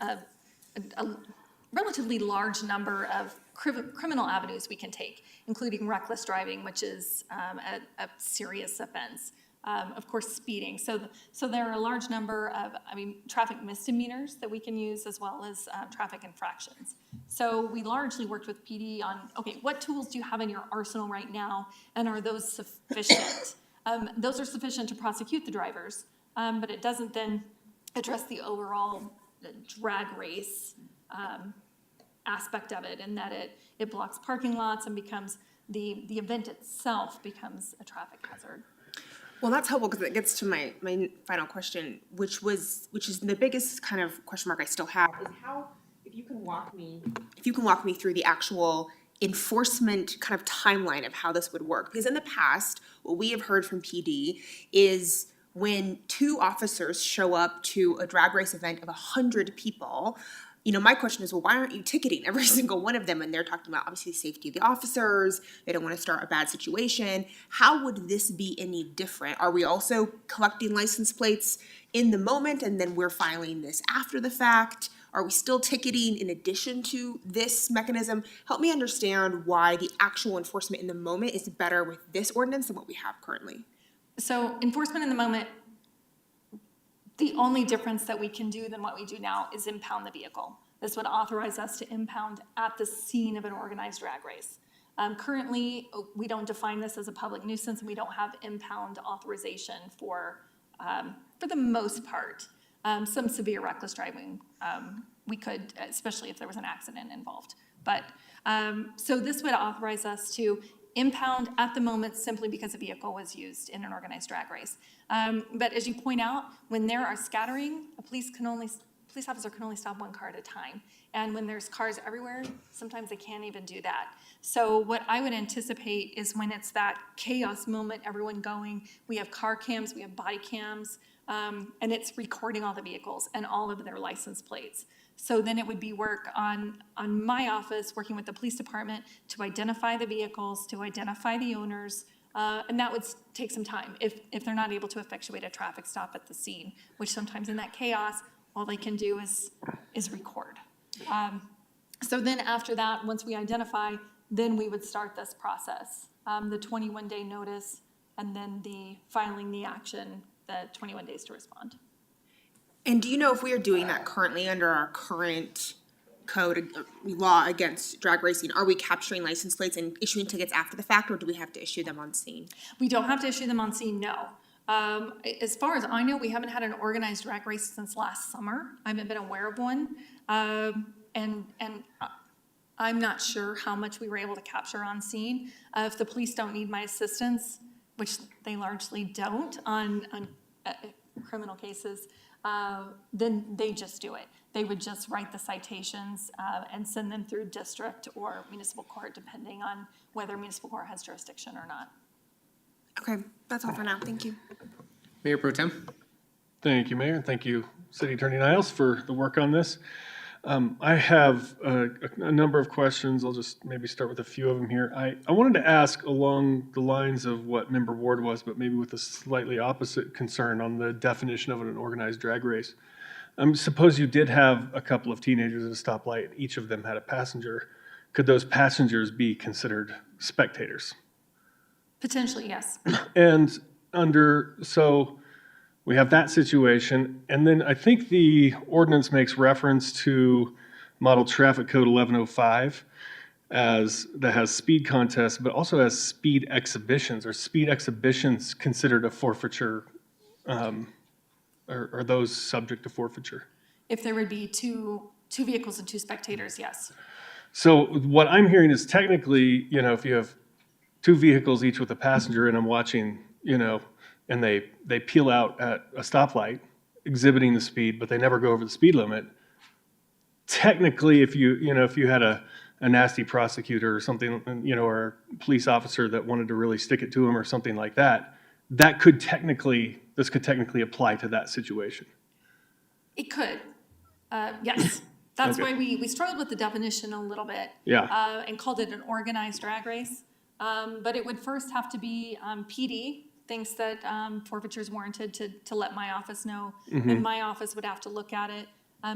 relatively large number of criminal avenues we can take, including reckless driving, which is a serious offense. Of course, speeding. So there are a large number of, traffic misdemeanors that we can use, as well as traffic infractions. So we largely worked with PD on, okay, what tools do you have in your arsenal right now, and are those sufficient? Those are sufficient to prosecute the drivers, but it doesn't then address the overall drag race aspect of it, in that it blocks parking lots and becomes, the event itself becomes a traffic hazard. Well, that's helpful, because it gets to my final question, which is the biggest kind of question mark I still have, is how, if you can walk me through the actual enforcement kind of timeline of how this would work. Because in the past, what we have heard from PD is when 2 officers show up to a drag race event of 100 people, my question is, well, why aren't you ticketing every single one of them? And they're talking about, obviously, the safety of the officers. They don't want to start a bad situation. How would this be any different? Are we also collecting license plates in the moment, and then we're filing this after the fact? Are we still ticketing in addition to this mechanism? Help me understand why the actual enforcement in the moment is better with this ordinance than what we have currently. So enforcement in the moment, the only difference that we can do than what we do now is impound the vehicle. This would authorize us to impound at the scene of an organized drag race. Currently, we don't define this as a public nuisance, and we don't have impound authorization for the most part. Some severe reckless driving, we could, especially if there was an accident involved. But so this would authorize us to impound at the moment simply because a vehicle was used in an organized drag race. But as you point out, when there are scattering, a police officer can only stop 1 car at a time. And when there's cars everywhere, sometimes they can't even do that. So what I would anticipate is when it's that chaos moment, everyone going, we have car cams, we have body cams, and it's recording all the vehicles and all of their license plates. So then it would be work on my office, working with the police department to identify the vehicles, to identify the owners, and that would take some time if they're not able to effectuate a traffic stop at the scene, which sometimes in that chaos, all they can do is record. So then after that, once we identify, then we would start this process, the 21-day notice, and then the filing the action, the 21 days to respond. And do you know if we are doing that currently under our current code law against drag racing? Are we capturing license plates and issuing tickets after the fact, or do we have to issue them on scene? We don't have to issue them on scene, no. As far as I know, we haven't had an organized drag race since last summer. I haven't been aware of one. And I'm not sure how much we were able to capture on scene. If the police don't need my assistance, which they largely don't on criminal cases, then they just do it. They would just write the citations and send them through district or municipal court, depending on whether municipal court has jurisdiction or not. Okay, that's all for now. Thank you. Mayor Pro Tem. Thank you, Mayor, and thank you, City Attorney Niles, for the work on this. I have a number of questions. I'll just maybe start with a few of them here. I wanted to ask along the lines of what Member Ward was, but maybe with a slightly opposite concern on the definition of an organized drag race. Suppose you did have a couple of teenagers at a stoplight, each of them had a passenger. Could those passengers be considered spectators? Potentially, yes. And so we have that situation, and then I think the ordinance makes reference to Model Traffic Code 1105 that has speed contests, but also has speed exhibitions. Are speed exhibitions considered a forfeiture? Are those subject to forfeiture? If there would be two vehicles and 2 spectators, yes. So what I'm hearing is technically, if you have 2 vehicles, each with a passenger, and I'm watching, and they peel out at a stoplight, exhibiting the speed, but they never go over the speed limit. Technically, if you had a nasty prosecutor or something, or a police officer that wanted to really stick it to him or something like that, this could technically apply to that situation. It could, yes. That's Okay. why we struggled with the definition a little bit. Yeah. And called it an organized drag race. But it would first have to be PD thinks that forfeiture is warranted to let my office know. Mhm. And my office would have to look at it.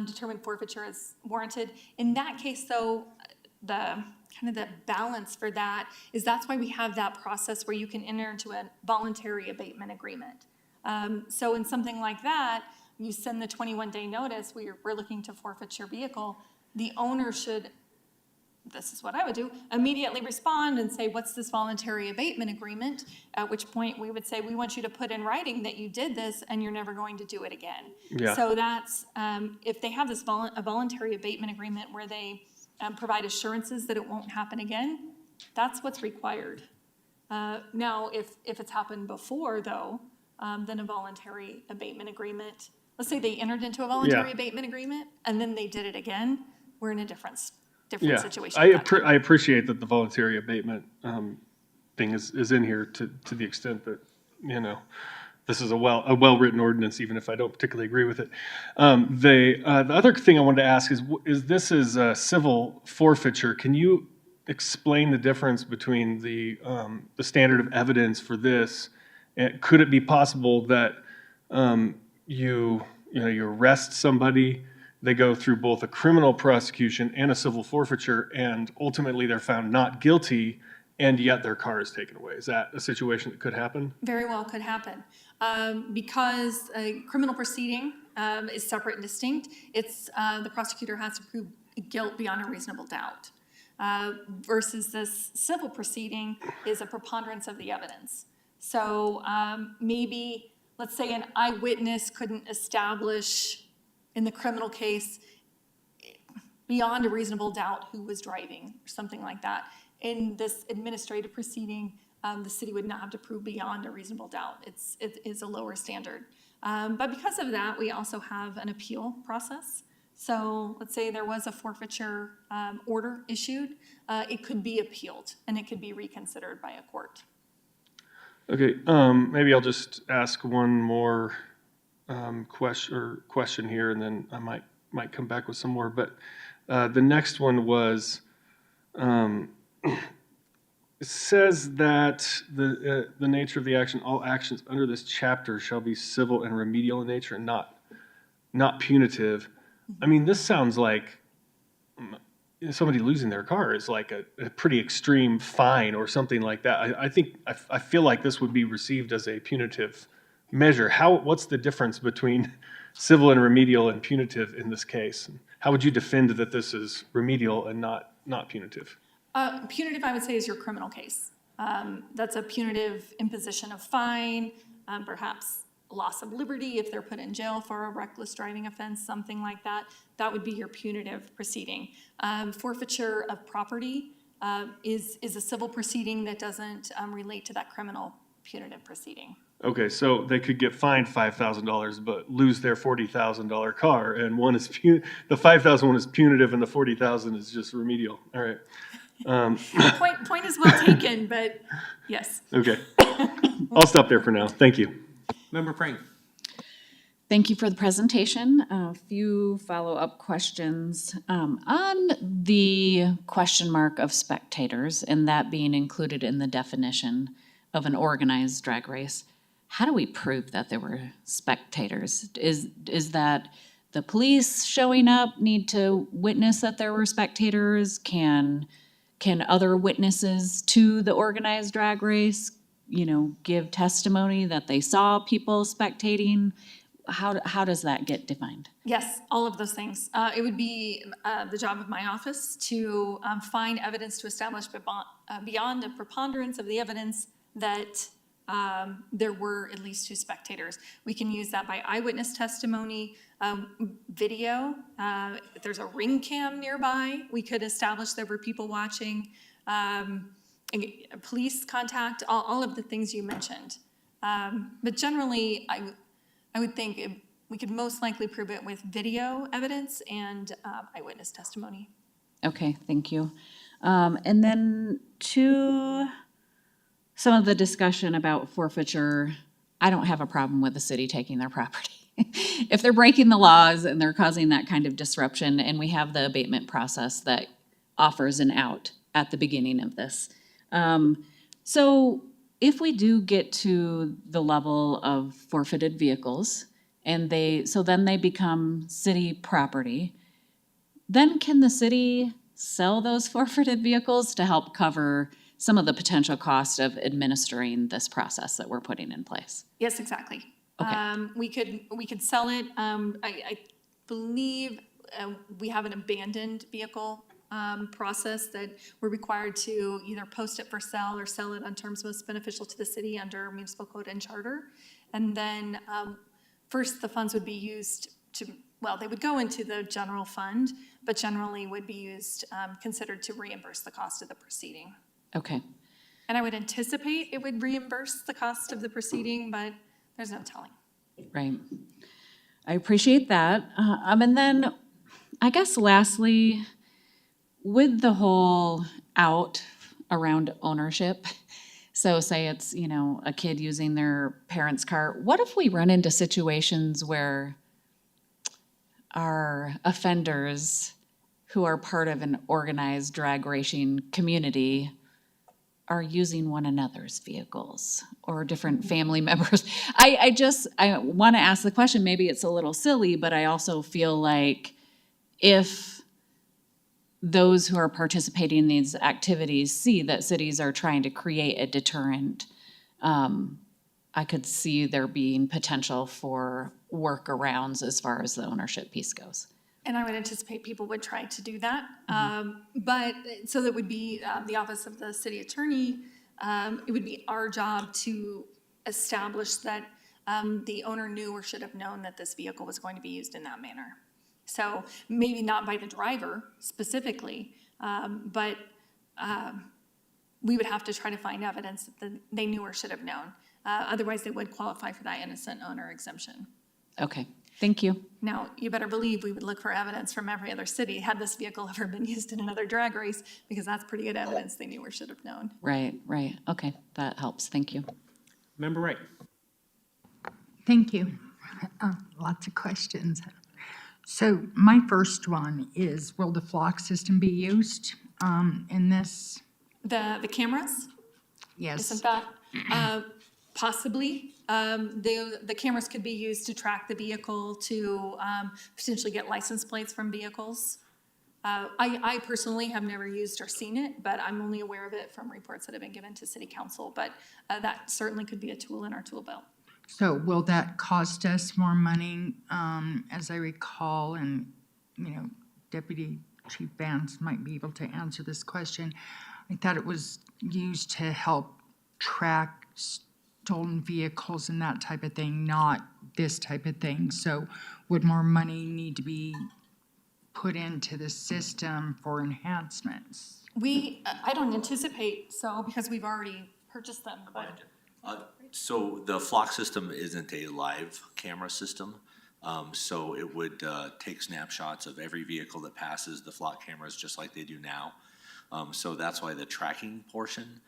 determine forfeiture is warranted. In that case, though, the balance for that is that's why we have that process where you can enter into a voluntary abatement agreement. So in something like that, you send the 21-day notice, we're looking to forfeit your vehicle, the owner should, this is what I would do, immediately respond and say, what's this voluntary abatement agreement? At which point we would say, we want you to put in writing that you did this and you're never going to do it again. Yeah. So that's, if they have this a voluntary abatement agreement where they provide assurances that it won't happen again, that's what's required. Now, if it's happened before, though, then a voluntary abatement agreement, let's say they entered into a voluntary abatement agreement and then they did it again, we're in a different situation. I appreciate that the voluntary abatement thing is in here to the extent that, this is a well-written ordinance, even if I don't particularly agree with it. The other thing I wanted to ask is this is a civil forfeiture. Can you explain the difference between the standard of evidence for this? And could it be possible that you arrest somebody, they go through both a criminal prosecution and a civil forfeiture, and ultimately they're found not guilty, and yet their car is taken away? Is that a situation that could happen? Very well could happen. Because a criminal proceeding is separate and distinct, it's the prosecutor has to prove guilt beyond a reasonable doubt. Versus this civil proceeding is a preponderance of the evidence. So maybe, let's say an eyewitness couldn't establish in the criminal case beyond a reasonable doubt who was driving or something like that. In this administrative proceeding, the city would not have to prove beyond a reasonable doubt. It is a lower standard. But because of that, we also have an appeal process. So let's say there was a forfeiture order issued, it could be appealed and it could be reconsidered by a court. Okay, maybe I'll just ask one more question here, and then I might come back with some more. But the next one was, it says that the nature of the action, all actions under this chapter shall be civil and remedial in nature, and not punitive. I mean, this sounds like somebody losing their car is like a pretty extreme fine or something like that. I feel like this would be received as a punitive measure. What's the difference between civil and remedial and punitive in this case? How would you defend that this is remedial and not punitive? Punitive, I would say, is your criminal case. That's a punitive imposition of fine, perhaps loss of liberty if they're put in jail for a reckless driving offense, something like that. That would be your punitive proceeding. Forfeiture of property is a civil proceeding that doesn't relate to that criminal punitive proceeding. Okay, so they could get fined $5,000 but lose their $40,000 car, and one is the $5,000 one is punitive and the $40,000 is just remedial. All right. Point is well taken, but yes. Okay. I'll stop there for now. Thank you. Member Prang. Thank you for the presentation. A few follow-up questions. On the question mark of spectators and that being included in the definition of an organized drag race, how do we prove that there were spectators? Is that the police showing up need to witness that there were spectators? Can other witnesses to the organized drag race, give testimony that they saw people spectating? How does that get defined? Yes, all of those things. It would be the job of my office to find evidence to establish beyond a preponderance of the evidence that there were at least 2 spectators. We can use that by eyewitness testimony, video. If there's a ring cam nearby, we could establish there were people watching. Police contact, all of the things you mentioned. But generally, I would think we could most likely prove it with video evidence and eyewitness testimony. Okay, thank you. And then to some of the discussion about forfeiture, I don't have a problem with the city taking their property. If they're breaking the laws and they're causing that kind of disruption, and we have the abatement process that offers an out at the beginning of this. So if we do get to the level of forfeited vehicles and so then they become city property. Then can the city sell those forfeited vehicles to help cover some of the potential cost of administering this process that we're putting in place? Yes, exactly. Okay. We could sell it. I believe we have an abandoned vehicle process that we're required to either post it for sale or sell it on terms most beneficial to the city under municipal code and charter. And then first, the funds would be used to, well, they would go into the general fund, but generally would be used, considered to reimburse the cost of the proceeding. Okay. And I would anticipate it would reimburse the cost of the proceeding, but there's no telling. Right. I appreciate that. And then I guess lastly, with the whole out around ownership, so say it's, a kid using their parents' car, what if we run into situations where our offenders who are part of an organized drag racing community are using one another's vehicles or different family members? I want to ask the question, maybe it's a little silly, but I also feel like if those who are participating in these activities see that cities are trying to create a deterrent, I could see there being potential for workarounds as far as the ownership piece goes. And I would anticipate people would try to do that. But so that would be the office of the city attorney. It would be our job to establish that the owner knew or should have known that this vehicle was going to be used in that manner. So maybe not by the driver specifically, but we would have to try to find evidence that they knew or should have known. Otherwise, they would qualify for that innocent owner exemption. Okay, thank you. Now, you better believe we would look for evidence from every other city. Had this vehicle ever been used in another drag race? Because that's pretty good evidence they knew or should have known. Right. Okay, that helps. Thank you. Member Wright. Thank you. Lots of questions. So my first one is, will the flock system be used in this? The cameras? Yes. Isn't that possibly? The cameras could be used to track the vehicle, to potentially get license plates from vehicles. I personally have never used or seen it, but I'm only aware of it from reports that have been given to city council. But that certainly could be a tool in our tool belt. So will that cost us more money? As I recall, and Deputy Chief Vance might be able to answer this question. I thought it was used to help track stolen vehicles and that type of thing, not this type of thing. So would more money need to be put into the system for enhancements? I don't anticipate so, because we've already purchased them. But So the flock system isn't a live camera system. So it would take snapshots of every vehicle that passes the flock cameras just like they do now. So that's why the tracking portion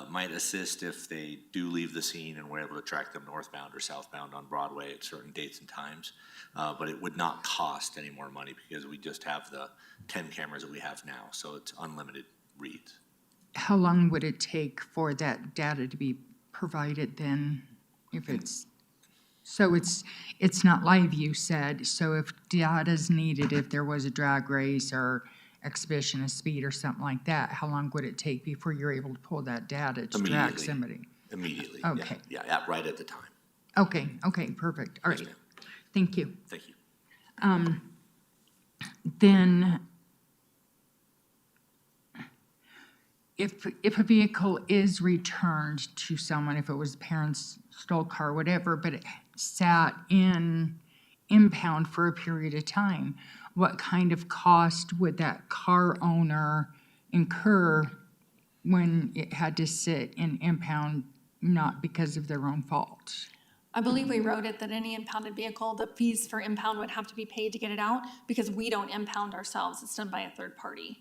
might assist if they do leave the scene and we're able to track them northbound or southbound on Broadway at certain dates and times. But it would not cost any more money because we just have the 10 cameras that we have now. So it's unlimited reads. How long would it take for that data to be provided then? If it's not live, you said. So if data's needed, if there was a drag race or exhibition of speed or something like that, how long would it take before you're able to pull that data to track somebody? Immediately. Okay. Yeah, right at the time. Okay, perfect. All right. Thank you. Thank you. Then if a vehicle is returned to someone, if it was parents' stole car, whatever, but it sat in impound for a period of time, what kind of cost would that car owner incur when it had to sit in impound, not because of their own fault? I believe we wrote it that any impounded vehicle, the fees for impound would have to be paid to get it out, because we don't impound ourselves. It's done by a third party.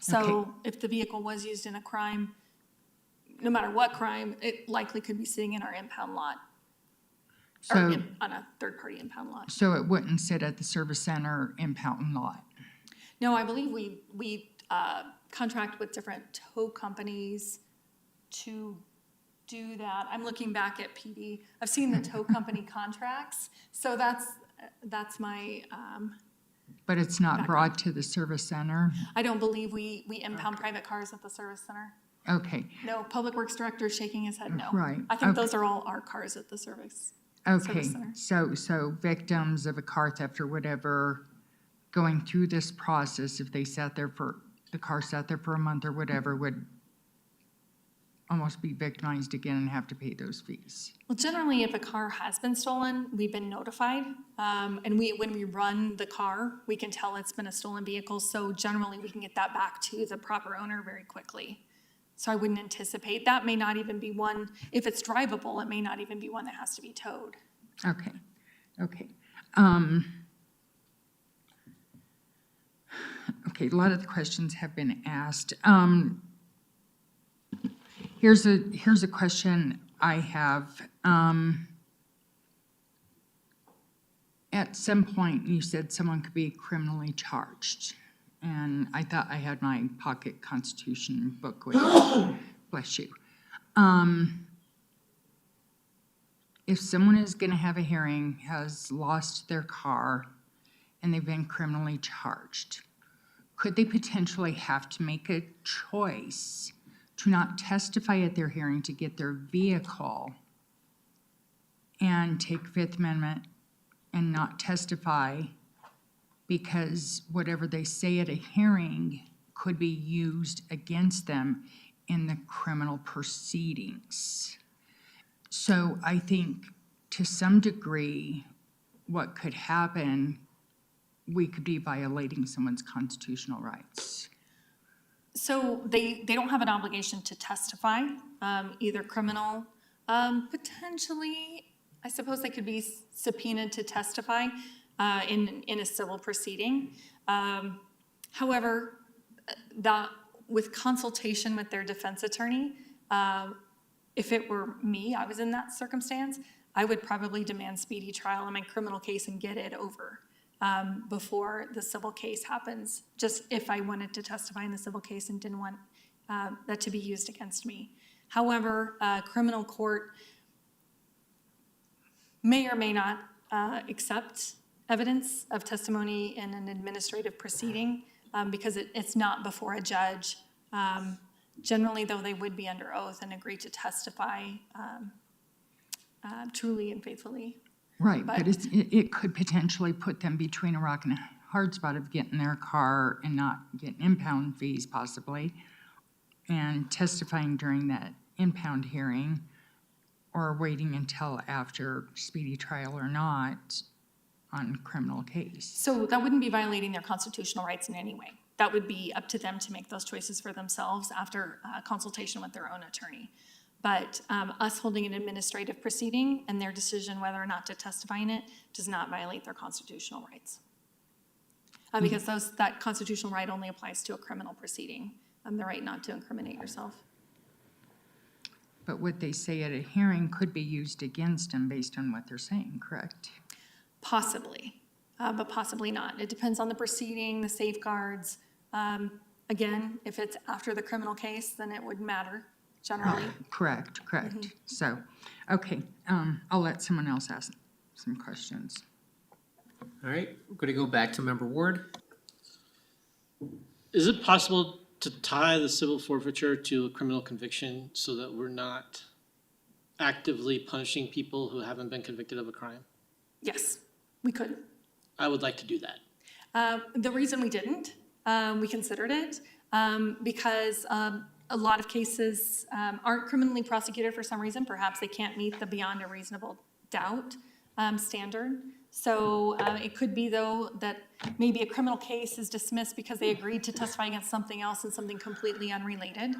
So if the vehicle was used in a crime, no matter what crime, it likely could be sitting in our impound lot. Or on a third-party impound lot. So it wouldn't sit at the service center impound lot? No, I believe we contract with different tow companies to do that. I'm looking back at PD. I've seen the tow company contracts, so that's my, But it's not brought to the service center? I don't believe we impound private cars at the service center. Okay, No, Public Works Director is shaking his head no. Right, I think okay. those are all our cars at the service okay. center. So victims of a car theft or whatever, going through this process, if they the car sat there for a month or whatever, would almost be victimized again and have to pay those fees. Well, generally, if a car has been stolen, we've been notified. And when we run the car, we can tell it's been a stolen vehicle. So generally, we can get that back to the proper owner very quickly. So I wouldn't anticipate. That may not even be one, if it's drivable, it may not even be one that has to be towed. Okay, okay. Okay, a lot of the questions have been asked. Here's a question I have. At some point, you said someone could be criminally charged. And I thought I had my pocket constitution book with me. Bless you. If someone is going to have a hearing, has lost their car, and they've been criminally charged, could they potentially have to make a choice to not testify at their hearing to get their vehicle and take Fifth Amendment and not testify because whatever they say at a hearing could be used against them in the criminal proceedings? So I think to some degree, what could happen, we could be violating someone's constitutional rights. So they don't have an obligation to testify, either criminal, potentially, I suppose they could be subpoenaed to testify in a civil proceeding. However, that with consultation with their defense attorney, if it were me, I was in that circumstance, I would probably demand speedy trial in my criminal case and get it over before the civil case happens, just if I wanted to testify in the civil case and didn't want that to be used against me. However, criminal court may or may not accept evidence of testimony in an administrative proceeding because it's not before a judge. Generally, though, they would be under oath and agree to testify truly and faithfully. Right, but it could potentially put them between a rock and a hard spot of getting their car and not getting impound fees possibly, and testifying during that impound hearing, or waiting until after speedy trial or not on criminal case. So that wouldn't be violating their constitutional rights in any way. That would be up to them to make those choices for themselves after consultation with their own attorney. But us holding an administrative proceeding and their decision whether or not to testify in it does not violate their constitutional rights. Because that constitutional right only applies to a criminal proceeding, the right not to incriminate yourself. But what they say at a hearing could be used against them based on what they're saying, correct? Possibly, but possibly not. It depends on the proceeding, the safeguards. Again, if it's after the criminal case, then it would matter. Generally. Correct. So, okay, I'll let someone else ask some questions. All right, we're going to go back to Member Ward. Is it possible to tie the civil forfeiture to a criminal conviction so that we're not actively punishing people who haven't been convicted of a crime? Yes, we could. I would like to do that. The reason we didn't, we considered it, because a lot of cases aren't criminally prosecuted for some reason. Perhaps they can't meet the beyond a reasonable doubt standard. So it could be, though, that maybe a criminal case is dismissed because they agreed to testify against something else and something completely unrelated.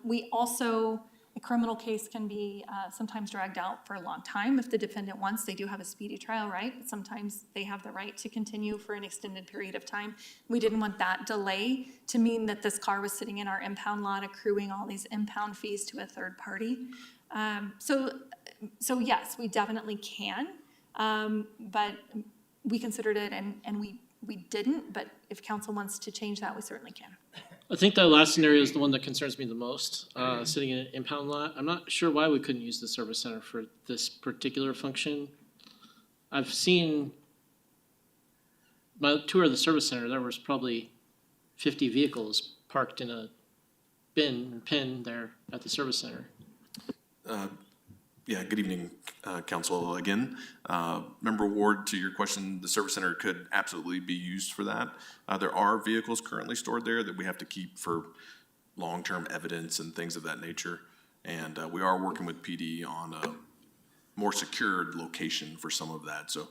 We also, a criminal case can be sometimes dragged out for a long time if the defendant wants. They do have a speedy trial right, but sometimes they have the right to continue for an extended period of time. We didn't want that delay to mean that this car was sitting in our impound lot accruing all these impound fees to a third party. So yes, we definitely can, but we considered it and we didn't, but if council wants to change that, we certainly can. I think that last scenario is the one that concerns me the most, sitting in an impound lot. I'm not sure why we couldn't use the service center for this particular function. I've seen my tour of the service center, there was probably 50 vehicles parked in a pin there at the service center. Yeah, good evening, council again. Member Ward, to your question, the service center could absolutely be used for that. There are vehicles currently stored there that we have to keep for long-term evidence and things of that nature. And we are working with PD on a more secured location for some of that. So,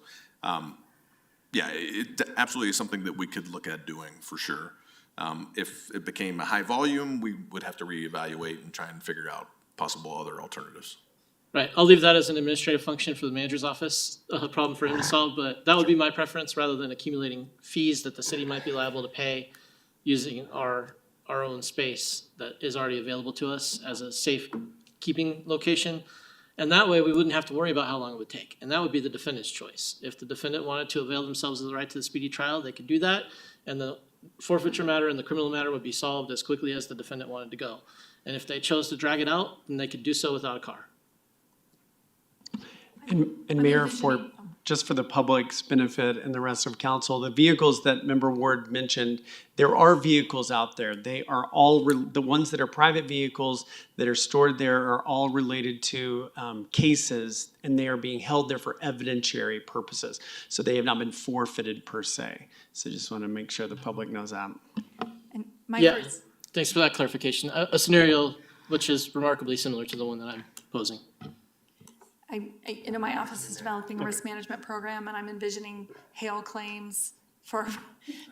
yeah, it absolutely is something that we could look at doing for sure. If it became a high volume, we would have to reevaluate and try and figure out possible other alternatives. Right, I'll leave that as an administrative function for the manager's office, a problem for him to solve, but that would be my preference rather than accumulating fees that the city might be liable to pay using our own space that is already available to us as a safe keeping location. And that way we wouldn't have to worry about how long it would take. And that would be the defendant's choice. If the defendant wanted to avail themselves of the right to the speedy trial, they could do that. And the forfeiture matter and the criminal matter would be solved as quickly as the defendant wanted to go. And if they chose to drag it out, then they could do so without a car. And Mayor, just for the public's benefit and the rest of council, the vehicles that Member Ward mentioned, there are vehicles out there. They are all, the ones that are private vehicles that are stored there are all related to cases, and they are being held there for evidentiary purposes. So they have not been forfeited per se. So just want to make sure the public knows that. And Yeah, thanks for that clarification. A scenario which is remarkably similar to the one that I'm posing. My office is developing a risk management program, and I'm envisioning hail claims for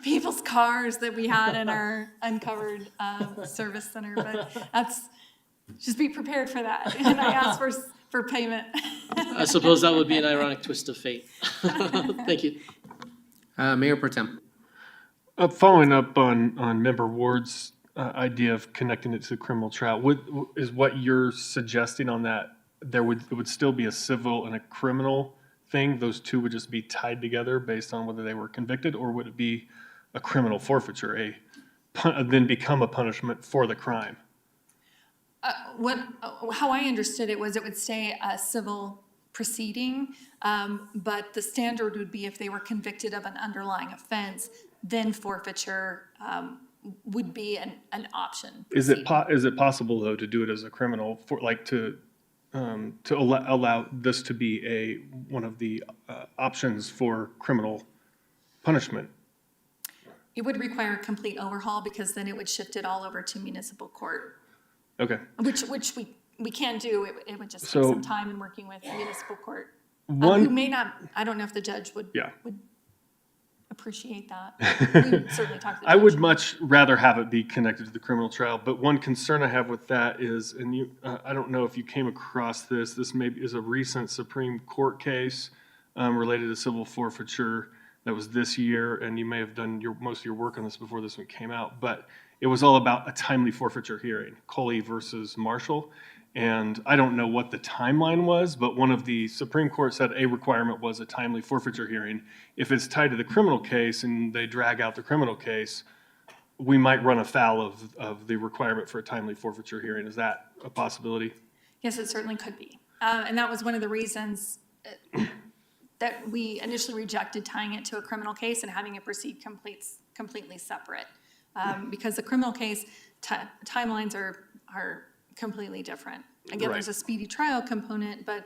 people's cars that we had in our uncovered service center. But just be prepared for that. And I ask for payment. I suppose that would be an ironic twist of fate. Thank you. Mayor Pro Tem. Following up on Member Ward's idea of connecting it to the criminal trial, is what you're suggesting on that? It would still be a civil and a criminal thing? Those two would just be tied together based on whether they were convicted, or would it be a criminal forfeiture, then become a punishment for the crime? How I understood it was it would stay a civil proceeding, but the standard would be if they were convicted of an underlying offense, then forfeiture would be an option. Is it possible though to do it as a criminal to allow this to be one of the options for criminal punishment? It would require a complete overhaul because then it would shift it all over to municipal court. Okay. Which we can do. It would just take some time in working with municipal court. Who may not, I don't know if the judge would appreciate that. We would certainly talk to the judge. I would much rather have it be connected to the criminal trial, but one concern I have with that is, and I don't know if you came across this maybe is a recent Supreme Court case related to civil forfeiture that was this year, and you may have done most of your work on this before this one came out, but it was all about a timely forfeiture hearing, Trolley versus Marshall. And I don't know what the timeline was, but one of the Supreme Court said a requirement was a timely forfeiture hearing. If it's tied to the criminal case and they drag out the criminal case, we might run afoul of the requirement for a timely forfeiture hearing. Is that a possibility? Yes, it certainly could be. And that was one of the reasons that we initially rejected tying it to a criminal case and having it proceed completely separate. Because the criminal case timelines are completely different. Again, there's a speedy trial component, but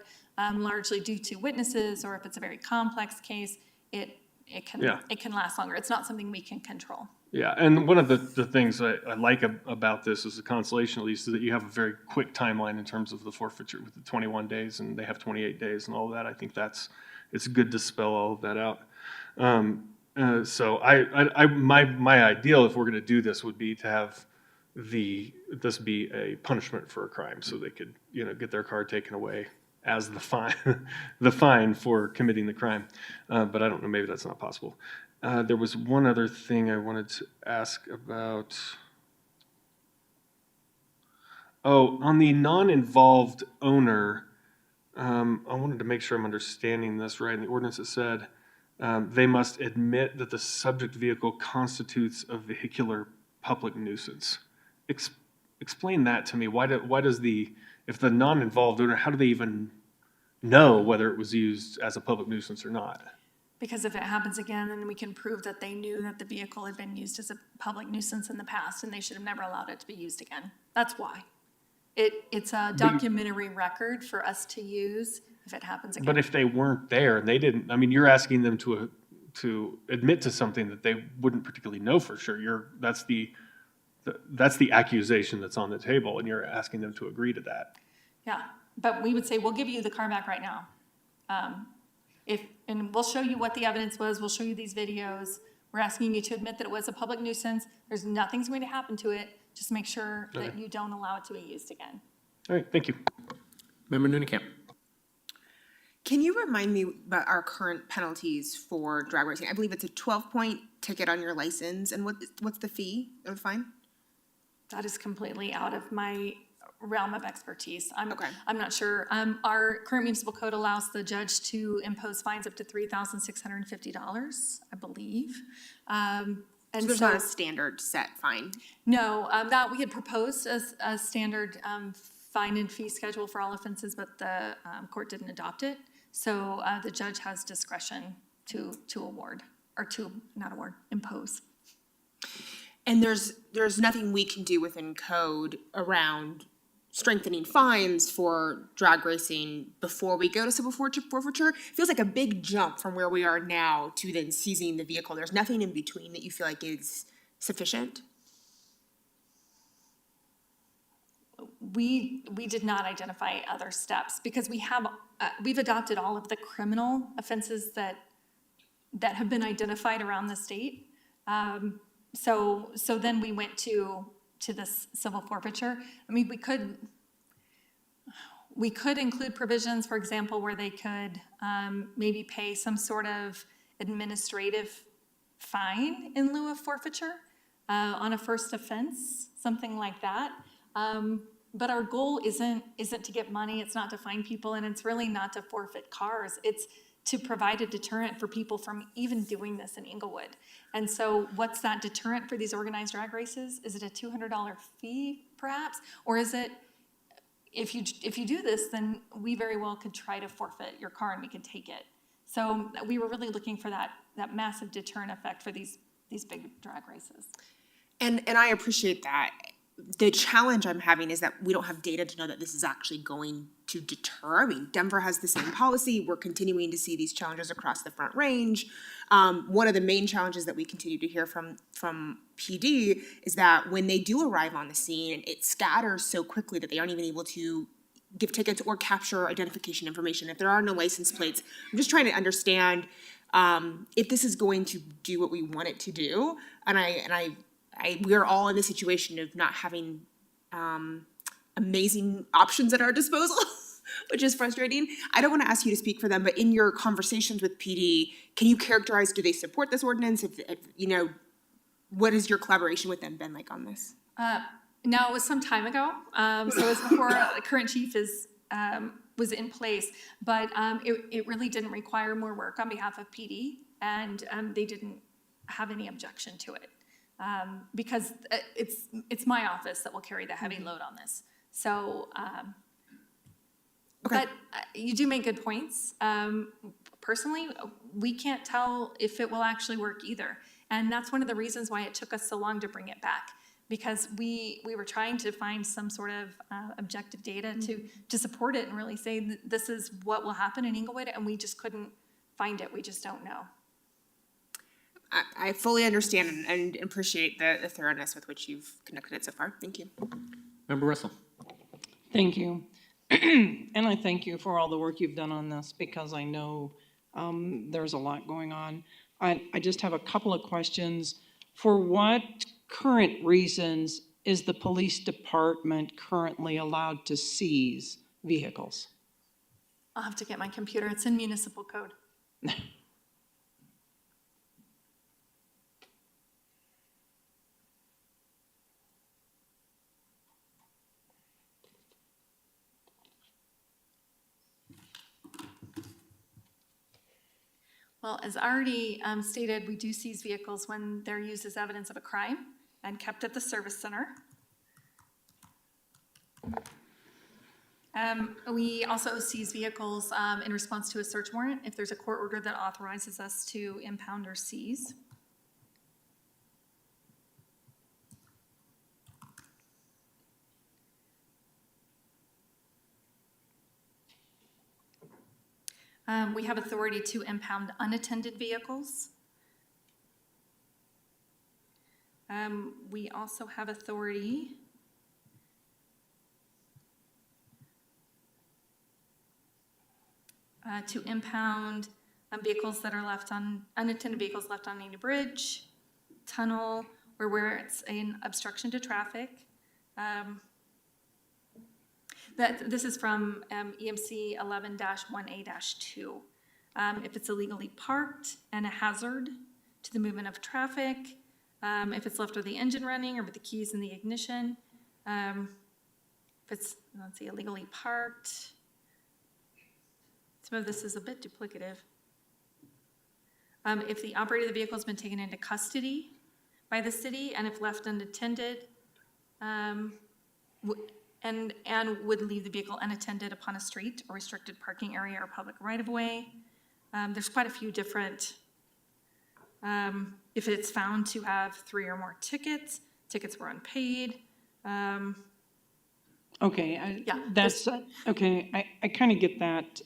largely due to witnesses, or if it's a very complex case, it can last longer. It's not something we can control. Yeah, and one of the things I like about this is the consolation, at least, is that you have a very quick timeline in terms of the forfeiture with the 21 days, and they have 28 days and all of that. I think it's good to spell all of that out. So my ideal, if we're going to do this, would be to have this be a punishment for a crime, so they could get their car taken away as the fine for committing the crime. But I don't know, maybe that's not possible. There was one other thing I wanted to ask about. Oh, on the non-involved owner, I wanted to make sure I'm understanding this right. In the ordinance it said they must admit that the subject vehicle constitutes a vehicular public nuisance. Explain that to me. Why does if the non-involved owner, how do they even know whether it was used as a public nuisance or not? Because if it happens again, then we can prove that they knew that the vehicle had been used as a public nuisance in the past and they should have never allowed it to be used again. That's why. It's a documentary record for us to use if it happens again. But if they weren't there and they didn't, I mean, you're asking them to admit to something that they wouldn't particularly know for sure. That's the accusation that's on the table, and you're asking them to agree to that. Yeah, but we would say, we'll give you the car back right now. And we'll show you what the evidence was, we'll show you these videos. We're asking you to admit that it was a public nuisance. There's nothing's going to happen to it. Just make sure that you don't allow it to be used again. All right, thank you. Member Nunekamp. Can you remind me about our current penalties for drag racing? I believe it's a 12-point ticket on your license, and what's the fee or the fine? That is completely out of my realm of expertise. I'm not sure. Our current municipal code allows the judge to impose fines up to $3,650, I believe. And so there's not a standard set fine? No, that we had proposed a standard fine and fee schedule for all offenses, but the court didn't adopt it. So the judge has discretion to award, or to, not award, impose. And there's nothing we can do within code around strengthening fines for drag racing before we go to civil forfeiture? Feels like a big jump from where we are now to then seizing the vehicle. There's nothing in between that you feel like is sufficient? We did not identify other steps because we've adopted all of the criminal offenses that have been identified around the state. So then we went to this civil forfeiture. I mean, we could include provisions, for example, where they could maybe pay some sort of administrative fine in lieu of forfeiture on a first offense, something like that. But our goal isn't to get money, it's not to fine people, and it's really not to forfeit cars. It's to provide a deterrent for people from even doing this in Englewood. And so what's that deterrent for these organized drag races? Is it a $200 fee, perhaps? Or is it, if you do this, then we very well could try to forfeit your car and we could take it. So we were really looking for that massive deterrent effect for these big drag races. And I appreciate that. The challenge I'm having is that we don't have data to know that this is actually going to deter. I mean, Denver has the same policy. We're continuing to see these challenges across the Front Range. One of the main challenges that we continue to hear from PD is that when they do arrive on the scene, it scatters so quickly that they aren't even able to give tickets or capture identification information. If there are no license plates, I'm just trying to understand if this is going to do what we want it to do. And we're all in the situation of not having amazing options at our disposal, which is frustrating. I don't want to ask you to speak for them, but in your conversations with PD, can you characterize, do they support this ordinance? If what has your collaboration with them been like on this? No, it was some time ago. So it was before the current chief was in place, but it really didn't require more work on behalf of PD, and they didn't have any objection to it. Because it's my office that will carry the heavy load on this. So, but you do make good points. Personally, we can't tell if it will actually work either. And that's one of the reasons why it took us so long to bring it back, because we were trying to find some sort of objective data to support it and really say this is what will happen in Englewood, and we just couldn't find it. We just don't know. I fully understand and appreciate the thoroughness with which you've conducted it so far. Thank you. Member Russell. Thank you. And I thank you for all the work you've done on this, because I know there's a lot going on. I just have a couple of questions. For what current reasons is the police department currently allowed to seize vehicles? I'll have to get my computer. It's in municipal code. Well, as already stated, we do seize vehicles when they're used as evidence of a crime. and kept at the service center. We also seize vehicles in response to a search warrant if there's a court order that authorizes us to impound or seize. We have authority to impound unattended vehicles. We also have authority to impound vehicles that are left on, unattended vehicles left on any bridge, tunnel, or where it's an obstruction to traffic. This is from EMC 11-1A-2. If it's illegally parked and a hazard to the movement of traffic, if it's left with the engine running or with the keys in the ignition, if it's, let's see, illegally parked. Some of this is a bit duplicative. If the operator of the vehicle has been taken into custody by the city and if left unattended, and would leave the vehicle unattended upon a street or restricted parking area or public right-of-way. There's quite a few different, if it's found to have 3 or more tickets were unpaid. Okay, Yeah, that's, okay, I kind of get that.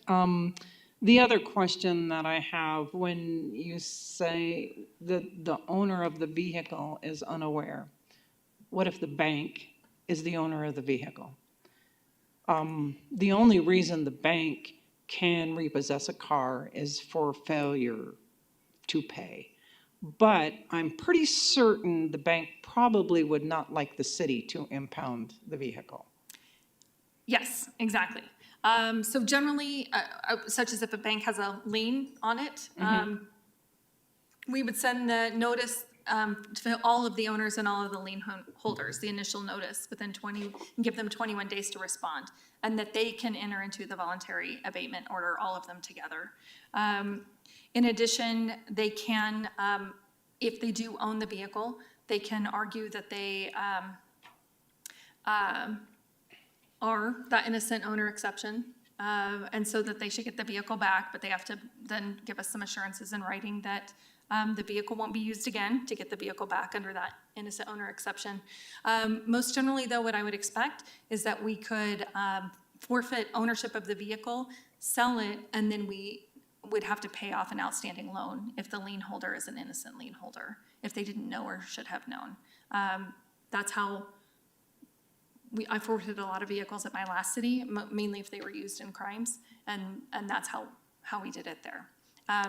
The other question that I have, when you say that the owner of the vehicle is unaware, what if the bank is the owner of the vehicle? The only reason the bank can repossess a car is for failure to pay. But I'm pretty certain the bank probably would not like the city to impound the vehicle. Yes, exactly. So generally, such as if a bank has a lien on it, we would send the notice to all of the owners and all of the lien holders, the initial notice within 20, and give them 21 days to respond, and that they can enter into the voluntary abatement order, all of them together. In addition, they can, if they do own the vehicle, they can argue that they are that innocent owner exception, and so that they should get the vehicle back, but they have to then give us some assurances in writing that the vehicle won't be used again to get the vehicle back under that innocent owner exception. Most generally, though, what I would expect is that we could forfeit ownership of the vehicle, sell it, and then we would have to pay off an outstanding loan if the lien holder is an innocent lien holder, if they didn't know or should have known. That's how I forfeited a lot of vehicles at my last city, mainly if they were used in crimes, and that's how we did it there.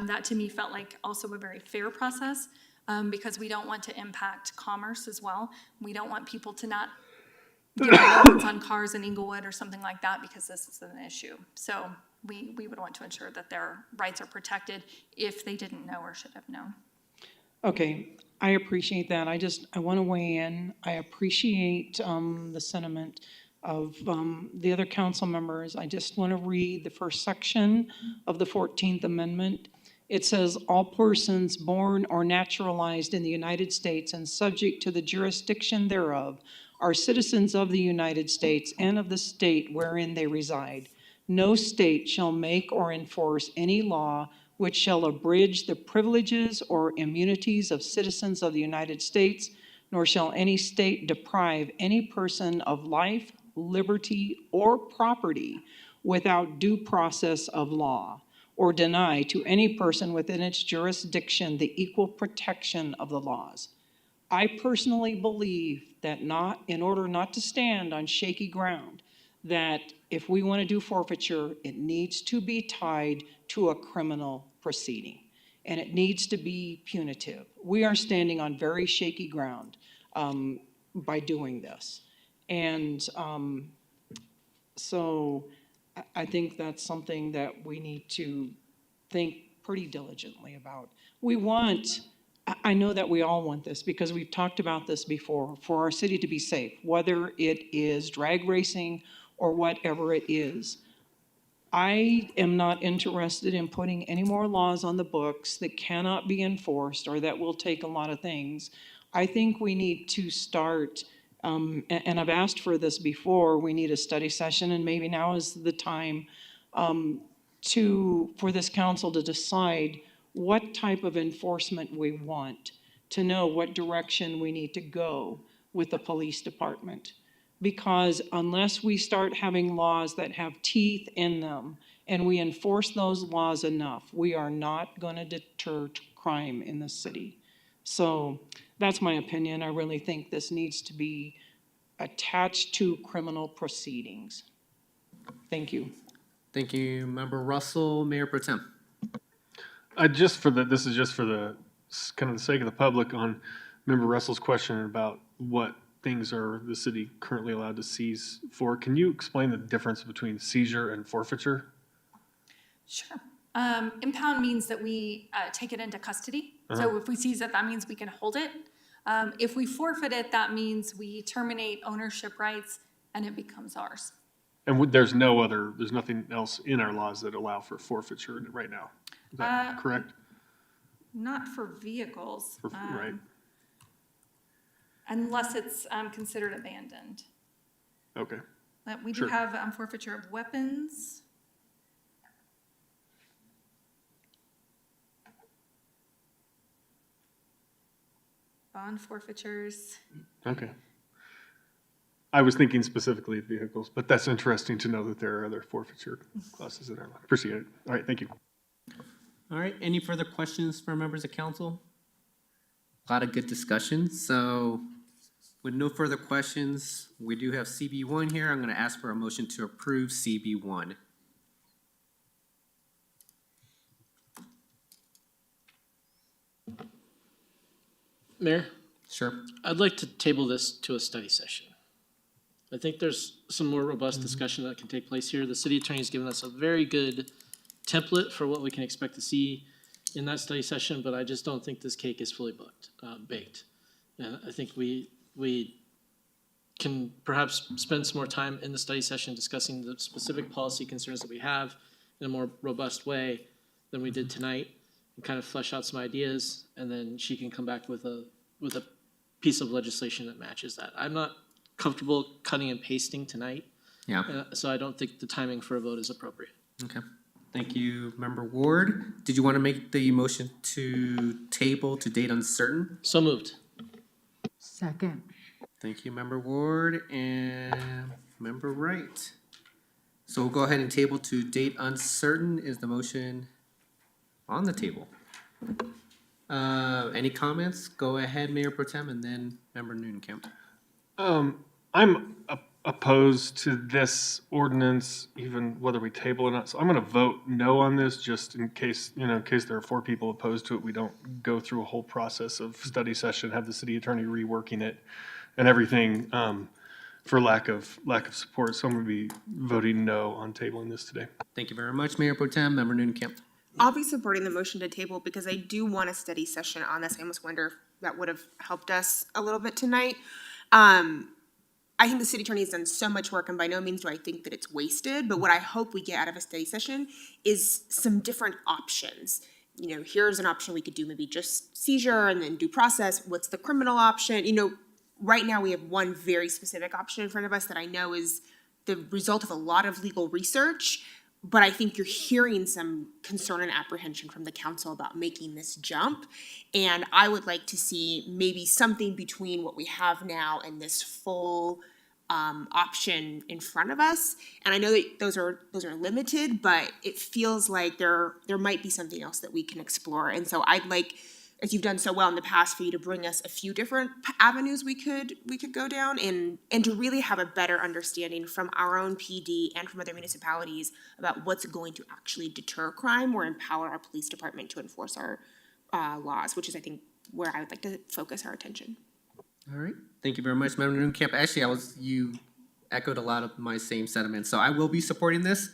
That to me felt like also a very fair process, because we don't want to impact commerce as well. We don't want people to not get loans on cars in Englewood or something like that because this is an issue. So we would want to ensure that their rights are protected if they didn't know or should have known. Okay, I appreciate that. I want to weigh in. I appreciate the sentiment of the other council members. I just want to read the first section of the 14th Amendment. It says, all persons born or naturalized in the United States and subject to the jurisdiction thereof are citizens of the United States and of the state wherein they reside. No state shall make or enforce any law which shall abridge the privileges or immunities of citizens of the United States, nor shall any state deprive any person of life, liberty, or property without due process of law, or deny to any person within its jurisdiction the equal protection of the laws. I personally believe that in order not to stand on shaky ground, that if we want to do forfeiture, it needs to be tied to a criminal proceeding, and it needs to be punitive. We are standing on very shaky ground by doing this. And so I think that's something that we need to think pretty diligently about. I know that we all want this because we've talked about this before, for our city to be safe, whether it is drag racing or whatever it is. I am not interested in putting any more laws on the books that cannot be enforced or that will take a lot of things. I think we need to start, and I've asked for this before, we need a study session, and maybe now is the time for this council to decide what type of enforcement we want, to know what direction we need to go with the police department. Because unless we start having laws that have teeth in them and we enforce those laws enough, we are not going to deter crime in the city. So that's my opinion. I really think this needs to be attached to criminal proceedings. Thank you. Thank you, Member Russell. Mayor Pro Tem. This is just for the kind of the sake of the public on Member Russell's question about what things are the city currently allowed to seize for. Can you explain the difference between seizure and forfeiture? Sure. Impound means that we take it into custody. So if we seize it, that means we can hold it. If we forfeit it, that means we terminate ownership rights and it becomes ours. And there's nothing else in our laws that allow for forfeiture right now. Is that correct? Not for vehicles. Right. Unless it's considered abandoned. Okay. We do have forfeiture of weapons. Bond forfeitures. Okay. I was thinking specifically of vehicles, but that's interesting to know that there are other forfeiture clauses in our law. Appreciate it. All right, thank you. All right, any further questions for members of council? A lot of good discussion. So with no further questions, we do have CB1 here. I'm going to ask for a motion to approve CB1. Mayor, Sure. I'd like to table this to a study session. I think there's some more robust discussion that can take place here. The city attorney's given us a very good template for what we can expect to see in that study session, but I just don't think this cake is fully baked. And I think we can perhaps spend some more time in the study session discussing the specific policy concerns that we have in a more robust way than we did tonight, and kind of flesh out some ideas, and then she can come back with a piece of legislation that matches that. I'm not comfortable cutting and pasting tonight. Yeah. So I don't think the timing for a vote is appropriate. Okay. Thank you, Member Ward. Did you want to make the motion to table to date uncertain? So moved. Second. Thank you, Member Ward and Member Wright. So we'll go ahead and table to date uncertain is the motion on the table. Any comments? Go ahead, Mayor Pro Tem, and then Member Noonan-Kemp. I'm opposed to this ordinance, even whether we table it or not. So I'm going to vote no on this, just in case there are 4 people opposed to it. We don't go through a whole process of study session, have the city attorney reworking it and everything for lack of support. So I'm going to be voting no on tabling this today. Thank you very much, Mayor Pro Tem. Member Noonan-Kemp. I'll be supporting the motion to table because I do want a study session on this. I almost wonder if that would have helped us a little bit tonight. I think the city attorney has done so much work, and by no means do I think that it's wasted, but what I hope we get out of a study session is some different options. You know, here's an option we could do, maybe just seizure and then due process. What's the criminal option? You know, right now we have one very specific option in front of us that I know is the result of a lot of legal research, but I think you're hearing some concern and apprehension from the council about making this jump. And I would like to see maybe something between what we have now and this full option in front of us. And I know that those are limited, but it feels like there might be something else that we can explore. And so I'd like, as you've done so well in the past, for you to bring us a few different avenues we could go down, and to really have a better understanding from our own PD and from other municipalities about what's going to actually deter crime or empower our police department to enforce our laws, which is, I think, where I would like to focus our attention. All right. Thank you very much, Member Noonan-Kemp. Actually, you echoed a lot of my same sentiments, so I will be supporting this.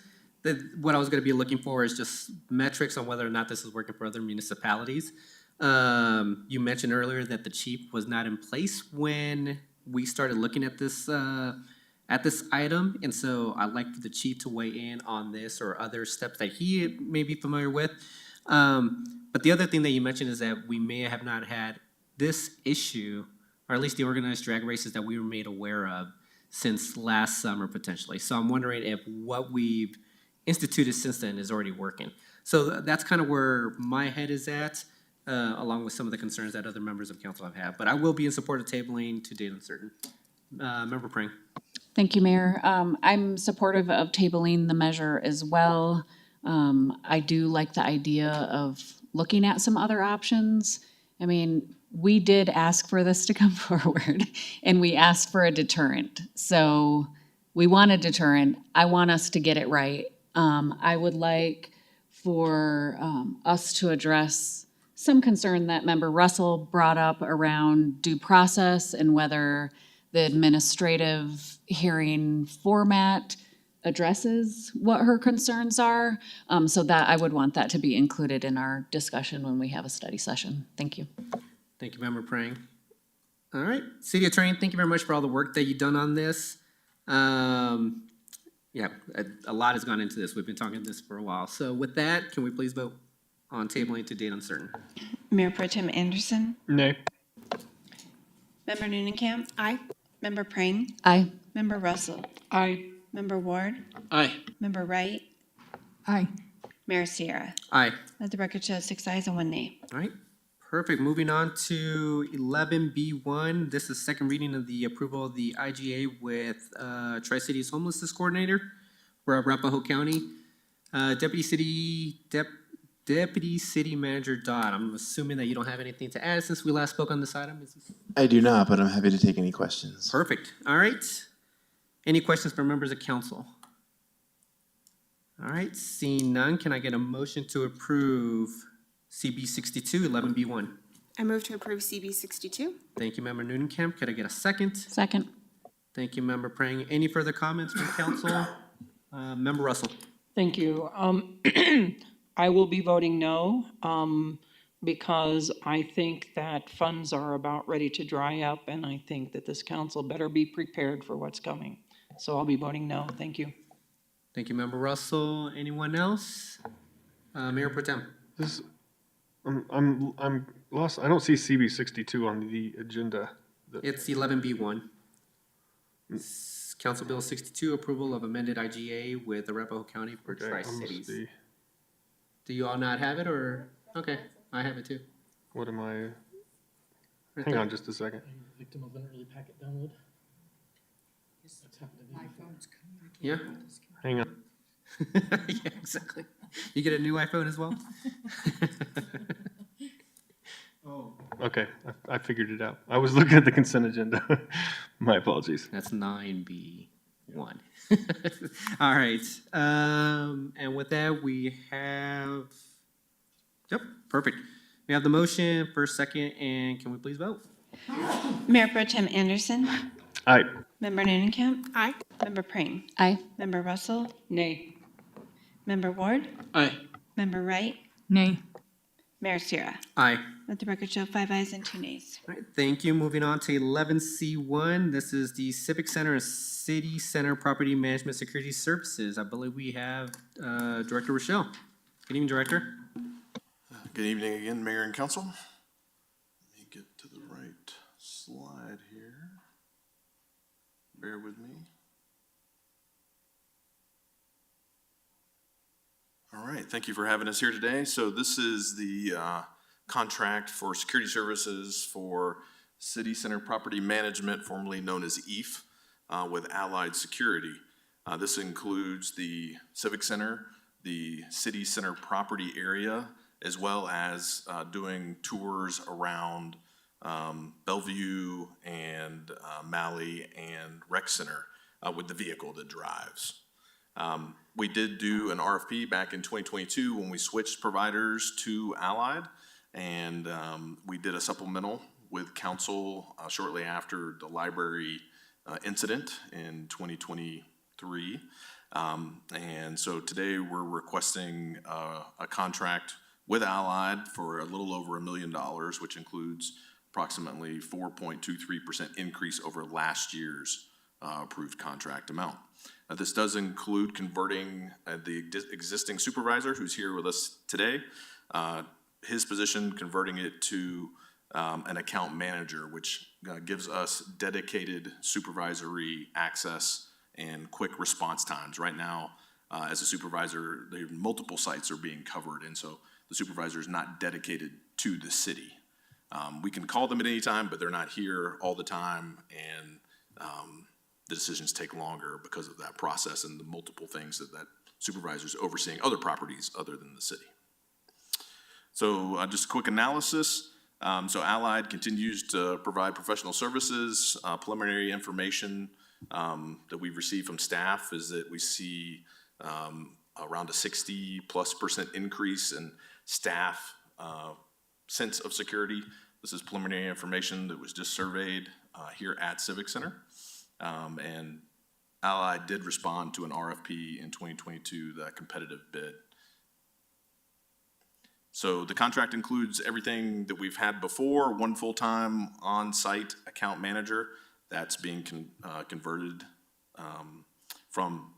What I was going to be looking for is just metrics on whether or not this is working for other municipalities. You mentioned earlier that the chief was not in place when we started looking at this item, and so I'd like for the chief to weigh in on this or other steps that he may be familiar with. But the other thing that you mentioned is that we may have not had this issue, or at least the organized drag races that we were made aware of since last summer potentially. So I'm wondering if what we've instituted since then is already working. So that's kind of where my head is at, along with some of the concerns that other members of council have had. But I will be in support of tabling to date uncertain. Member Pring. Thank you, Mayor. I'm supportive of tabling the measure as well. I do like the idea of looking at some other options. I mean, we did ask for this to come forward, and we asked for a deterrent. So we want a deterrent. I want us to get it right. I would like for us to address some concern that Member Russell brought up around due process and whether the administrative hearing format addresses what her concerns are. So that I would want that to be included in our discussion when we have a study session. Thank you. Thank you, Member Prang. All right, City Attorney, thank you very much for all the work that you've done on this. Yeah, a lot has gone into this. We've been talking this for a while. So with that, can we please vote on tabling to date uncertain? Mayor Pro Tem Anderson. Nay. Member Neunenkamp. Aye. Member Prang. Aye. Member Russell. Aye. Member Ward. Aye. Member Wright. Aye. Mayor Sierra. Aye. Let the record show 6 ayes and 1 nay. All right, perfect. Moving on to 11B1. This is second reading of the approval of the IGA with Tri-Cities Homelessness Coordinator for Arapahoe County. Deputy City Manager Dodd, I'm assuming that you don't have anything to add since we last spoke on this item. Is this... I do not, but I'm happy to take any questions. Perfect. All right. Any questions from members of council? All right, seeing none, can I get a motion to approve CB 62, 11B1? I move to approve CB 62. Thank you, Member Neunenkamp. Could I get a second? Second. Thank you, Member Prang. Any further comments from council? Member Russell. Thank you. I will be voting no, because I think that funds are about ready to dry up, and I think that this council better be prepared for what's coming. So I'll be voting no. Thank you. Thank you, Member Russell. Anyone else? Mayor Pro Tem. This, I'm lost. I don't see CB 62 on the agenda. It's 11B1. Council Bill 62, approval of amended IGA with Arapahoe County for Tri-Cities. Do you all not have it, or? Okay, I have it too. What am I? Right Hang there. on just a second. Are you a victim of an early packet download? That's happened to me. Yeah? Hang on. Yeah, exactly. You get a new iPhone as well? Oh. Okay, I figured it out. I was looking at the consent agenda. My apologies. That's 9B1. All right. And with that, we have, yep, perfect. We have the motion, first, second, and can we please vote? Mayor Pro Tem Anderson. Aye. Member Neunenkamp. Aye. Member Prang. Aye. Member Russell. Nay. Member Ward. Aye. Member Wright. Nay. Mayor Sierra. Aye. Let the record show 5 ayes and 2 nays. All right, thank you. Moving on to 11C1. This is the Civic Center and City Center Property Management Security Services. I believe we have Director Rochelle. Good evening, Director. Good evening again, Mayor and Council. Let me get to the right slide here. Bear with me. All right, thank you for having us here today. So this is the contract for security services for City Center Property Management, formerly known as EAF, with Allied Security. This includes the Civic Center, the City Center property area, as well as doing tours around Bellevue and Malley and Rec Center with the vehicle that drives. We did do an RFP back in 2022 when we switched providers to Allied, and we did a supplemental with council shortly after the library incident in 2023. And so today we're requesting a contract with Allied for a little over $1 million, which includes approximately 4.23% increase over last year's approved contract amount. This does include converting the existing supervisor who's here with us today, his position, converting it to an account manager, which gives us dedicated supervisory access and quick response times. Right now, as a supervisor, multiple sites are being covered, and so the supervisor is not dedicated to the city. We can call them at any time, but they're not here all the time, and the decisions take longer because of that process and the multiple things that supervisor's overseeing other properties other than the city. So just a quick analysis. So Allied continues to provide professional services. Preliminary information that we've received from staff is that we see around a 60+% increase in staff sense of security. This is preliminary information that was just surveyed here at Civic Center. And Allied did respond to an RFP in 2022, the competitive bid. So the contract includes everything that we've had before: one full-time on-site account manager that's being converted from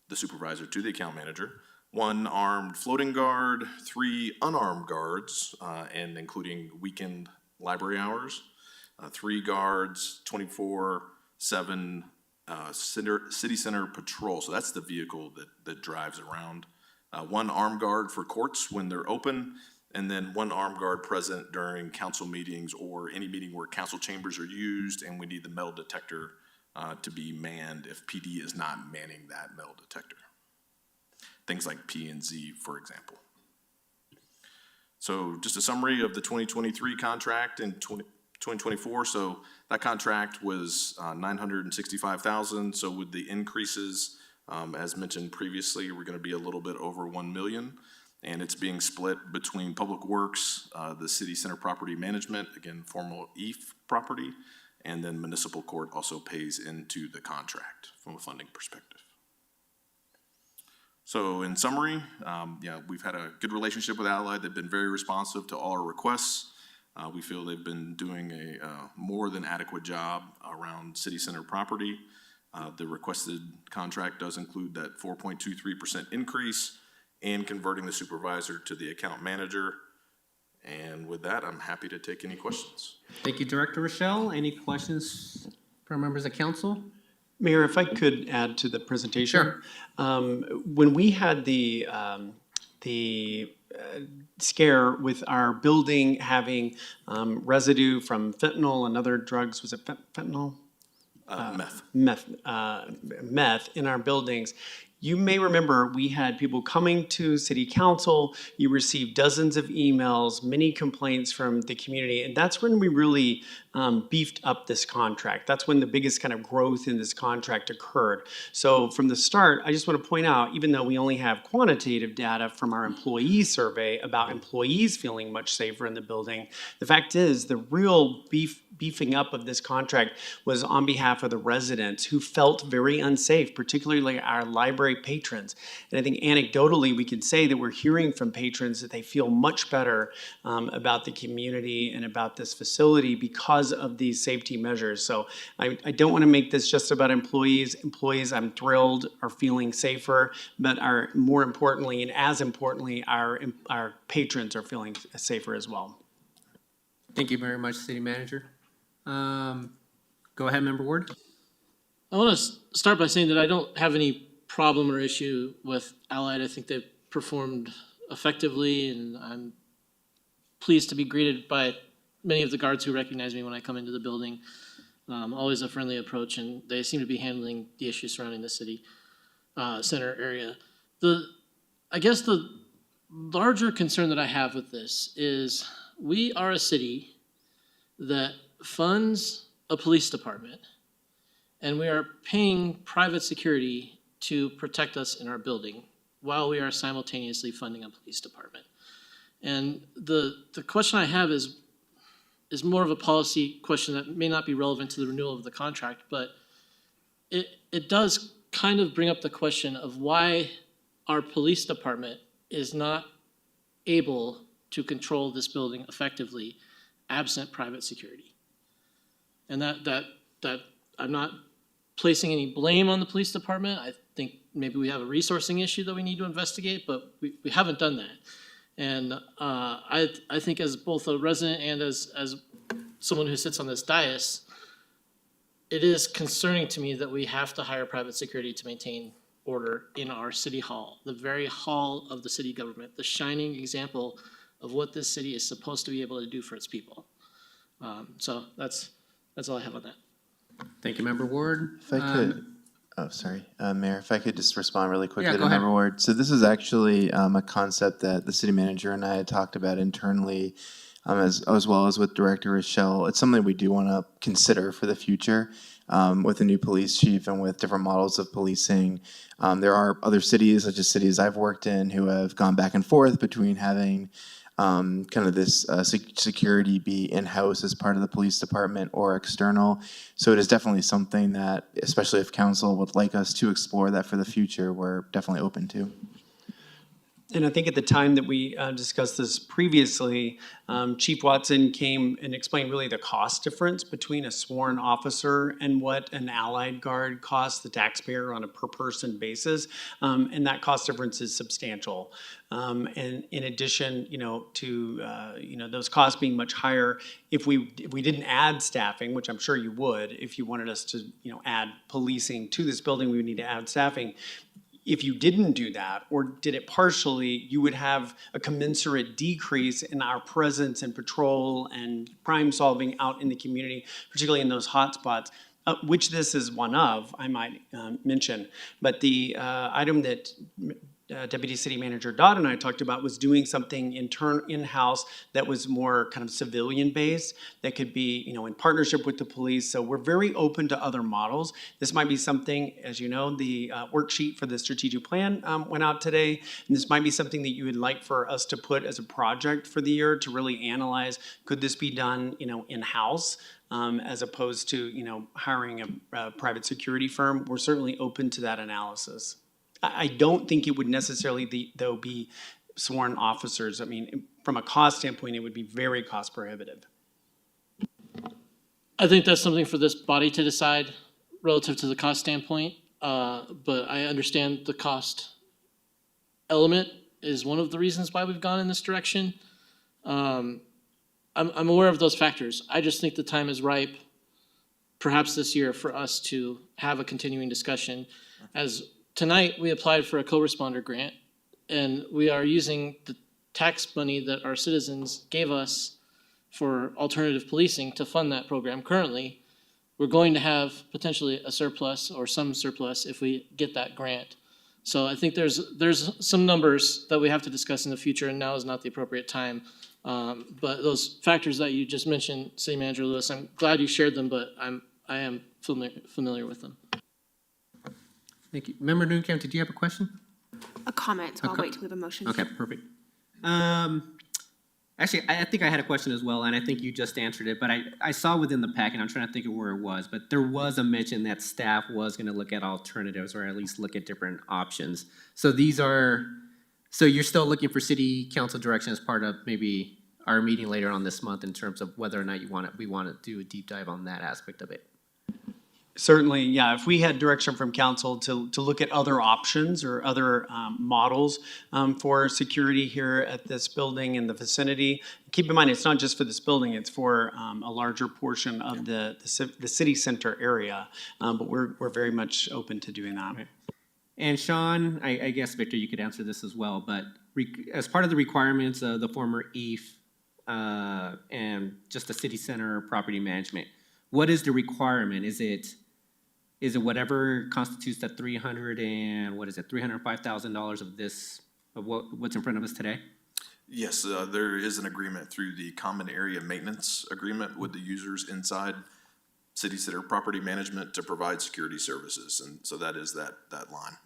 the supervisor to the account manager, one armed floating guard, 3 unarmed guards, and including weekend library hours, 3 guards, 24/7 city center patrol. So that's the vehicle that drives around. 1 armed guard for courts when they're open, and then 1 armed guard present during council meetings or any meeting where council chambers are used and we need the metal detector to be manned if PD is not manning that metal detector. Things like P and Z, for example. So just a summary of the 2023 contract in 2024. So that contract was $965,000. So with the increases, as mentioned previously, we're going to be a little bit over $1 million, and it's being split between Public Works, the City Center Property Management, again, former EAF property, and then Municipal Court also pays into the contract from a funding perspective. So in summary, we've had a good relationship with Allied. They've been very responsive to all our requests. We feel they've been doing a more than adequate job around City Center property. The requested contract does include that 4.23% increase and converting the supervisor to the account manager. And with that, I'm happy to take any questions. Thank you, Director Rochelle. Any questions from members of council? Mayor, if I could add to the presentation. Sure. When we had the scare with our building having residue from fentanyl and other drugs, was it fentanyl? Meth in our buildings. You may remember we had people coming to city council. You received dozens of emails, many complaints from the community, and that's when we really beefed up this contract. That's when the biggest kind of growth in this contract occurred. So from the start, I just want to point out, even though we only have quantitative data from our employee survey about employees feeling much safer in the building, the fact is the real beefing up of this contract was on behalf of the residents who felt very unsafe, particularly our library patrons. And I think anecdotally, we can say that we're hearing from patrons that they feel much better about the community and about this facility because of these safety measures. So I don't want to make this just about employees. Employees, I'm thrilled, are feeling safer, but more importantly, and as importantly, our patrons are feeling safer as well. Thank you very much, City Manager. Go ahead, Member Ward. I want to start by saying that I don't have any problem or issue with Allied. I think they've performed effectively, and I'm pleased to be greeted by many of the guards who recognize me when I come into the building. Always a friendly approach, and they seem to be handling the issues surrounding the city center area. I guess the larger concern that I have with this is we are a city that funds a police department, and we are paying private security to protect us in our building while we are simultaneously funding a police department. And the question I have is more of a policy question that may not be relevant to the renewal of the contract, but it does kind of bring up the question of why our police department is not able to control this building effectively absent private security. And that I'm not placing any blame on the police department. I think maybe we have a resourcing issue that we need to investigate, but we haven't done that. And I think as both a resident and as someone who sits on this dais, it is concerning to me that we have to hire private security to maintain order in our city hall, the very hall of the city government, the shining example of what this city is supposed to be able to do for its people. So that's all I have on that. Thank you, Member Ward. If I could, Mayor, if I could just respond really quickly Yeah, to go ahead. Member Ward. So this is actually a concept that the city manager and I had talked about internally, as well as with Director Rochelle. It's something we do want to consider for the future with the new police chief and with different models of policing. There are other cities, such as cities I've worked in, who have gone back and forth between having kind of this security be in-house as part of the police department or external. So it is definitely something that, especially if council would like us to explore that for the future, we're definitely open to. And I think at the time that we discussed this previously, Chief Watson came and explained really the cost difference between a sworn officer and what an allied guard costs the taxpayer on a per-person basis. And that cost difference is substantial. And in addition, to those costs being much higher, if we didn't add staffing, which I'm sure you would, if you wanted us to add policing to this building, we would need to add staffing. If you didn't do that or did it partially, you would have a commensurate decrease in our presence and patrol and crime solving out in the community, particularly in those hot spots, which this is one of, I might mention. But the item that Deputy City Manager Dodd and I talked about was doing something in-house that was more kind of civilian-based, that could be, in partnership with the police. So we're very open to other models. This might be something, as you know, the worksheet for the strategic plan went out today, and this might be something that you would like for us to put as a project for the year to really analyze, could this be done, in-house? As opposed to, hiring a private security firm. We're certainly open to that analysis. I don't think it would necessarily be sworn officers. I mean, from a cost standpoint, it would be very cost prohibitive. I think that's something for this body to decide relative to the cost standpoint. But I understand the cost element is one of the reasons why we've gone in this direction. I'm aware of those factors. I just think the time is ripe, perhaps this year, for us to have a continuing discussion. As tonight, we applied for a co-responder grant, and we are using the tax money that our citizens gave us for alternative policing to fund that program. Currently, we're going to have potentially a surplus or some surplus if we get that grant. So I think there's some numbers that we have to discuss in the future, and now is not the appropriate time. But those factors that you just mentioned, City Manager Lewis, I'm glad you shared them, but I am familiar with them. Thank you. Member Newcamp, did you have a question? A comment, so I'll wait till we have a motion. Okay, perfect. Actually, I think I had a question as well, and I think you just answered it, but I saw within the packet, I'm trying to think of where it was, but there was a mention that staff was gonna look at alternatives or at least look at different options. So so you're still looking for city council direction as part of maybe our meeting later on this month in terms of whether or not we want to do a deep dive on that aspect of it? Certainly, yeah. If we had direction from council to look at other options or other models for security here at this building in the vicinity, keep in mind it's not just for this building; it's for a larger portion of the city center area. But we're very much open to doing that. And Sean, I guess Victor, you could answer this as well. But as part of the requirements of the former EAF and just the city center property management, what is the requirement? Is it whatever constitutes that $305,000 of what's in front of us today? Yes, there is an agreement through the common area maintenance agreement with the users inside city center property management to provide security services, and so that is that line.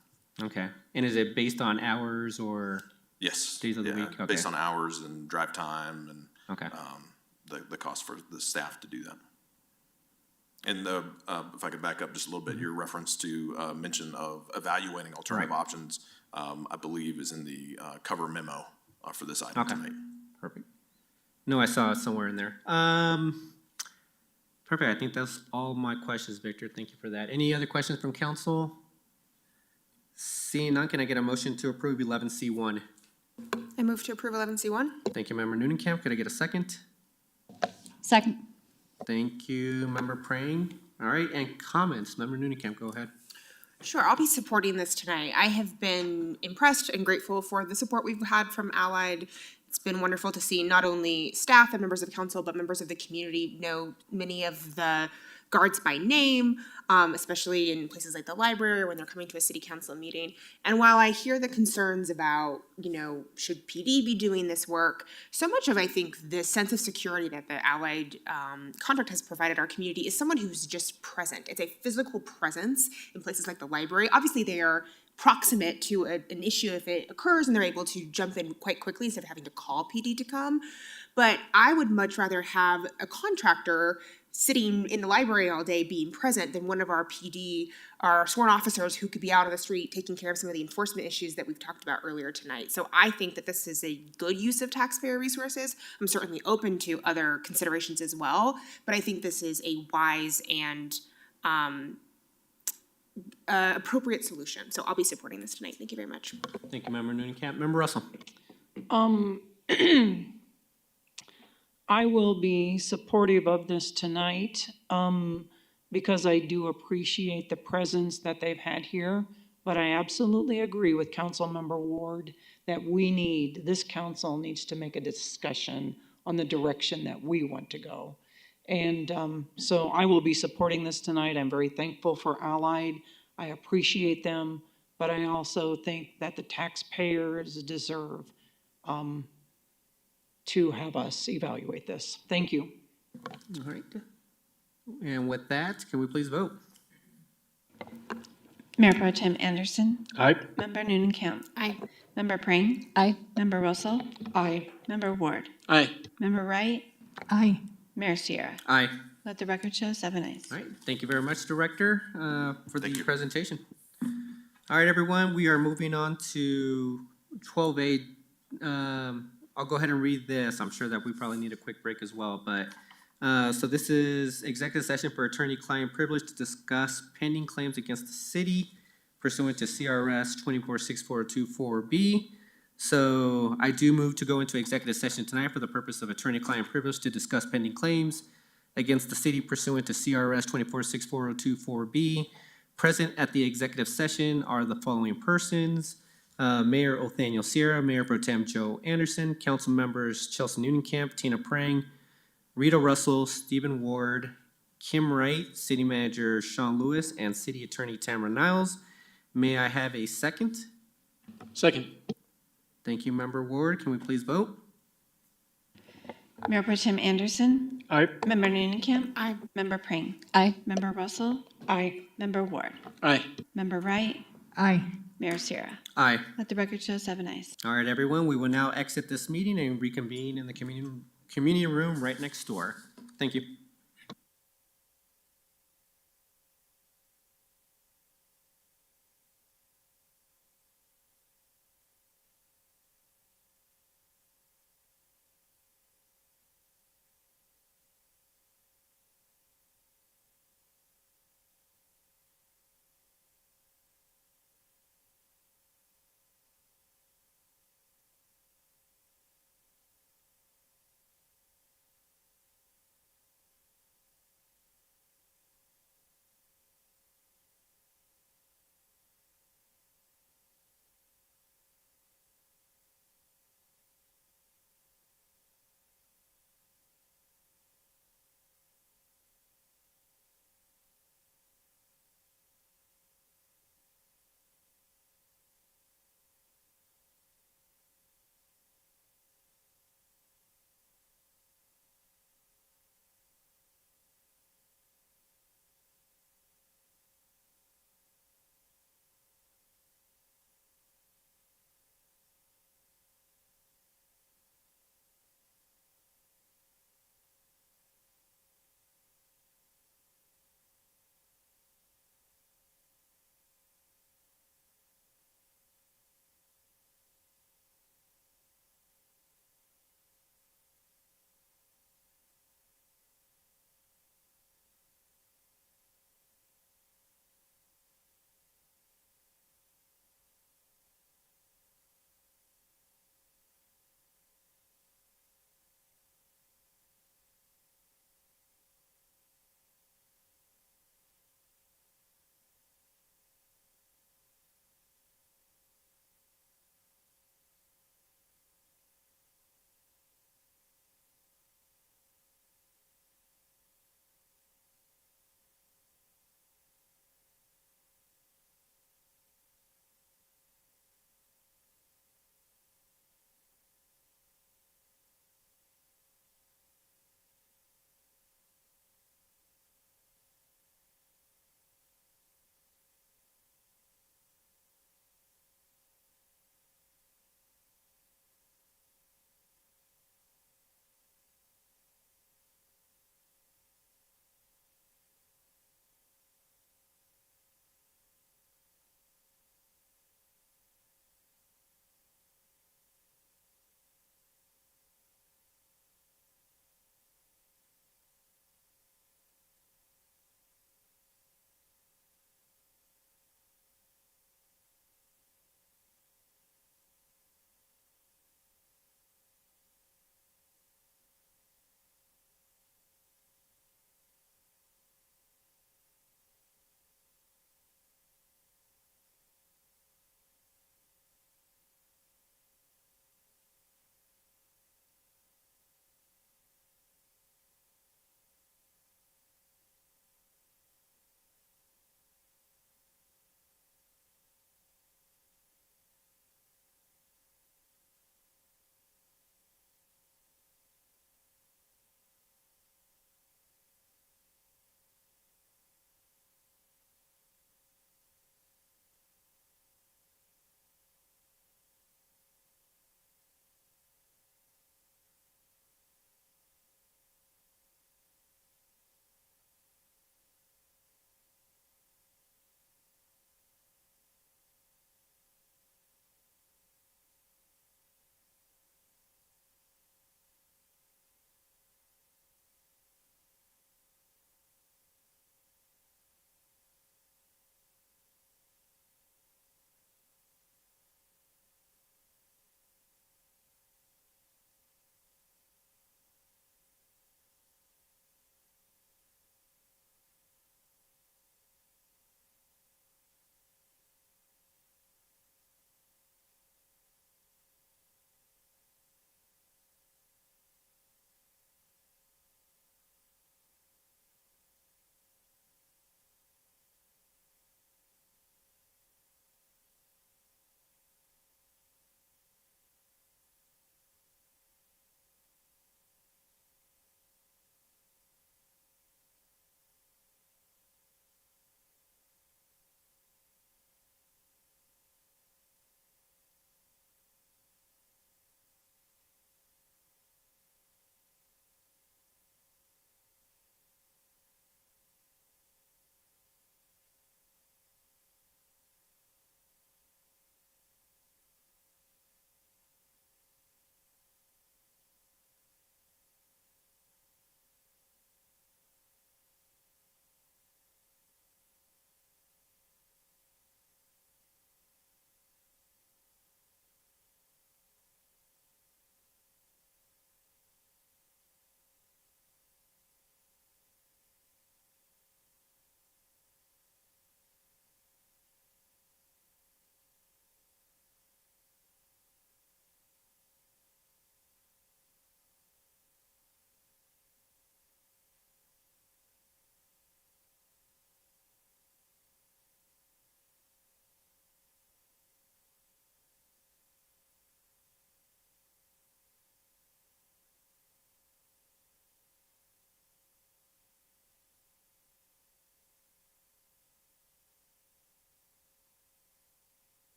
Okay, and is it based on hours or? Yes. Days of the week? Okay. Based on hours and drive time and okay. The cost for the staff to do that. And if I could back up just a little bit, your reference to mention of evaluating alternative options, I believe is in the cover memo for this item tonight. Perfect. No, I saw it somewhere in there. Perfect. I think that's all my questions, Victor. Thank you for that. Any other questions from council? Seeing none, can I get a motion to approve 11C1? I move to approve 11C1. Thank you, Member Noonan Could I get a second? Second. Thank you, Member Prang. All right, and comments, Member Noonan go ahead. Sure, I'll be supporting this tonight. I have been impressed and grateful for the support we've had from Allied. It's been wonderful to see not only staff and members of council, but members of the community know many of the guards by name, especially in places like the library when they're coming to a city council meeting. And while I hear the concerns about, should PD be doing this work, so much of, I think, the sense of security that the Allied contract has provided our community is someone who's just present. It's a physical presence in places like the library. Obviously, they are proximate to an issue if it occurs, and they're able to jump in quite quickly instead of having to call PD to come. But I would much rather have a contractor sitting in the library all day being present than one of our PD, our sworn officers who could be out on the street taking care of some of the enforcement issues that we've talked about earlier tonight. So I think that this is a good use of taxpayer resources. I'm certainly open to other considerations as well, but I think this is a wise and appropriate solution. So I'll be supporting this tonight. Thank you very much. Thank you, Member Noonan Member Russell. I will be supportive of this tonight, because I do appreciate the presence that they've had here. But I absolutely agree with Councilmember Ward that this council needs to make a discussion on the direction that we want to go. And so I will be supporting this tonight. I'm very thankful for Allied. I appreciate them, but I also think that the taxpayers deserve to have us evaluate this. Thank you. All right. And with that, can we please vote? Mayor Pro Tem Anderson. Aye. Member Noonan Camp. Aye. Member Prang. Aye. Member Russell. Aye. Member Ward. Aye. Member Wright. Aye. Mayor Sierra. Aye. Let the record show 7 ayes. All right, thank you very much, Director, for the presentation. All right, everyone, we are moving on to 12A. I'll go ahead and read this. I'm sure that we probably need a quick break as well, but so this is executive session for attorney-client privilege to discuss pending claims against the city pursuant to CRS 246424B. So I do move to go into executive session tonight for the purpose of attorney-client privilege to discuss pending claims against the city pursuant to CRS 246424B. Present at the executive session are the following persons: Mayor Othaniel Sierra, Mayor Pro Tem Joe Anderson, council members Chelsea Noonan Tina Prang, Rita Russell, Stephen Ward, Kim Wright, City Manager Sean Lewis, and City Attorney Tamara Niles. May I have a second? Second. Thank you, Member Ward. Can we please vote? Mayor Pro Tem Anderson. Aye. Member Noonan Camp. Aye. Member Prang. Aye. Member Russell. Aye. Member Ward. Aye. Member Wright. Aye. Mayor Sierra. Aye. Let the record show 7 ayes. All right, everyone, we will now exit this meeting and reconvene in the community room right next door. Thank you.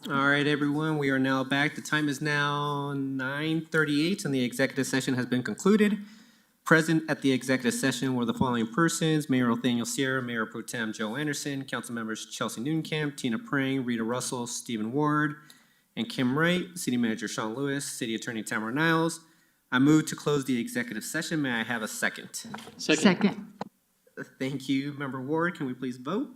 All right, everyone, we are now back. The time is now 9:38 and the executive session has been concluded. Present at the executive session were the following persons: Mayor Othaniel Sierra, Mayor Pro Tem Joe Anderson, council members Chelsea Nooncamp, Tina Prang, Rita Russell, Stephen Ward, and Kim Wright, City Manager Sean Lewis, City Attorney Tamara Niles. I move to close the executive session. May I have a second? Second. Thank you. Member Ward, can we please vote?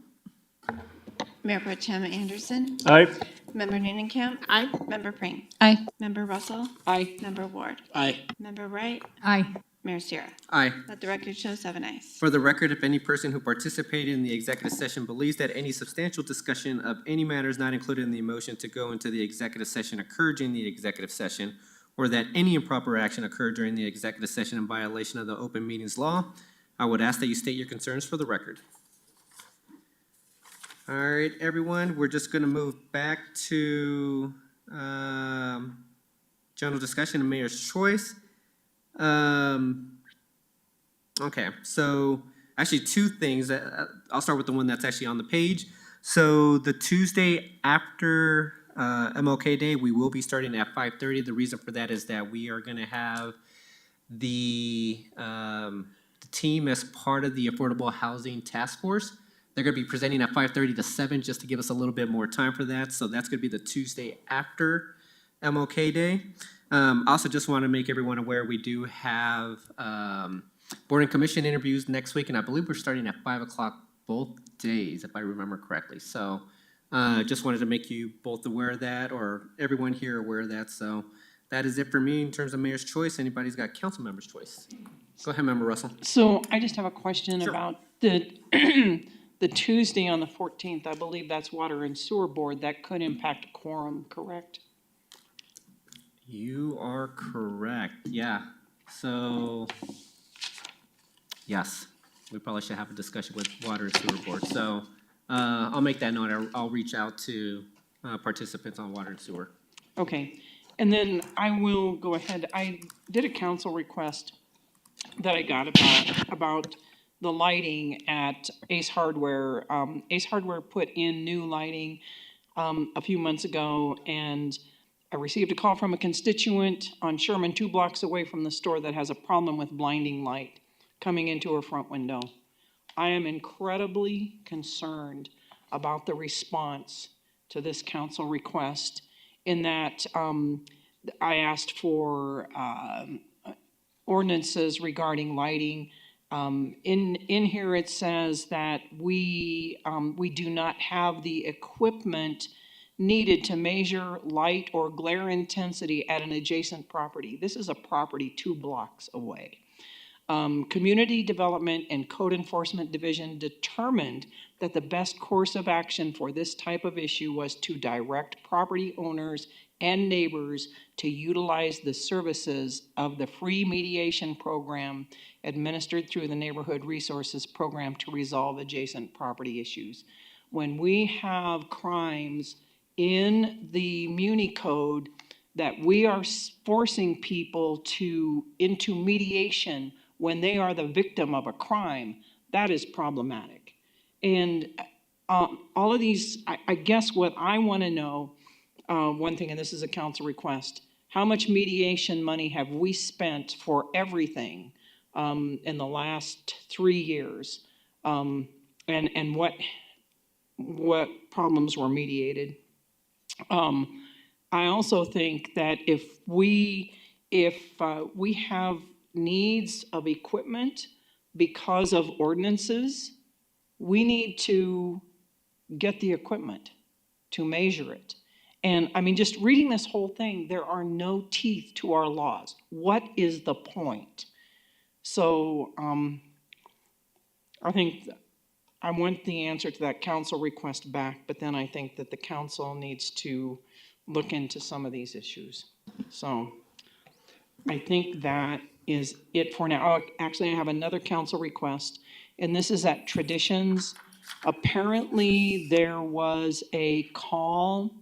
Mayor Pro Tem Anderson. Aye. Member Noonan. Aye. Member Pring. Aye. Member Russell. Aye. Member Ward. Aye. Member Wright. Aye. Mayor Sierra. Aye. Let the record show 7 ayes. For the record, if any person who participated in the executive session believes that any substantial discussion of any matters not included in the motion to go into the executive session occurred during the executive session, or that any improper action occurred during the executive session in violation of the open meetings law, I would ask that you state your concerns for the record. All right, everyone, we're just gonna move back to, general discussion and mayor's choice. Okay, so actually two things. I'll start with the one that's actually on the page. So the Tuesday after MLK Day, we will be starting at 5:30. The reason for that is that we are gonna have the team as part of the Affordable Housing Task Force. They're gonna be presenting at 5:30 to 7 just to give us a little bit more time for that. So that's gonna be the Tuesday after MLK Day. Also just want to make everyone aware we do have board and commission interviews next week, and I believe we're starting at 5 o'clock both days, if I remember correctly. So just wanted to make you both aware of that, or everyone here aware of that. So that is it for me in terms of mayor's choice. Anybody's got council member's choice? Go ahead, Member Russell. So I just have a question about the, the Tuesday on the 14th, I believe that's Water and Sewer Board, that could impact quorum, correct? You are correct, yeah. So, yes, we probably should have a discussion with Water and Sewer Board. So I'll make that note. I'll reach out to participants on Water and Sewer. Okay, and then I will go ahead, I did a council request that I got about the lighting at Ace Hardware. Ace Hardware put in new lighting a few months ago, and I received a call from a constituent on Sherman, 2 blocks away from the store, that has a problem with blinding light coming into her front window. I am incredibly concerned about the response to this council request, in that I asked for ordinances regarding lighting. In here it says that we do not have the equipment needed to measure light or glare intensity at an adjacent property. This is a property 2 blocks away. Community Development and Code Enforcement Division determined that the best course of action for this type of issue was to direct property owners and neighbors to utilize the services of the free mediation program administered through the Neighborhood Resources Program to resolve adjacent property issues. When we have crimes in the Muni Code that we are forcing people into mediation when they are the victim of a crime, that is problematic. And all of these, I guess what I want to know, one thing, and this is a council request, how much mediation money have we spent for everything in the last 3 years? And what problems were mediated? I also think that if we have needs of equipment because of ordinances, we need to get the equipment to measure it. And I mean, just reading this whole thing, there are no teeth to our laws. What is the point? So I think I want the answer to that council request back, but then I think that the council needs to look into some of these issues. So I think that is it for now. Oh, actually, I have another council request, and this is at Traditions. Apparently, there was a call,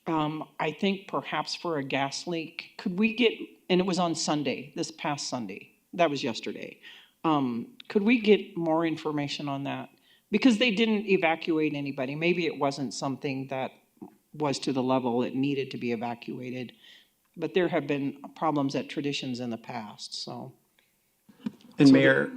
I think perhaps for a gas leak. Could we get, and it was on Sunday, this past Sunday. That was yesterday. Could we get more information on that? Because they didn't evacuate anybody. Maybe it wasn't something that was to the level it needed to be evacuated. But there have been problems at Traditions in the past, so. And So Mayor,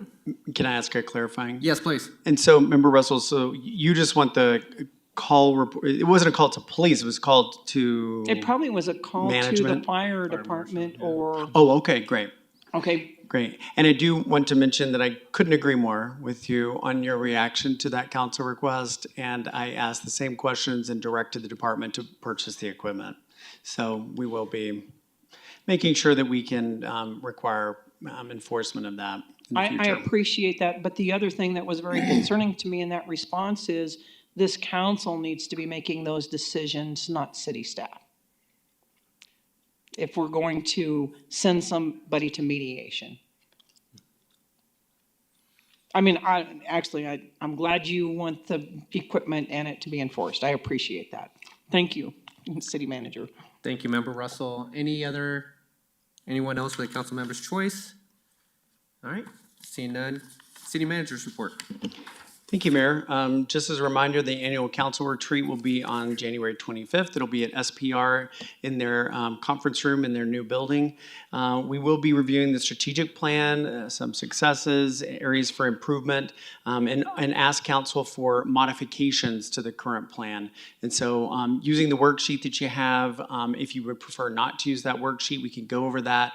can I ask a clarifying? Yes, please. And so, Member Russell, so you just want the call report, it wasn't a call to police, it was called to It probably was a call to the management? fire department or, Oh, okay, great. okay, Great. And I do want to mention that I couldn't agree more with you on your reaction to that council request. And I asked the same questions and directed the department to purchase the equipment. So we will be making sure that we can require enforcement of that in the I future. appreciate that, but the other thing that was very concerning to me in that response is this council needs to be making those decisions, not city staff. If we're going to send somebody to mediation. I mean, I'm glad you want the equipment and it to be enforced. I appreciate that. Thank you, City Manager. Thank you, Member Russell. Anyone else with a council member's choice? All right, seeing none. City Manager's report. Thank you, Mayor. Just as a reminder, the annual council retreat will be on January 25th. It'll be at SPR in their conference room in their new building. We will be reviewing the strategic plan, some successes, areas for improvement, and ask council for modifications to the current plan. And so using the worksheet that you have, if you would prefer not to use that worksheet, we can go over that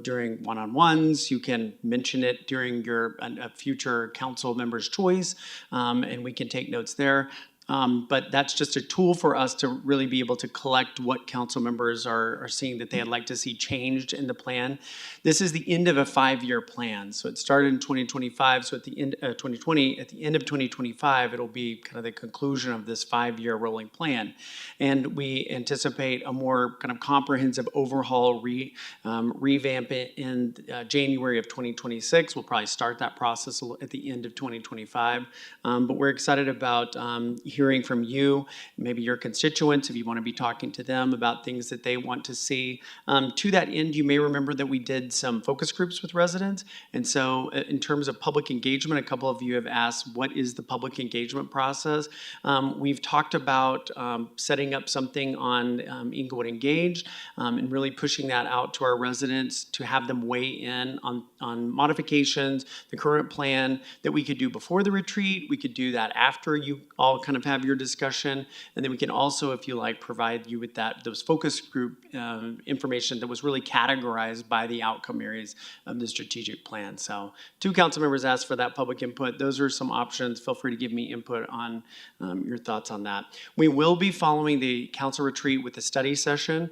during one-on-ones. You can mention it during your future council member's choice. And we can take notes there. But that's just a tool for us to really be able to collect what council members are seeing that they'd like to see changed in the plan. This is the end of a 5-year plan. So it started in 2025. So at the end of 2020, at the end of 2025, it'll be kind of the conclusion of this 5-year rolling plan. And we anticipate a more kind of comprehensive overhaul, revamp it in January of 2026. We'll probably start that process at the end of 2025. But we're excited about hearing from you, maybe your constituents, if you want to be talking to them about things that they want to see. To that end, you may remember that we did some focus groups with residents. And so in terms of public engagement, a couple of you have asked, what is the public engagement process? We've talked about setting up something on Englewood Engaged and really pushing that out to our residents to have them weigh in on modifications, the current plan that we could do before the retreat. We could do that after you all kind of have your discussion. And then we can also, if you like, provide you with those focus group information that was really categorized by the outcome areas of the strategic plan. So 2 council members asked for that public input. Those are some options. Feel free to give me input on your thoughts on that. We will be following the council retreat with a study session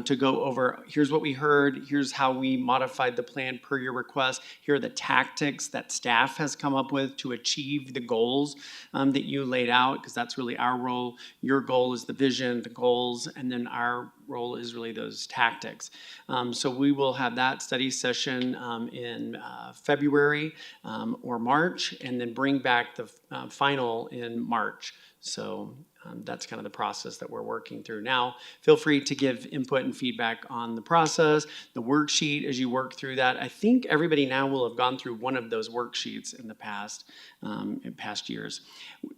to go over, here's what we heard, here's how we modified the plan per your request, here are the tactics that staff has come up with to achieve the goals that you laid out, because that's really our role. Your goal is the vision, the goals, and then our role is really those tactics. So we will have that study session in February or March, and then bring back the final in March. So that's kind of the process that we're working through now. Feel free to give input and feedback on the process, the worksheet as you work through that. I think everybody now will have gone through one of those worksheets in the past years.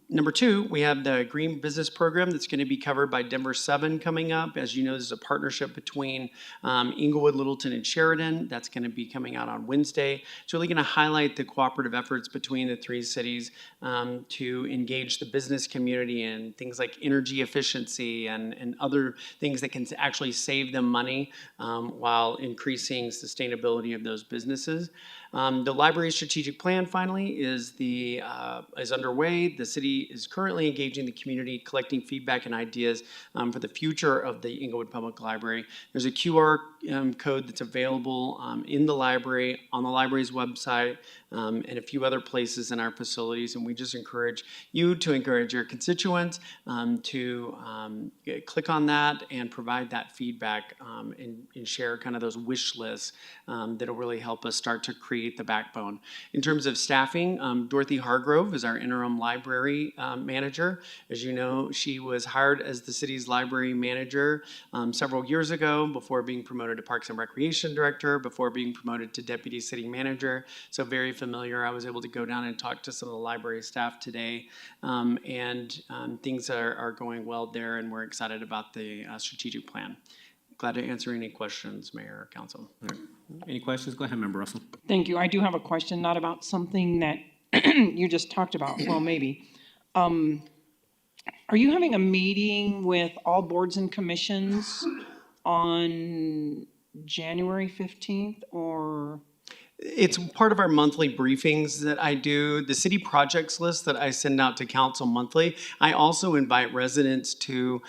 Number 2, we have the Green Business Program that's going to be covered by Denver 7 coming up. As you know, this is a partnership between Englewood, Littleton, and Sheridan. That's going to be coming out on Wednesday. It's really going to highlight the cooperative efforts between the 3 cities to engage the business community in things like energy efficiency and other things that can actually save them money while increasing sustainability of those businesses. The library strategic plan finally is underway. The city is currently engaging the community, collecting feedback and ideas for the future of the Englewood Public Library. There's a QR code that's available in the library, on the library's website, and a few other places in our facilities. And we just encourage you to encourage your constituents to click on that and provide that feedback and share kind of those wish lists that'll really help us start to create create the backbone. In terms of staffing, Dorothy Hargrove is our interim library manager. As you know, she was hired as the city's library manager several years ago before being promoted to Parks and Recreation Director, before being promoted to Deputy City Manager. So very familiar. I was able to go down and talk to some of the library staff today, and things are going well there, and we're excited about the strategic plan. Glad to answer any questions, Mayor or Council. Any questions? Go ahead, Member Russell. Thank you. I do have a question, not about something that you just talked about. Well, maybe. Are you having a meeting with all boards and commissions on January 15th or? It's part of our monthly briefings that I do, the city projects list that I send out to council monthly. I also invite residents to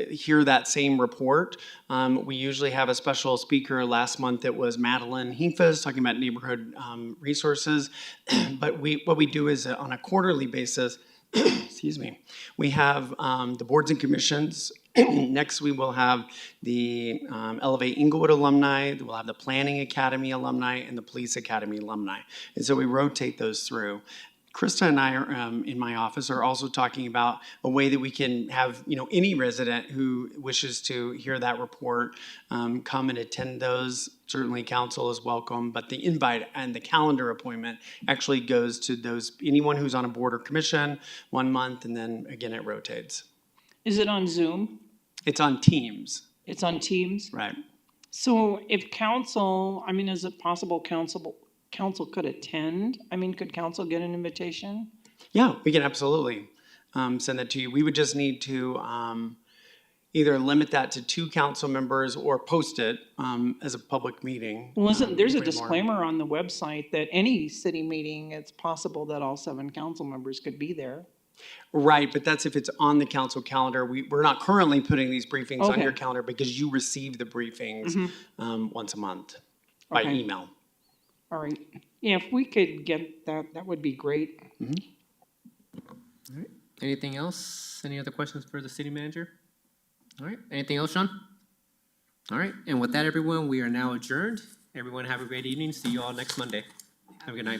hear that same report. We usually have a special speaker. Last month it was Madeline Hefas talking about neighborhood resources. But what we do is on a quarterly basis, excuse me, we have the boards and commissions. Next, we will have the Elevate Englewood alumni, we'll have the Planning Academy alumni, and the Police Academy alumni. And so we rotate those through. Krista and I are, in my office are also talking about a way that we can have, any resident who wishes to hear that report come and attend those. Certainly council is welcome, but the invite and the calendar appointment actually goes to anyone who's on a board or commission 1 month, and then again it rotates. Is it on Zoom? It's on Teams. It's on Teams? Right. So if council, is it possible council could attend? Could council get an invitation? Yeah, we can absolutely send that to you. We would just need to either limit that to 2 council members or post it as a public meeting. Well, there's a disclaimer on the website that any city meeting, it's possible that all 7 council members could be there. Right, but that's if it's on the council calendar. We're not currently putting these briefings on your calendar because you receive the briefings once a month by email. All right. Yeah, if we could get that, that would be great. All right. Anything else? Any other questions for the city manager? All right. Anything else, Sean? All right. And with that, everyone, we are now adjourned. Everyone have a great evening. See you all next Monday. Have a good night.